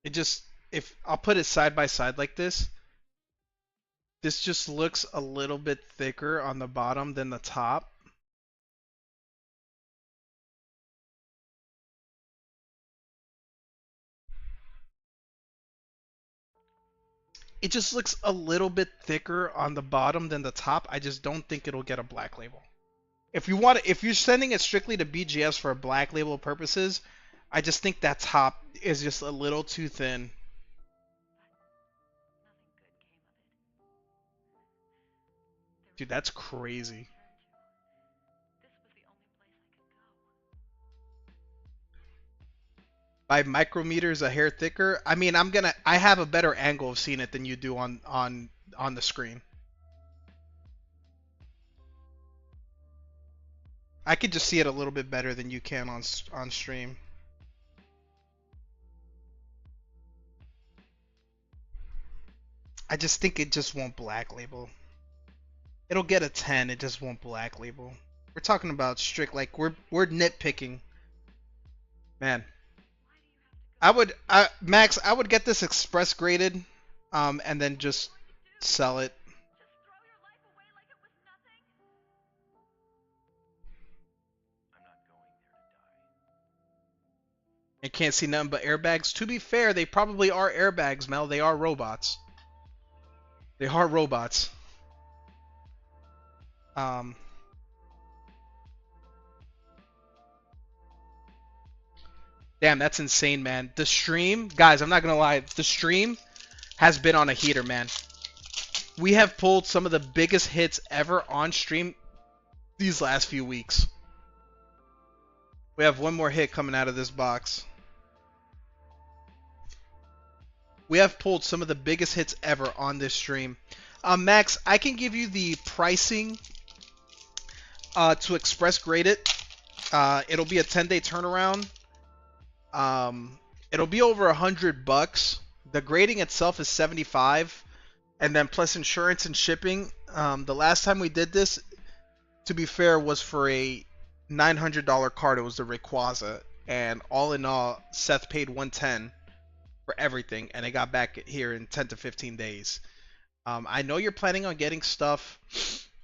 Speaker 5: It just, if I'll put it side by side like this just looks a little bit thicker on the bottom than the top. It just looks a little bit thicker on the bottom than the top. I just don't think it'll get a black label. If you're sending it strictly to BGS for black label purposes, I just think that top is just a little too thin. Dude, that's crazy. By micrometers a hair thicker. I mean, I have a better angle of seeing it than you do on the screen. I could just see it a little bit better than you can on stream. I just think it just won't black label. It'll get a 10, it just won't black label. We're talking about strict, like we're nitpicking. Man. Max, I would get this express graded, and then just sell it. I can't see nothing but airbags. To be fair, they probably are airbags, Mel. They are robots. They are robots. Damn, that's insane, man. The stream, guys, I'm not gonna lie, the stream has been on a heater, man. We have pulled some of the biggest hits ever on stream these last few weeks. We have one more hit coming out of this box. We have pulled some of the biggest hits ever on this stream. Max, I can give you the pricing to express grade it. It'll be a 10-day turnaround. It'll be over $100. The grading itself is $75, and then plus insurance and shipping. The last time we did this, to be fair, was for a $900 card. It was the Rayquaza, and all in all, Seth paid $110 for everything, and it got back here in 10 to 15 days. I know you're planning on getting stuff.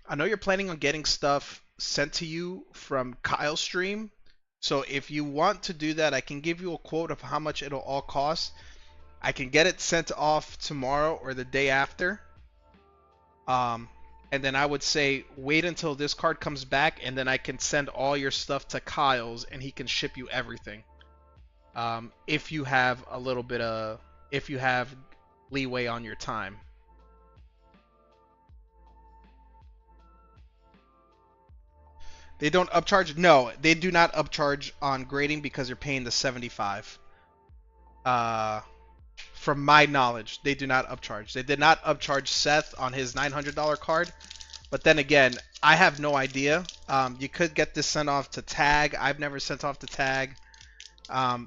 Speaker 5: I know you're planning on getting stuff sent to you from Kyle's stream. So if you want to do that, I can give you a quote of how much it'll all cost. I can get it sent off tomorrow or the day after. And then I would say wait until this card comes back, and then I can send all your stuff to Kyle's, and he can ship you everything. If you have a little bit of, if you have leeway on your time. They don't upcharge? No, they do not upcharge on grading because you're paying the 75. From my knowledge, they do not upcharge. They did not upcharge Seth on his $900 card. But then again, I have no idea. You could get this sent off to Tag. I've never sent off to Tag.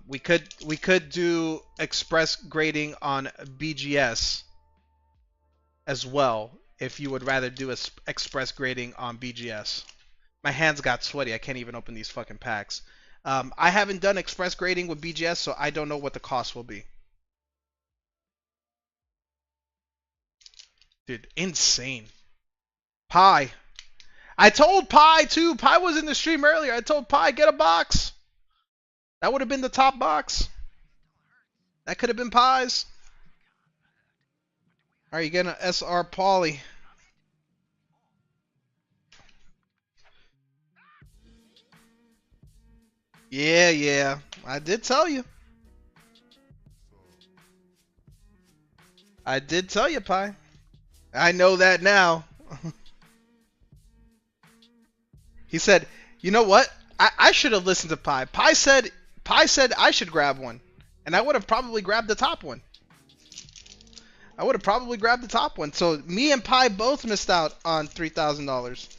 Speaker 5: We could do express grading on BGS as well if you would rather do express grading on BGS. My hands got sweaty. I can't even open these fucking packs. I haven't done express grading with BGS, so I don't know what the cost will be. Dude, insane. Pi. I told Pi too. Pi was in the stream earlier. I told Pi, get a box. That would have been the top box. That could have been Pi's. Alright, you get an SR Pauly. Yeah. I did tell you. I did tell you, Pi. I know that now. He said, you know what? I should have listened to Pi. Pi said I should grab one. And I would have probably grabbed the top one. So me and Pi both missed out on $3,000.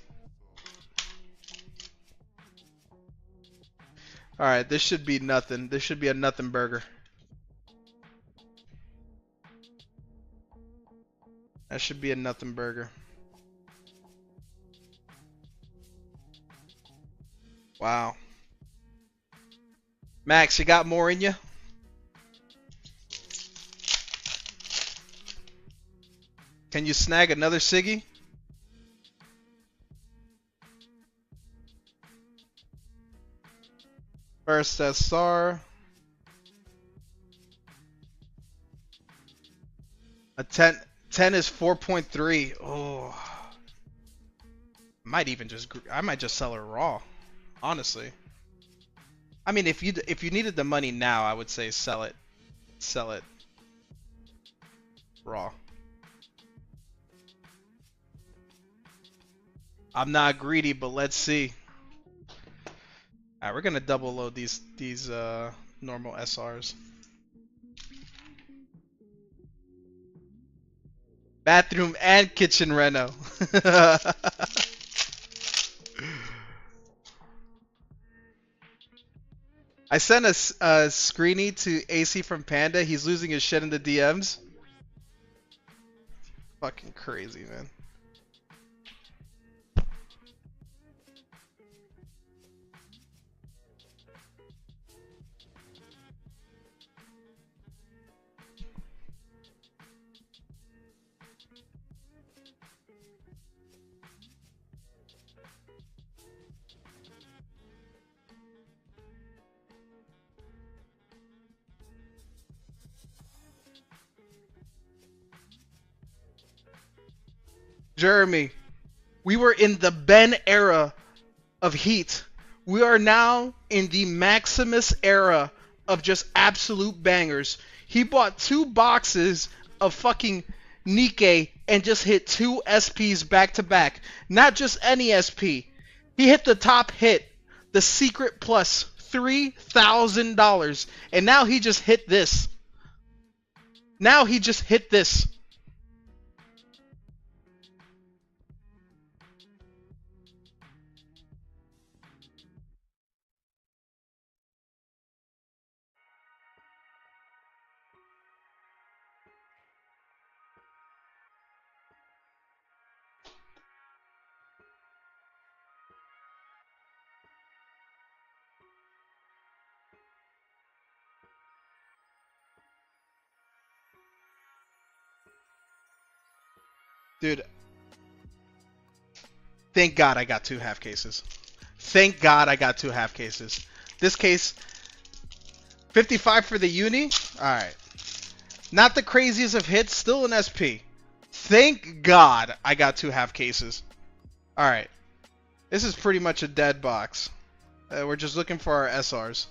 Speaker 5: Alright, this should be nothing. This should be a nothing burger. That should be a nothing burger. Wow. Max, you got more in you? Can you snag another Siggy? First SR. A 10 is 4.3. Oh. I might just sell her raw. Honestly. I mean, if you needed the money now, I would say sell it. Sell it raw. I'm not greedy, but let's see. Alright, we're gonna double load these normal SRs. Bathroom and kitchen reno. I sent a screenie to AC from Panda. He's losing his shit in the DMs. Fucking crazy, man. Jeremy, we were in the Ben era of Heat. We are now in the Maximus era of just absolute bangers. He bought 2 boxes of fucking NIKKE and just hit 2 SPs back to back. Not just any SP. He hit the top hit, the Secret Plus, $3,000. And now he just hit this. Dude, thank God I got 2 half cases. Thank God I got 2 half cases. This case, 55 for the uni. All right. Not the craziest of hits, still an SP. Thank God I got 2 half cases. All right. This is pretty much a dead box. We're just looking for our SRs.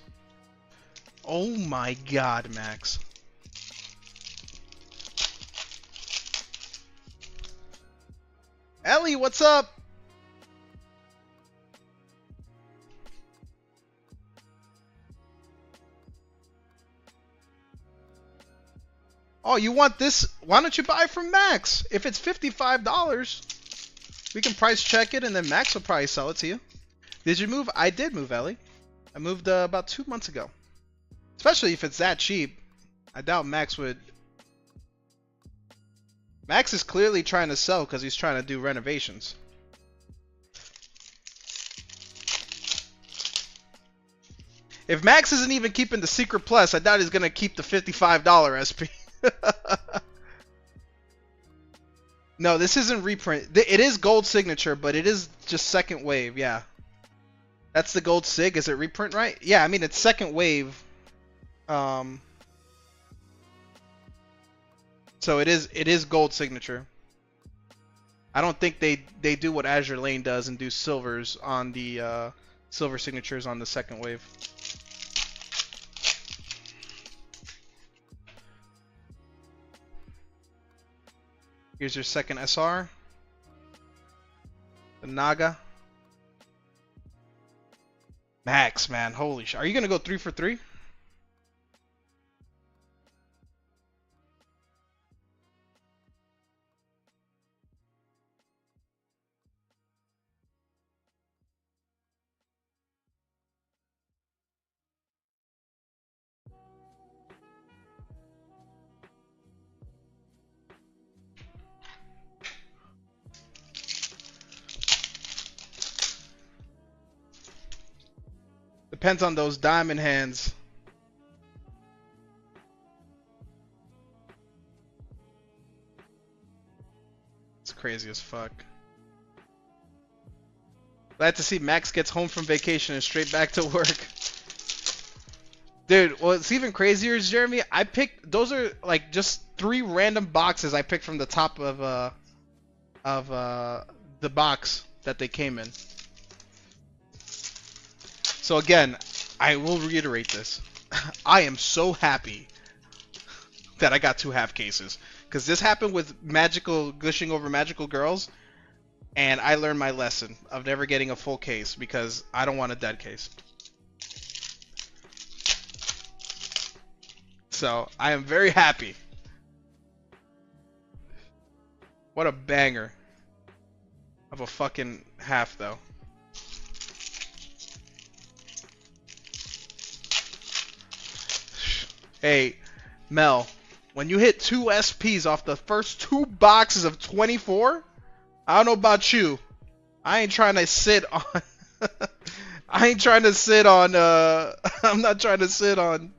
Speaker 5: Oh my God, Max. Ellie, what's up? Oh, you want this? Why don't you buy from Max? If it's $55, we can price check it and then Max will probably sell it to you. Did you move? I did move, Ellie. I moved about 2 months ago. Especially if it's that cheap. I doubt Max would. Max is clearly trying to sell because he's trying to do renovations. If Max isn't even keeping the Secret Plus, I doubt he's going to keep the $55 SP. No, this isn't reprint. It is gold signature, but it is just second wave. Yeah, that's the gold sig. Is it reprint, right? Yeah, I mean it's second wave. So it is gold signature. I don't think they do what Azure Lane does and do silvers on the silver signatures on the second wave. Here's your second SR. The Naga. Max, man. Holy shit. Are you going to go 3 for 3? Depends on those diamond hands. It's crazy as fuck. Glad to see Max gets home from vacation and straight back to work. Dude, well, it's even crazier, Jeremy. I picked, those are like just 3 random boxes I picked from the top of the box that they came in. So again, I will reiterate this. I am so happy that I got 2 half cases. Because this happened with magical, gushing over magical girls. And I learned my lesson of never getting a full case because I don't want a dead case. So I am very happy. What a banger of a fucking half though. Hey, Mel, when you hit 2 SPs off the first 2 boxes of 24, I don't know about you. I ain't trying to sit on... I ain't trying to sit on... I'm not trying to sit on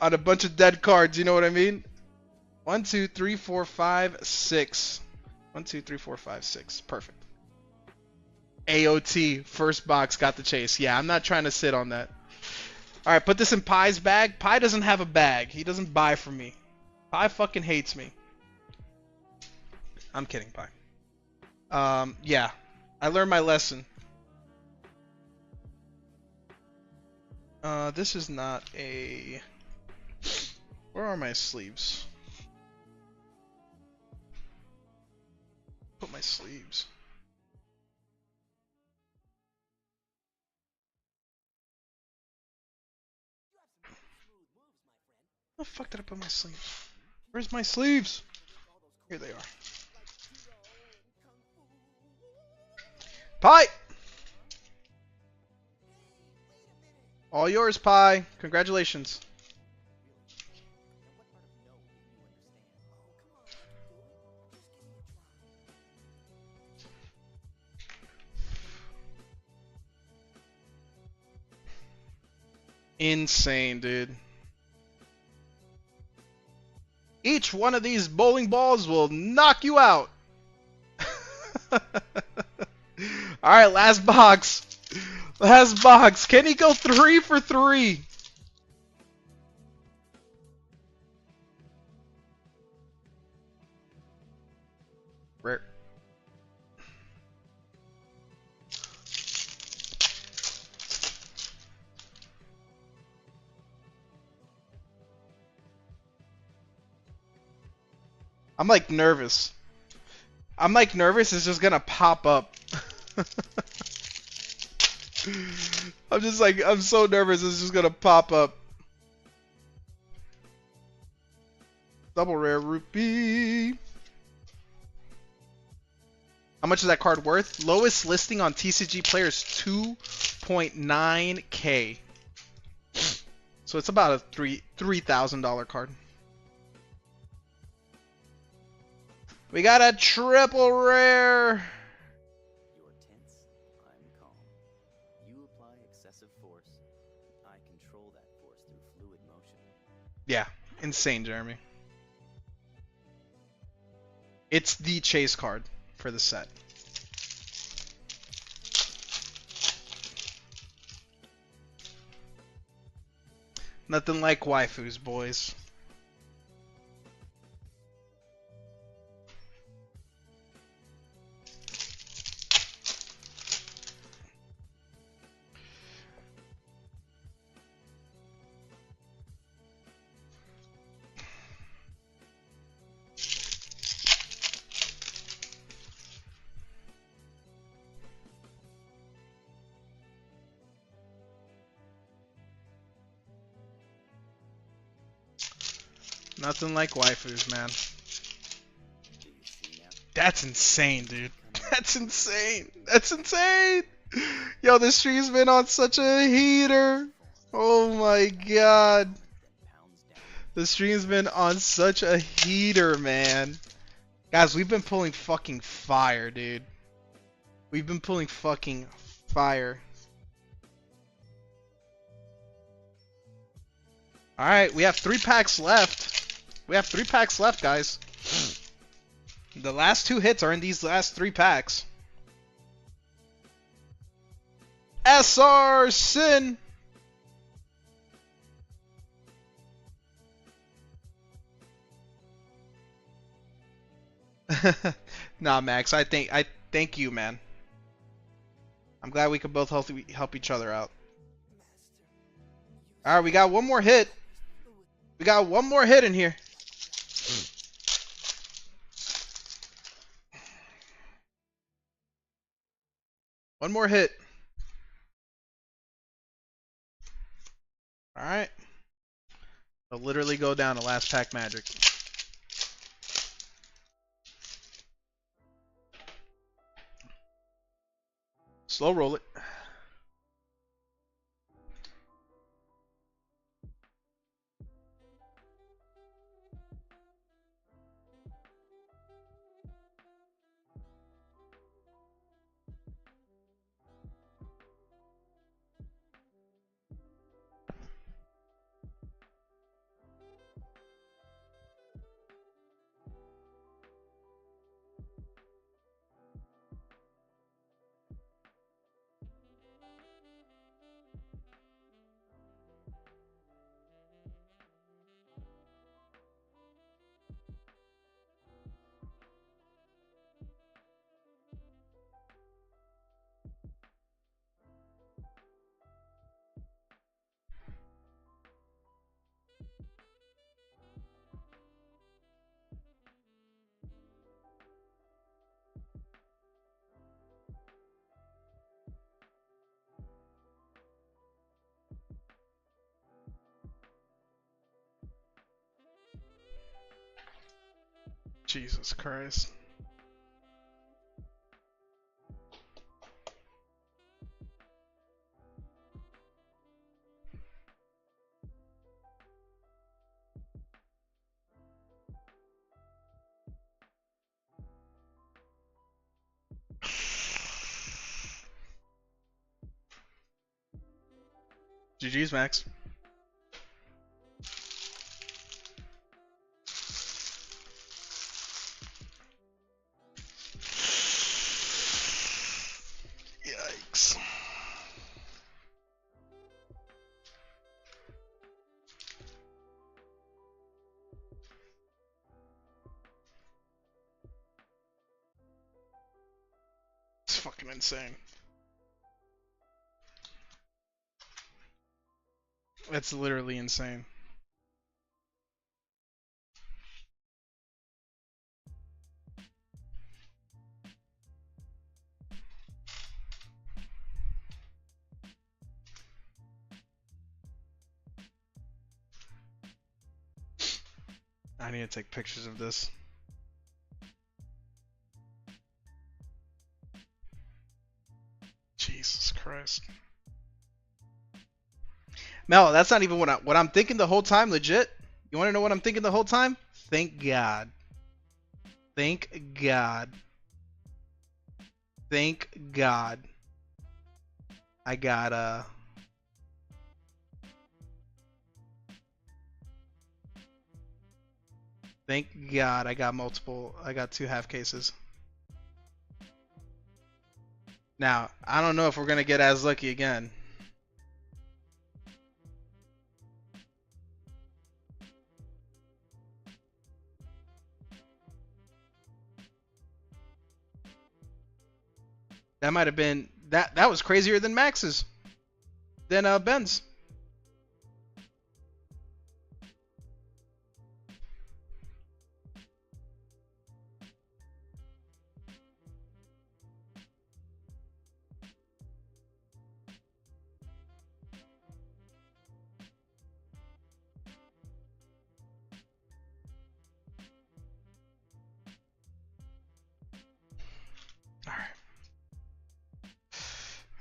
Speaker 5: a bunch of dead cards, you know what I mean? 1, 2, 3, 4, 5, 6. 1, 2, 3, 4, 5, 6. Perfect. AOT, first box, got the chase. Yeah, I'm not trying to sit on that. Alright, put this in Pie's bag. Pie doesn't have a bag. He doesn't buy from me. Pie fucking hates me. I'm kidding, Pie. Yeah. I learned my lesson. This is not a... Where are my sleeves? Put my sleeves. Where the fuck did I put my sleeves? Where's my sleeves? Here they are. Pie! All yours, Pie. Congratulations. Insane, dude. Each one of these bowling balls will knock you out. Alright, last box. Last box. Can he go 3 for 3? Rare. I'm like nervous. I'm like nervous it's just gonna pop up. I'm just like, I'm so nervous it's just gonna pop up. Double rare rupee. How much is that card worth? Lowest listing on TCG Player is 2.9k. So it's about a $3,000 card. We got a triple rare.
Speaker 1: You're tense, I'm calm. You apply excessive force. I control that force through fluid motion.
Speaker 5: Yeah, insane, Jeremy. It's the chase card for the set. Nothing like waifus, boys. Nothing like waifus, man.
Speaker 1: Do you see now?
Speaker 5: That's insane, dude. That's insane. That's insane. Yo, this stream's been on such a heater. Oh my god.
Speaker 1: Then pounds down.
Speaker 5: The stream's been on such a heater, man. Guys, we've been pulling fucking fire, dude. We've been pulling fucking fire. Alright, we have 3 packs left. We have 3 packs left, guys. The last 2 hits are in these last 3 packs. SR Sin. Nah, Max, I thank you, man. I'm glad we could both help each other out. Alright, we got one more hit. We got one more hit in here. One more hit. Alright. It'll literally go down to last pack magic. Slow roll it. Jesus Christ. GG's, Max. fucking insane. That's literally insane. I need to take pictures of this. Jesus Christ. Mel, that's not even what I'm thinking the whole time, legit. You want to know what I'm thinking the whole time? Thank God. Thank God. Thank God. I got Thank God I got 2 half cases. Now, I don't know if we're gonna get as lucky again. That might have been that was crazier than Max's. Than Ben's. Alright.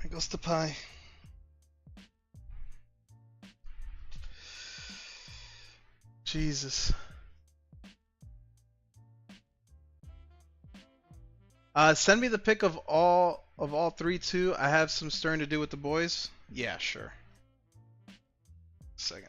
Speaker 5: Here goes the pie. Jesus. Send me the pic of all 3 too. I have some stirring to do with the boys. Yeah, sure. Second.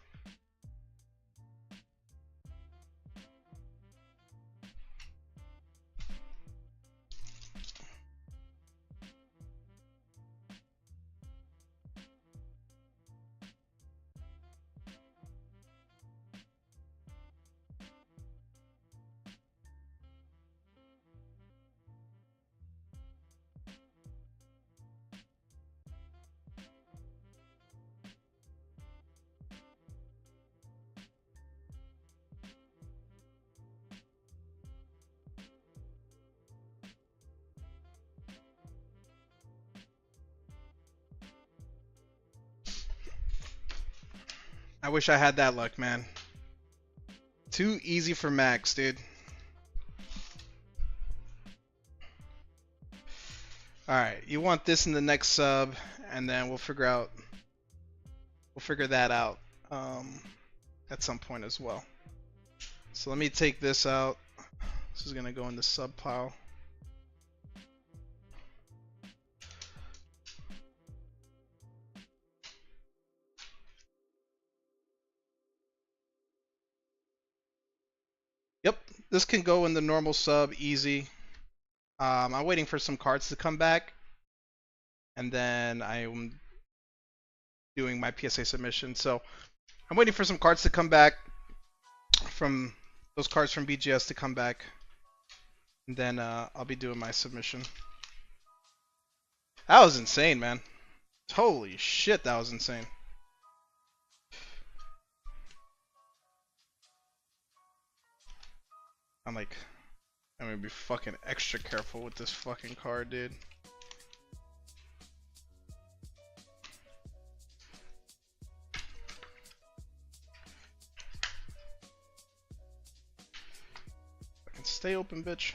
Speaker 5: I wish I had that luck, man. Too easy for Max, dude. Alright, you want this in the next sub, and then we'll figure that out at some point as well. So let me take this out. This is gonna go in the sub pile. Yep, this can go in the normal sub, easy. I'm waiting for some cards to come back, and then I'm doing my PSA submission. So I'm waiting for some cards to come back, from those cards from BGS to come back, and then I'll be doing my submission. That was insane, man. Holy shit, that was insane. I'm gonna be fucking extra careful with this fucking card, dude. Fucking stay open, bitch.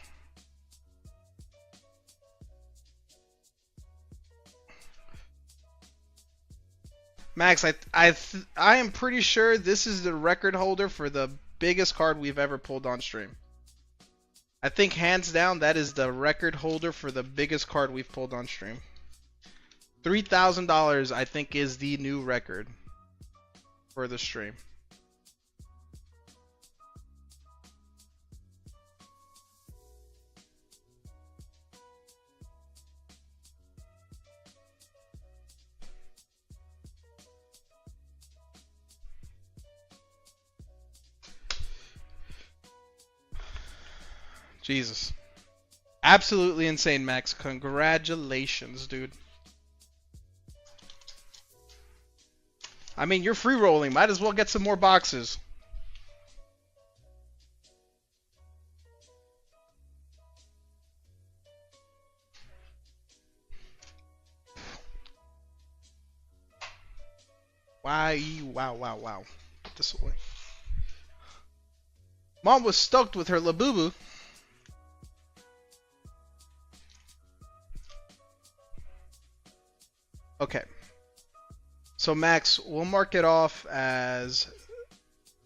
Speaker 5: Max, I am pretty sure this is the record holder for the biggest card we've ever pulled on stream. I think hands down that is the record holder for the biggest card we've pulled on stream. $3,000 I think is the new record for the stream. Jesus. Absolutely insane, Max. Congratulations, dude. I mean, you're free rolling. Might as well get some more boxes. Why? Wow. Put this away. Mom was stoked with her Labubu. Okay. So Max, we'll mark it off as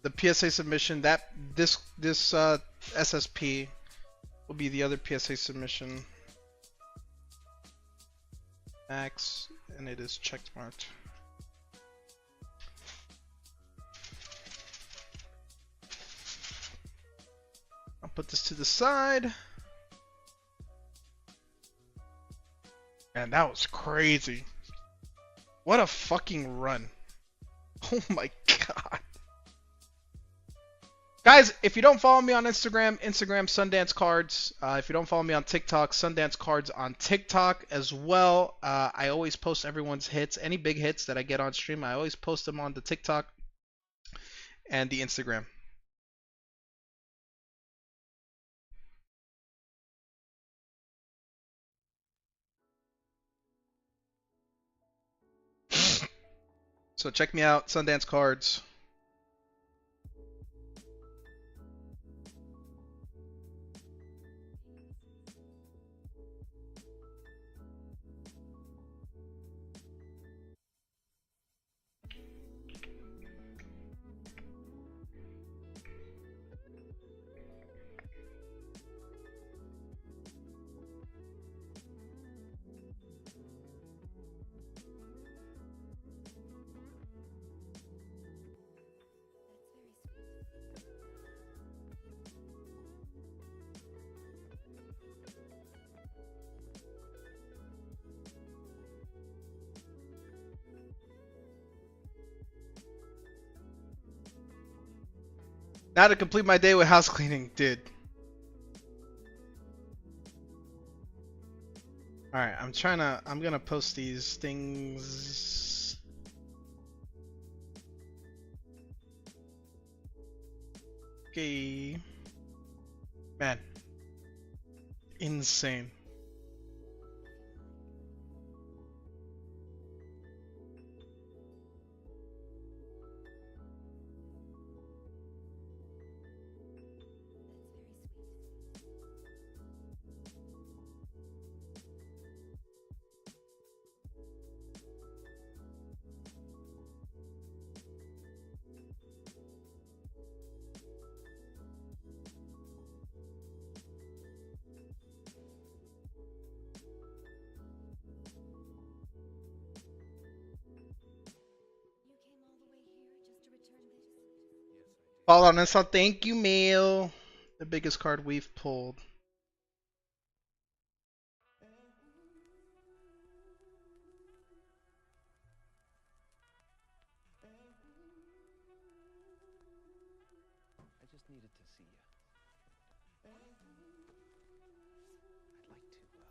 Speaker 5: the PSA submission. That this SSP will be the other PSA submission. Max, and it is checked marked. I'll put this to the side. Man, that was crazy. What a fucking run. Oh my god. Guys, if you don't follow me on Instagram, Sundance Cards. If you don't follow me on TikTok, Sundance Cards on TikTok as well. I always post everyone's hits. Any big hits that I get on stream, I always post them on the TikTok and the Instagram. So check me out, Sundance Cards. Now to complete my day with house cleaning, dude. Alright, I'm gonna post these things. Okay. Man. Insane. Follow on this. Thank you, Mail. The biggest card we've pulled.
Speaker 1: I just needed to see you. I'd like to take you out.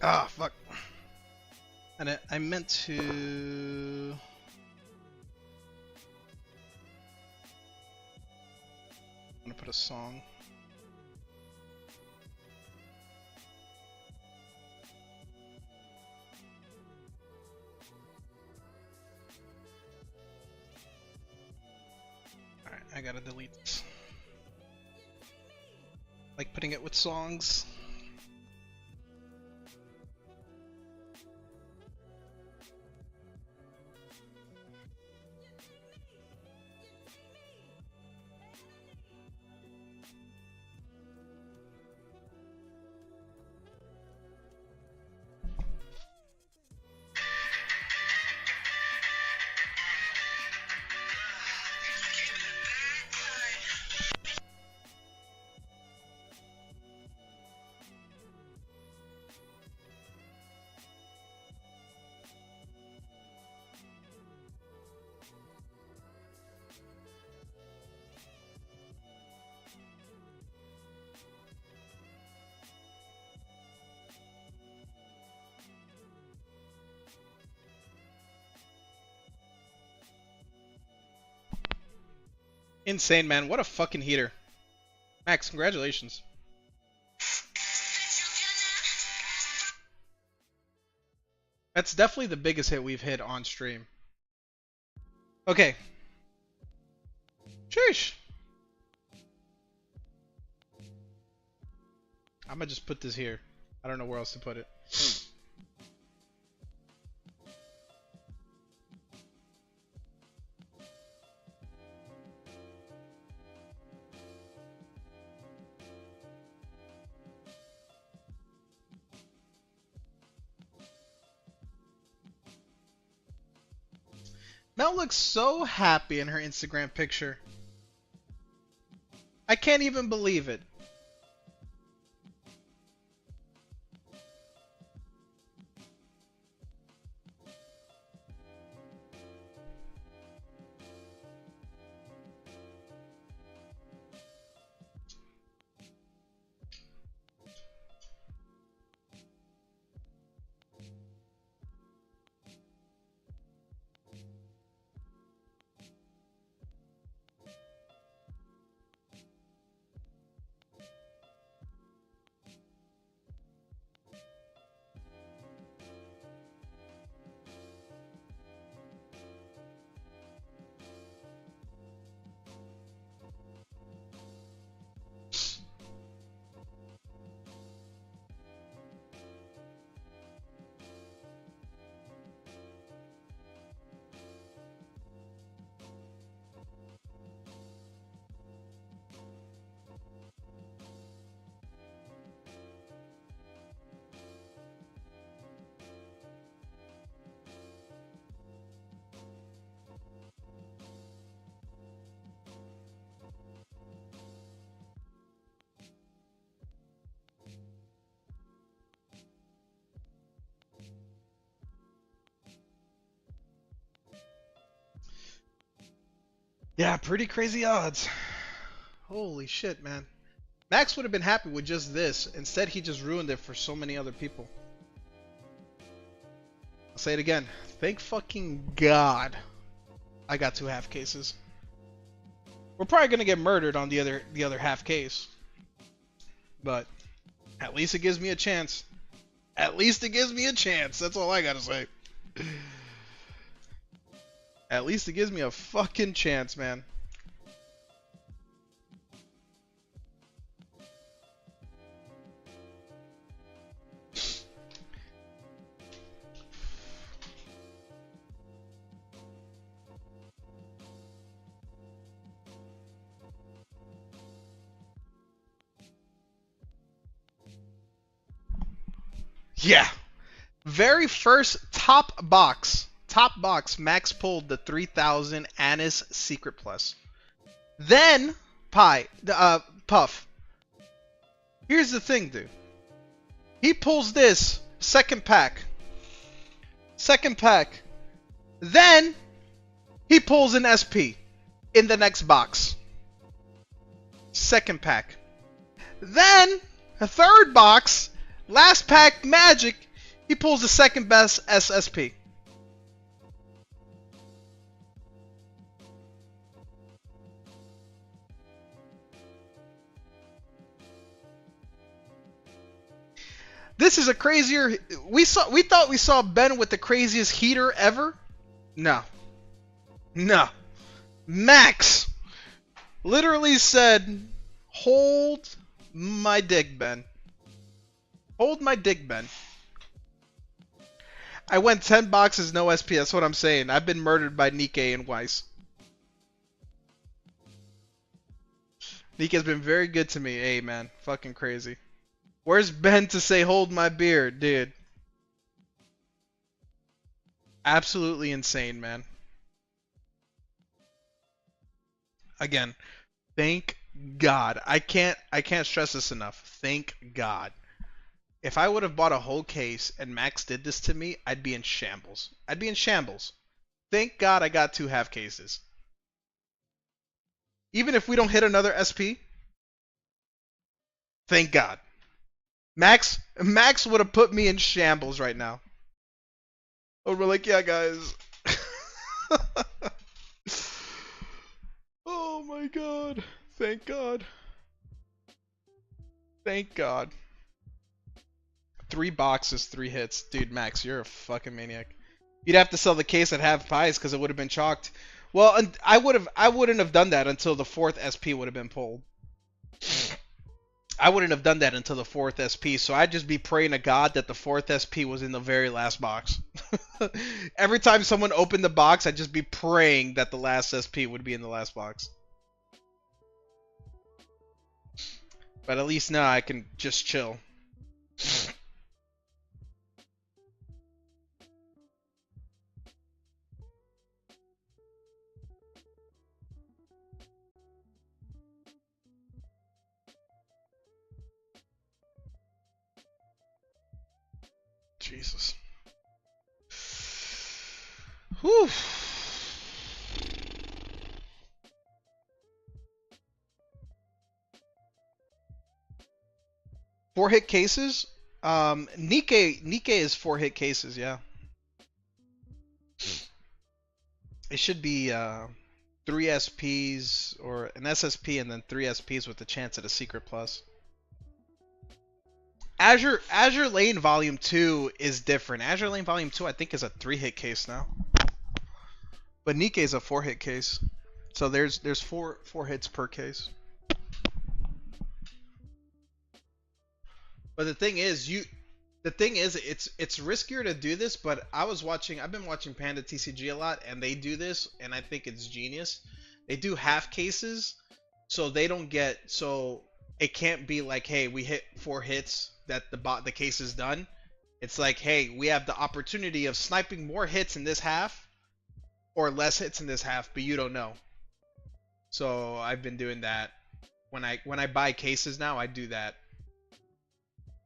Speaker 5: Ah, fuck. And I meant to... I'm gonna put a song. Alright, I gotta delete this. Like putting it with songs. Insane, man. What a fucking heater. Max, congratulations. That's definitely the biggest hit we've hit on stream. Okay. Sheesh. I'm gonna just put this here. I don't know where else to put it. Mel looks so happy in her Instagram picture. I can't even believe it. Yeah, pretty crazy odds. Holy shit, man. Max would have been happy with just this. Instead, he just ruined it for so many other people. I'll say it again. Thank fucking God I got 2 half cases. We're probably gonna get murdered on the other half case. But at least it gives me a chance. At least it gives me a chance. That's all I gotta say. At least it gives me a fucking chance, man. Yeah. Very first top box, Max pulled the 3000 Anise Secret Plus. Then, Puff. Here's the thing, dude. He pulls this, second pack. Then, he pulls an SP in the next box. Second pack. Then, a third box, last pack magic, he pulls the second best SSP. This is a crazier. We thought we saw Ben with the craziest heater ever. No. Max literally said, "Hold my dick, Ben. Hold my dick, Ben." I went 10 boxes, no SP. That's what I'm saying. I've been murdered by NIKKE and Weiss. NIKKE's been very good to me. Hey, man. Fucking crazy. Where's Ben to say hold my beer, dude? Absolutely insane, man. Again, thank God. I can't stress this enough. Thank God. If I would have bought a whole case and Max did this to me, I'd be in shambles. Thank God I got 2 half cases. Even if we don't hit another SP, thank God. Max would have put me in shambles right now. Oh, we're like, yeah, guys. Oh my my god. Thank God. Thank God. 3 boxes, 3 hits. Dude, Max, you're a fucking maniac. You'd have to sell the case at half price because it would have been chalked. Well, I wouldn't have done that until the 4th SP would have been pulled. I wouldn't have done that until the 4th SP, so I'd just be praying to God that the 4th SP was in the very last box. Every time someone opened the box, I'd just be praying that the last SP would be in the last box. But at least now I can just chill. Jesus. Whew. Four hit cases? Nikke is 4 hit cases, yeah. It should be 3 SPs or an SSP and then 3 SPs with the chance at a secret plus. Azure Lane Volume 2 is different. Azure Lane Volume 2 I think is a 3 hit case now. But Nikke is a 4 hit case. So there's 4 hits per case. But the thing is it's riskier to do this, but I've been watching Panda TCG a lot and they do this and I think it's genius. They do half cases so they don't get it can't be like, hey, we hit 4 hits that the case is done. It's like, hey, we have the opportunity of sniping more hits in this half or less hits in this half, but you don't know. So I've been doing that. When I buy cases now, I do that.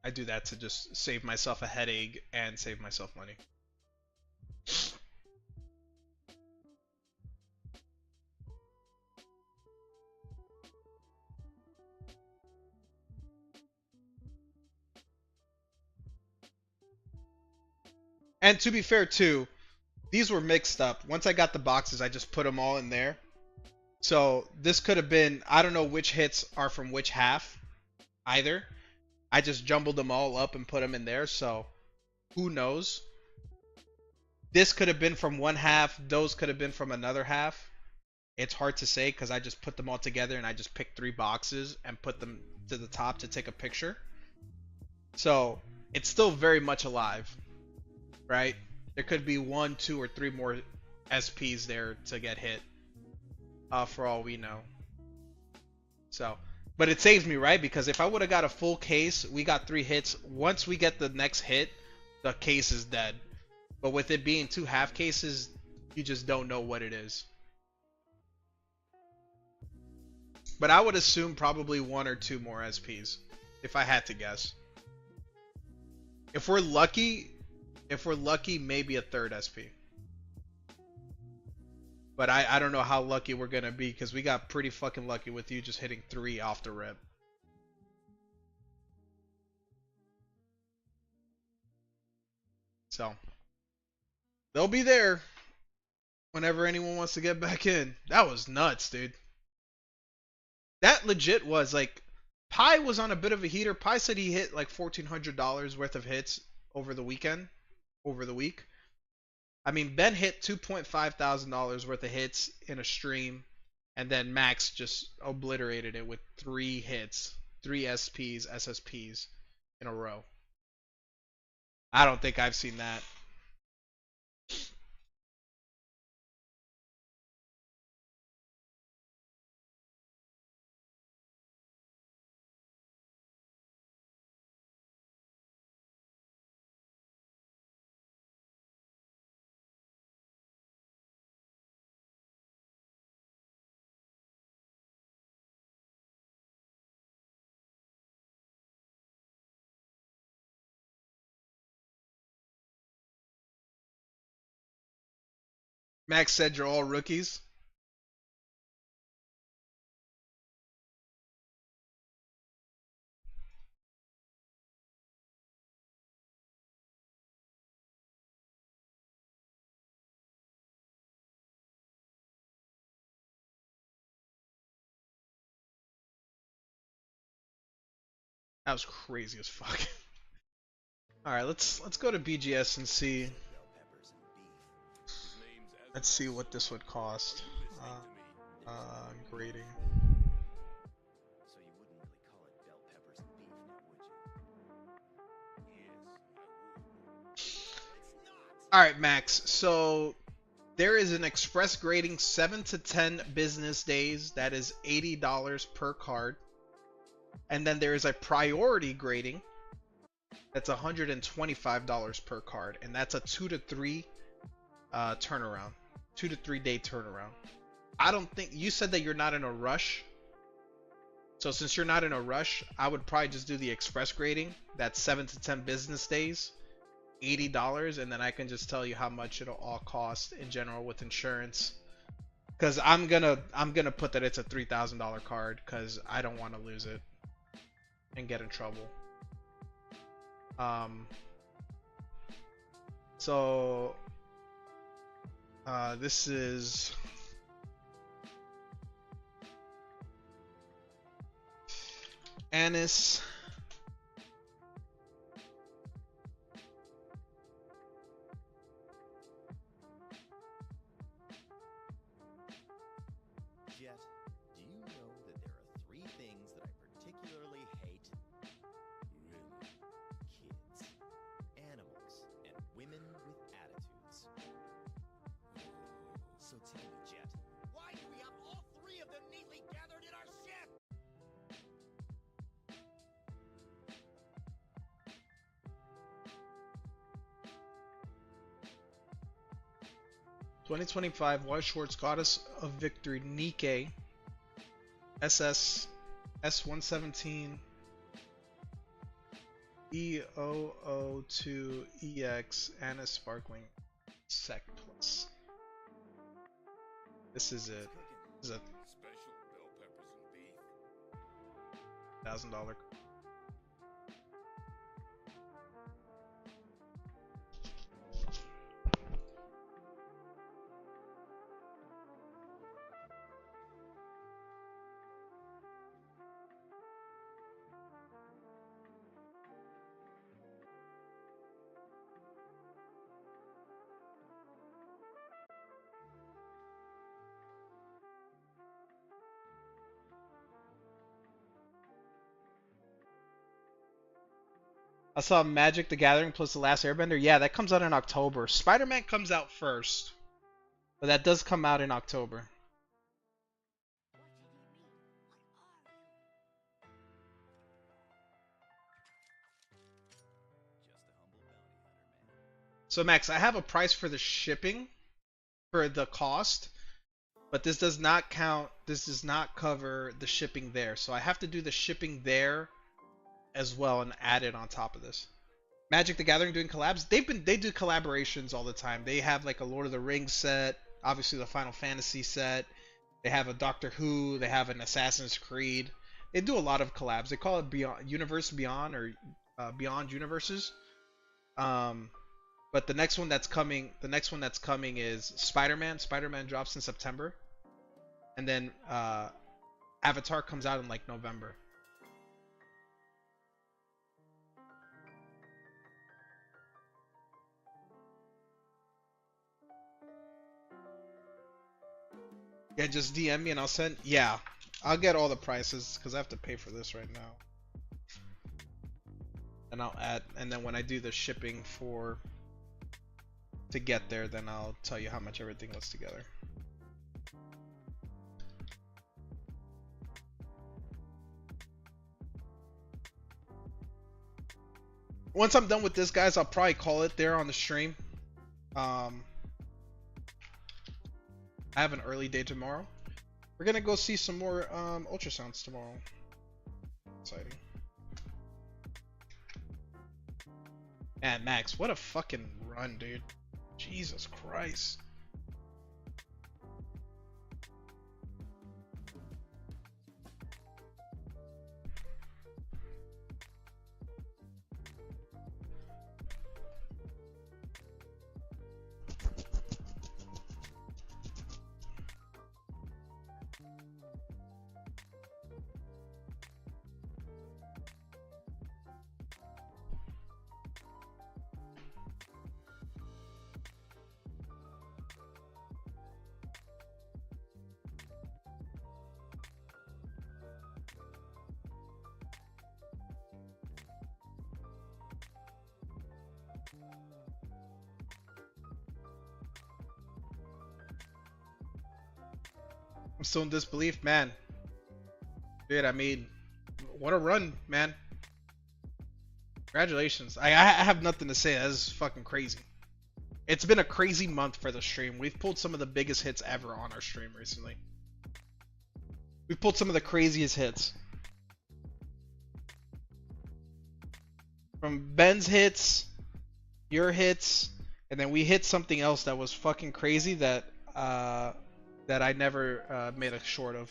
Speaker 5: I do that to just save myself a headache and save myself money. And to be fair too, these were mixed up. Once I got the boxes, I just put them all in there. So this could have been, I don't know which hits are from which half either. I just jumbled them all up and put them in there, so who knows? This could have been from one half, those could have been from another half. It's hard to say because I just put them all together and I just picked 3 boxes and put them to the top to take a picture. So it's still very much alive, right? There could be 1, 2, or 3 more SPs there to get hit, for all we know. So, but it saves me, right? Because if I would have got a full case, we got 3 hits. Once we get the next hit, the case is dead. But with it being 2 half cases, you just don't know what it is. But I would assume probably 1 or 2 more SPs, if I had to guess. If we're lucky, maybe a 3rd SP. But I don't know how lucky we're going to be because we got pretty fucking lucky with you just hitting 3 off the rip. So, they'll be there whenever anyone wants to get back in. That was nuts, dude. That legit was like, Pi was on a bit of a heater. Pi said he hit like $1,400 worth of hits over the week. I mean, Ben hit $2,500 worth of hits in a stream, and then Max just obliterated it with 3 hits, 3 SPs, SSPs in a row. I don't think I've seen that. Max said you're all rookies. That was crazy as fuck. All right, let's go to BGS and see.
Speaker 1: Bell peppers and beef.
Speaker 5: Let's see what this would cost. Grading.
Speaker 1: So you wouldn't really call it bell peppers and beef, now would you?
Speaker 5: All right, Max. So there is an express grading 7 to 10 business days. That is $80 per card. And then there is a priority grading. That's $125 per card, and that's a 2 to 3 turnaround, 2 to 3 day turnaround. I don't think you said that you're not in a rush. So since you're not in a rush, I would probably just do the express grading. That's 7 to 10 business days, $80, and then I can just tell you how much it'll all cost in general with insurance. Because I'm gonna put that it's a $3,000 card because I don't want to lose it and get in trouble. So this is Anise.
Speaker 7: Jet, do you know that there are 3 things that I particularly hate?
Speaker 2: Really?
Speaker 7: Kids, animals, and women with attitudes. So tell me, Jet, why do we have all 3 of them neatly gathered in our ship?
Speaker 5: 2025 White Schwartz Goddess of Victory NIKKE SS S117 E002EX Anna Sparkling Sec Plus. This is it. This is a
Speaker 2: Special bell peppers and beef.
Speaker 5: $1,000. I saw Magic the Gathering plus The Last Airbender. Yeah, that comes out in October. Spider-Man comes out first, but that does come out in October. So Max, I have a price for the shipping, for the cost, but this does not count. This does not cover the shipping there. So I have to do the shipping there as well and add it on top of this. Magic the Gathering doing collabs. They do collaborations all the time. They have like a Lord of the Rings set, obviously the Final Fantasy set. They have a Doctor Who. They have an Assassin's Creed. They do a lot of collabs. They call it Beyond Universe Beyond or Beyond Universes. But the next one that's coming is Spider-Man. Spider-Man drops in September, and then Avatar comes out in like November. Yeah, just DM me and I'll send. Yeah, I'll get all the prices because I have to pay for this right now. And I'll add, and then when I do the shipping to get there, then I'll tell you how much everything was together. Once I'm done with this, guys, I'll probably call it there on the stream. I have an early day tomorrow. We're gonna go see some more ultrasounds tomorrow. Exciting. Man, Max, what a fucking run, dude. Jesus Christ. I'm still in disbelief, man. Dude, I mean, what a run, man. Congratulations. I have nothing to say. That is fucking crazy. It's been a crazy month for the stream. We've pulled some of the biggest hits ever on our stream recently. We've pulled some of the craziest hits. From Ben's hits, your hits, and then we hit something else that was fucking crazy that that I never made a short of.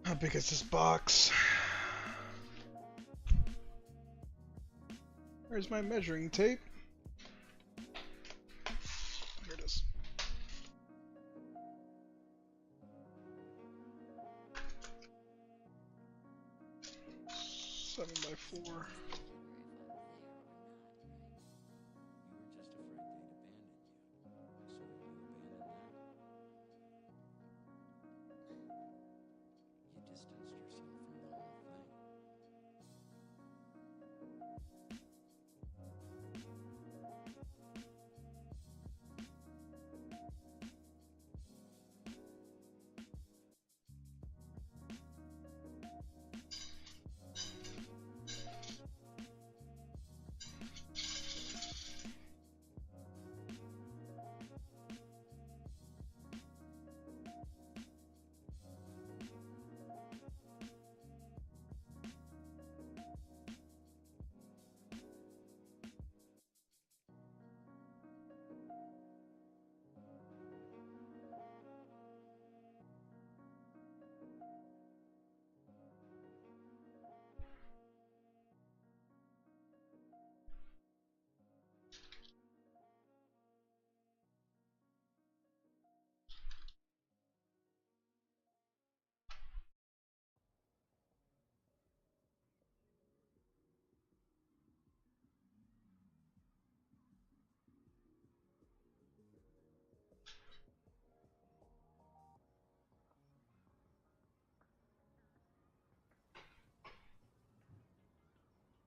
Speaker 5: How big is this box? Where's my measuring tape? Here it is. Seven by 4.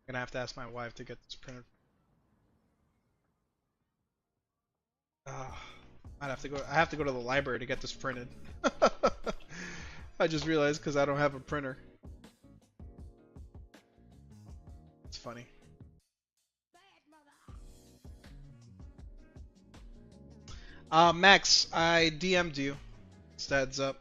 Speaker 5: Gonna have to ask my wife to get this printed. I'd have to go. I have to go to the library to get this printed. I just realized because I don't have a printer. It's funny. Max, I DM'd you. Stats up.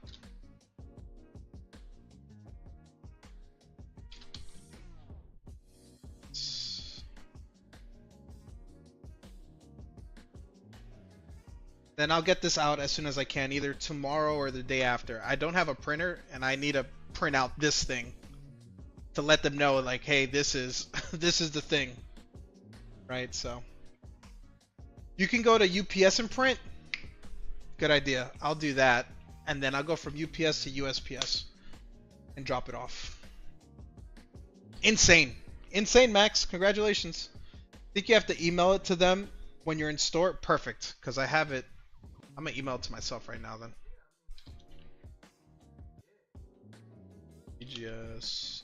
Speaker 5: Then I'll get this out as soon as I can, either tomorrow or the day after. I don't have a printer, and I need to print out this thing to let them know, like, hey, this is this is the thing, right? So you can go to UPS and print. Good idea. I'll do that, and then I'll go from UPS to USPS and drop it off. Insane, insane, Max. Congratulations. Think you have to email it to them when you're in store? Perfect, because I have it. I'm gonna email it to myself right now then. EGS.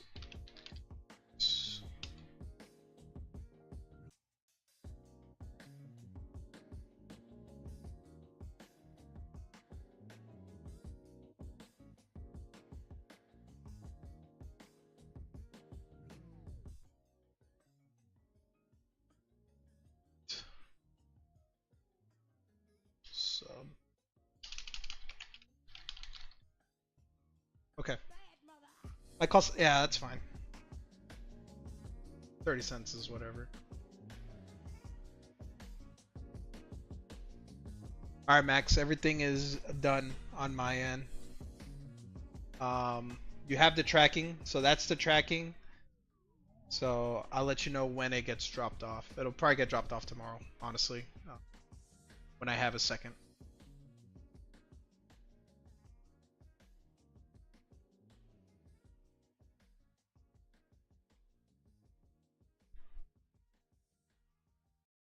Speaker 5: Okay. My cost, yeah, that's fine. 30 cents is whatever. All right, Max. Everything is done on my end. You have the tracking, so that's the tracking. So I'll let you know when it gets dropped off. It'll probably get dropped off tomorrow, honestly, when I have a second.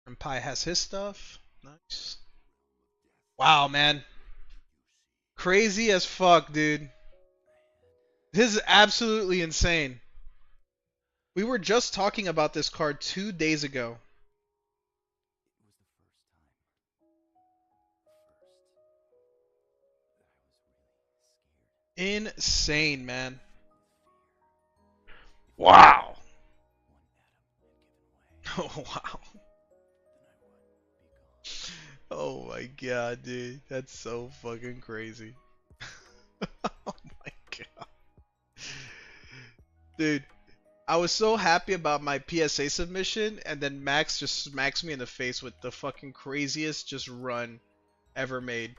Speaker 5: And Pi has his stuff. Nice. Wow, man. Crazy as fuck, dude. This is absolutely insane. We were just talking about this card 2 days ago. Insane, man. Wow. Oh, wow. Oh my god, dude. That's so fucking crazy. Oh my god. Dude, I was so happy about my PSA submission, and then Max just smacks me in the face with the fucking craziest just run ever made.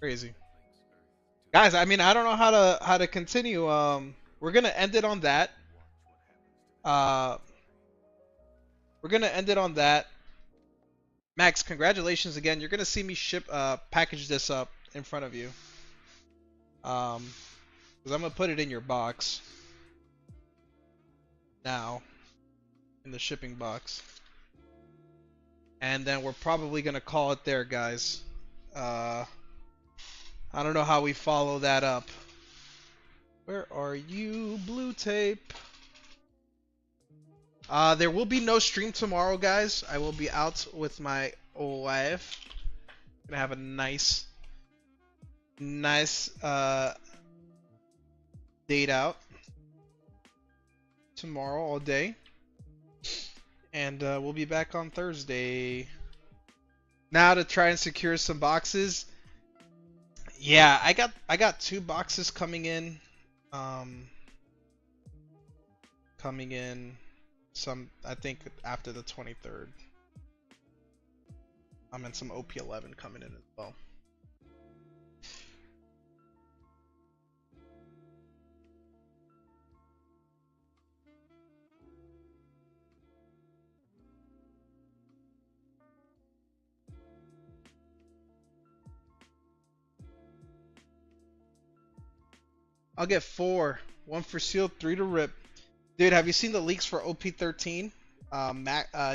Speaker 5: Crazy. Guys, I mean, I don't know how to continue. We're gonna end it on that. We're gonna end it on that. Max, congratulations again. You're gonna see me package this up in front of you. Because I'm gonna put it in your box now, in the shipping box, and then we're probably gonna call it there, guys. I don't know how we follow that up. Where are you, blue tape? There will be no stream tomorrow, guys. I will be out with my wife. Gonna have a nice date out tomorrow all day, and we'll be back on Thursday. Now to try and secure some boxes. Yeah, I got 2 boxes coming in. Some, I think, after the 23rd. And some OP11 coming in as well. I'll get 4. 1 for sealed, 3 to rip. Dude, have you seen the leaks for OP13?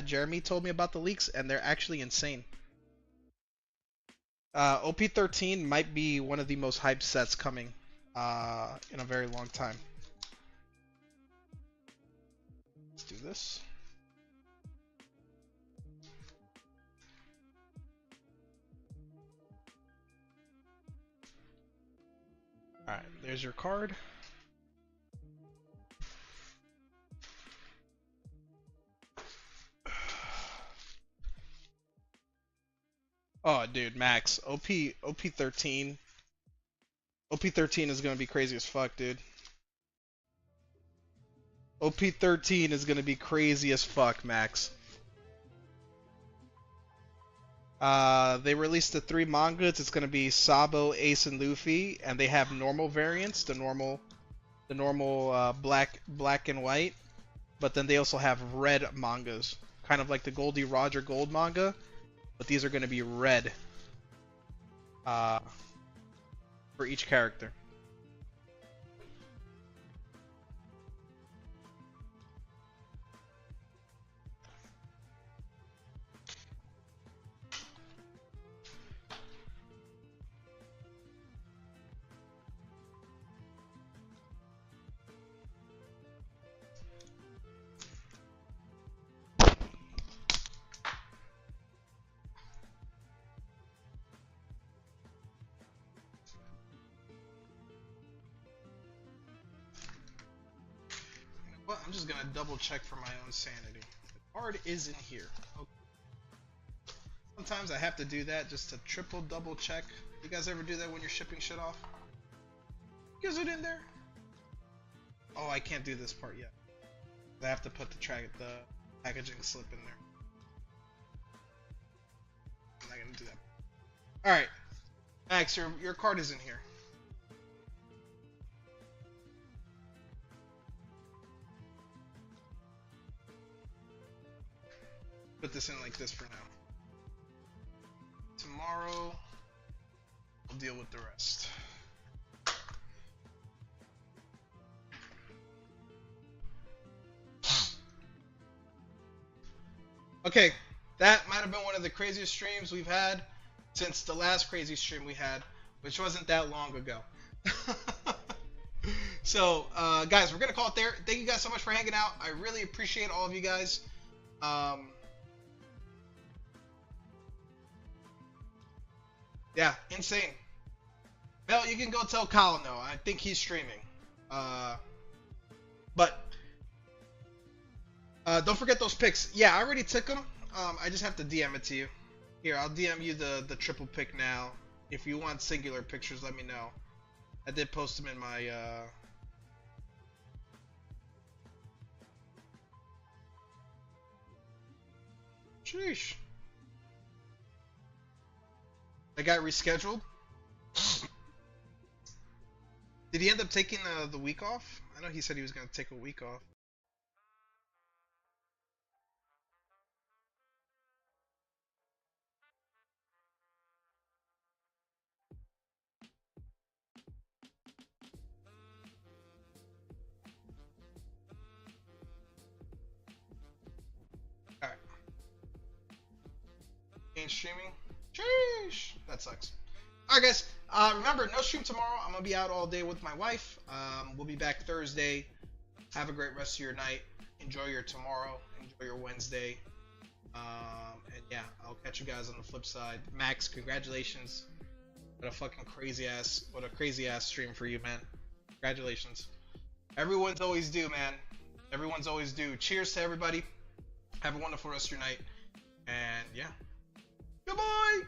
Speaker 5: Jeremy told me about the leaks, and they're actually insane. OP13 might be one of the most hyped sets coming in a very long time. Let's do this. Alright, there's your card. Oh, dude, Max, OP13 is gonna be crazy as fuck, dude. OP13 is gonna be crazy as fuck, Max. They released the 3 mangas. It's gonna be Sabo, Ace, and Luffy, and they have normal variants, the normal black and white. But then they also have red mangas, kind of like the Goldie Roger Gold manga. But these are going to be red for each character. what? I'm just gonna double check for my own sanity. The card is in here. Okay. Sometimes I have to do that just to triple double check. You guys ever do that when you're shipping shit off? Is it in there? Oh, I can't do this part yet. I have to put the packaging slip in there. I'm not gonna do that. Alright. Max, your card is in here. Put this in like this for now. Tomorrow, I'll deal with the rest. Okay, that might have been one of the craziest streams we've had since the last crazy stream we had, which wasn't that long ago. So, guys, we're going to call it there. Thank you guys so much for hanging out. I really appreciate all of you guys. Yeah, insane. Mel, you can go tell Colin though. I think he's streaming. But don't forget those pics. Yeah, I already took them. I just have to DM it to you. Here, I'll DM you the triple pic now. If you want singular pictures, let me know. I did post them in my Sheesh. That got rescheduled? Did he end up taking the week off? I know he said he was going to take a week off. Alright. Ain't streaming? Sheesh. That sucks. Alright guys, remember, no stream tomorrow. I'm going to be out all day with my wife. We'll be back Thursday. Have a great rest of your night. Enjoy your tomorrow. Enjoy your Wednesday. And yeah, I'll catch you guys on the flip side. Max, congratulations. What a crazy ass stream for you, man. Congratulations. Everyone's always due, man. Everyone's always due. Cheers to everybody. Have a wonderful rest of your night. And yeah. Goodbye!